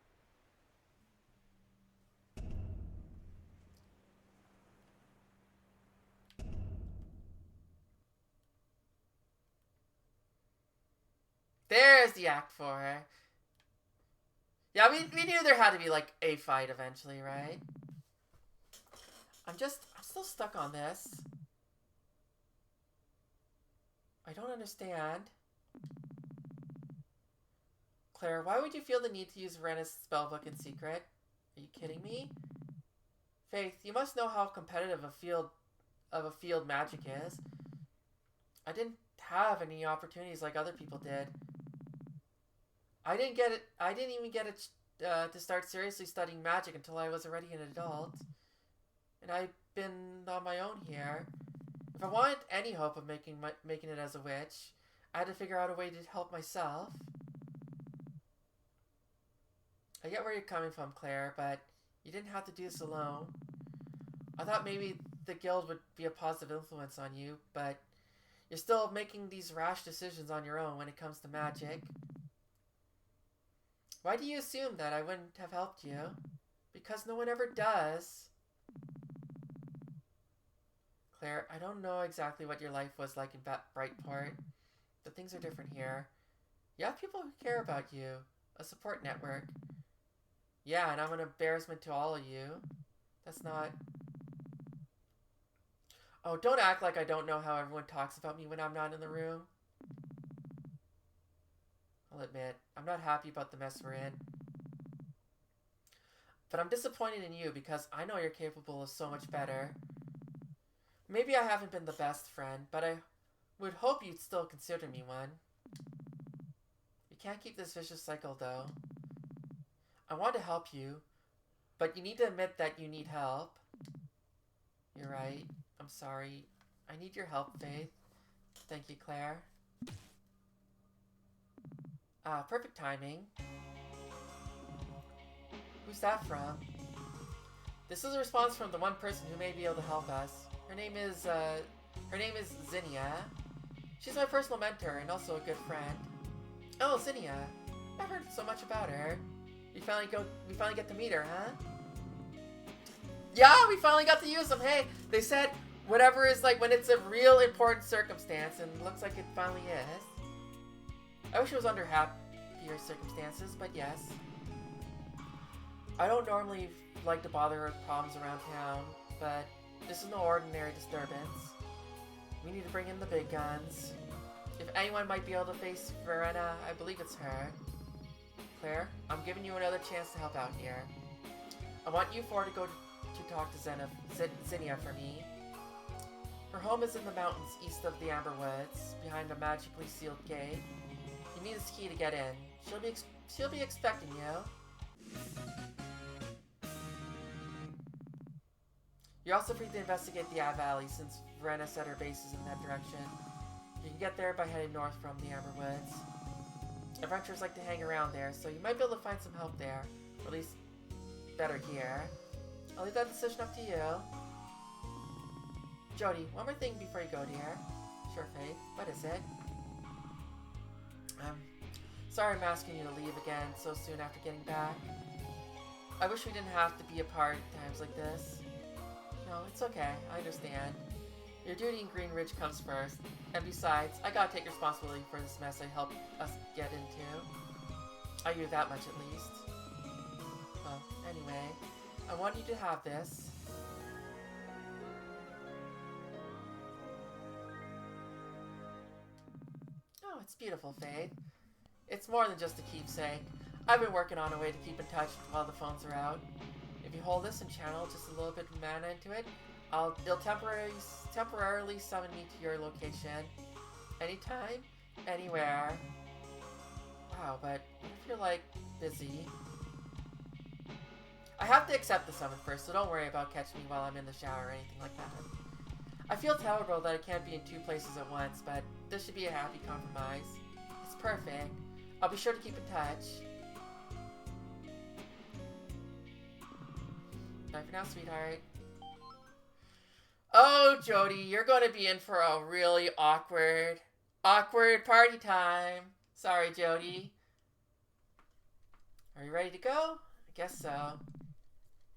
There's the act for her. Yeah, we knew there had to be, like, a fight eventually, right? I'm still stuck on this. I don't understand. Claire, why would you feel the need to use Renna's spellbook in secret? Are you kidding me? Faith, you must know how competitive a field magic is. I didn't have any opportunities like other people did. I didn't even get it to start seriously studying magic until I was already an adult. And I've been on my own here. If I wanted any hope of making it as a witch, I had to figure out a way to help myself. I get where you're coming from, Claire, but you didn't have to do this alone. I thought maybe the guild would be a positive influence on you, but you're still making these rash decisions on your own when it comes to magic. Why do you assume that I wouldn't have helped you? Because no one ever does. Claire, I don't know exactly what your life was like in Brightport, but things are different here. You have people who care about you, a support network. Yeah, and I'm an embarrassment to all of you. That's not... Oh, don't act like I don't know how everyone talks about me when I'm not in the room. I'll admit, I'm not happy about the mess we're in. But I'm disappointed in you because I know you're capable of so much better. Maybe I haven't been the best friend, but I would hope you'd still consider me one. We can't keep this vicious cycle, though. I want to help you, but you need to admit that you need help. You're right. I'm sorry. I need your help, Faith. Thank you, Claire. Perfect timing. Who's that from? This is a response from the one person who may be able to help us. Her name is Zinnia. She's my personal mentor and also a good friend. Oh, Zinnia. I've heard so much about her. We finally get to meet her, huh? Yeah, we finally got to use them. Hey, they said Whatever is like when it's a real important circumstance, and it looks like it finally is. I wish it was under happier circumstances, but yes. I don't normally like to bother with problems around town, but this is no ordinary disturbance. We need to bring in the big guns. If anyone might be able to face Verena, I believe it's her. Claire, I'm giving you another chance to help out here. I want you four to go to talk to Zinnia for me. Her home is in the mountains east of the Amber Woods, behind a magically sealed gate. You need this key to get in. She'll be expecting you. You're also free to investigate the Eye Valley, since Verena set her bases in that direction. You can get there by heading north from the Amber Woods. Adventurers like to hang around there, so you might be able to find some help there. Or at least, better here. I'll leave that decision up to you. Jody, one more thing before you go, dear. Sure, Faith. What is it? Sorry I'm asking you to leave again so soon after getting back. I wish we didn't have to be apart at times like this. No, it's okay. I understand. Your duty in Green Ridge comes first. And besides, I gotta take responsibility for this mess I helped us get into. I knew that much at least. Well, anyway, I want you to have this. Oh, it's beautiful, Faith. It's more than just a keepsake. I've been working on a way to keep in touch while the phones are out. If you hold this and channel just a little bit of mana into it, it'll temporarily summon me to your location. Anytime, anywhere. Wow, but if you're like busy. I have to accept the summon first, so don't worry about catching me while I'm in the shower or anything like that. I feel terrible that I can't be in two places at once, but this should be a happy compromise. It's perfect. I'll be sure to keep in touch. Bye for now, sweetheart. Oh, Jody, you're going to be in for a really awkward party time. Sorry, Jody. Are you ready to go? I guess so.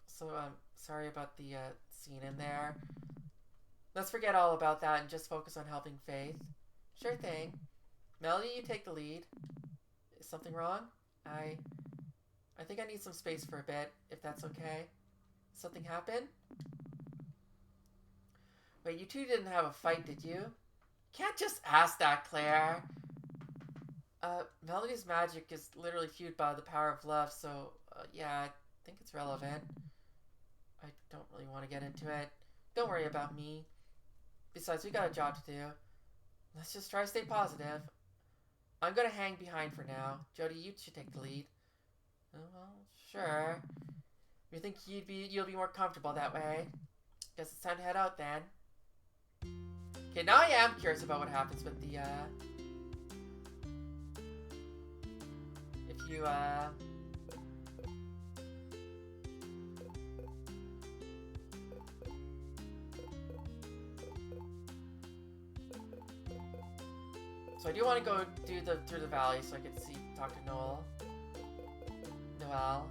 So, sorry about the scene in there. Let's forget all about that and just focus on helping Faith. Sure thing. Melody, you take the lead. Is something wrong? I think I need some space for a bit, if that's okay. Something happen? Wait, you two didn't have a fight, did you? Can't just ask that, Claire. Melody's magic is literally fueled by the power of love, so, yeah, I think it's relevant. I don't really want to get into it. Don't worry about me. Besides, we got a job to do. Let's just try to stay positive. I'm gonna hang behind for now. Jody, you should take the lead. Oh, well, sure. You think you'll be more comfortable that way? Guess it's time to head out then. Okay, now I am curious about what happens with the, if you, so I do want to go through the valley so I can talk to Noel. Noel.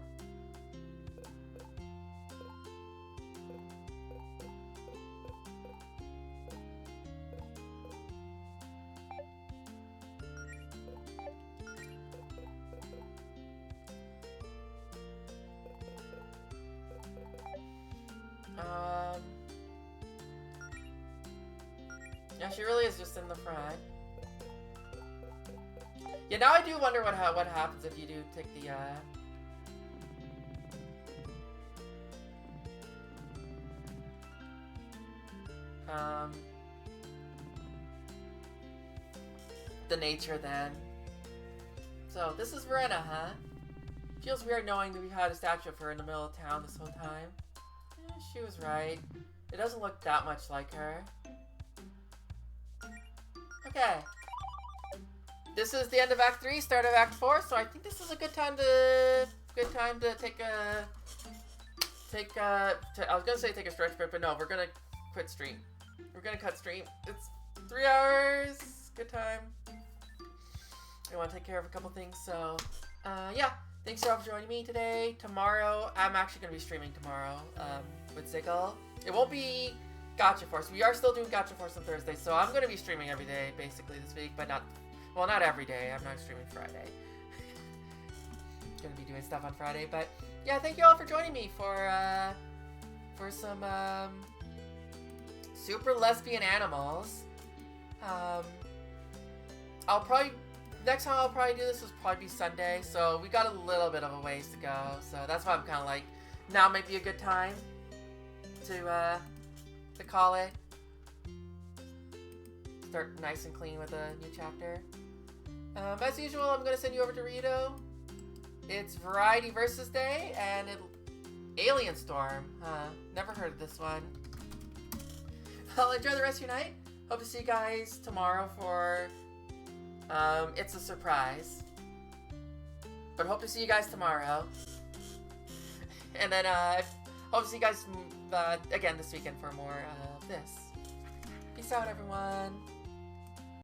Yeah, she really is just in the front. Yeah, now I do wonder what happens if you do take the nature then. So, this is Verena, huh? Feels weird knowing that we've had a statue of her in the middle of town this whole time. She was right. It doesn't look that much like her. Okay. This is the end of Act 3, start of Act 4, so I think this is a good time to take a I was gonna say take a stretch break, but no, we're gonna quit stream. We're gonna cut stream. It's 3 hours. Good time. I want to take care of a couple things, so yeah. Thanks all for joining me today. Tomorrow, I'm actually gonna be streaming tomorrow with Ziggle. It won't be Gotcha Force. We are still doing Gotcha Force on Thursday, so I'm going to be streaming every day, basically, this week, but not... Well, not every day. I'm not streaming Friday. Going to be doing stuff on Friday, but... Yeah, thank you all for joining me for some, super lesbian animals. I'll probably... Next time I'll probably do this will probably be Sunday, so we got a little bit of a ways to go, so that's why I'm kind of like... Now might be a good time to call it. Start nice and clean with a new chapter. As usual, I'm going to send you over to Rito. It's Variety Versus Day, and Alien Storm. Never heard of this one. Well, enjoy the rest of your night. Hope to see you guys tomorrow for... It's a surprise. But hope to see you guys tomorrow. And then, hope to see you guys again this weekend for more of this. Peace out, everyone.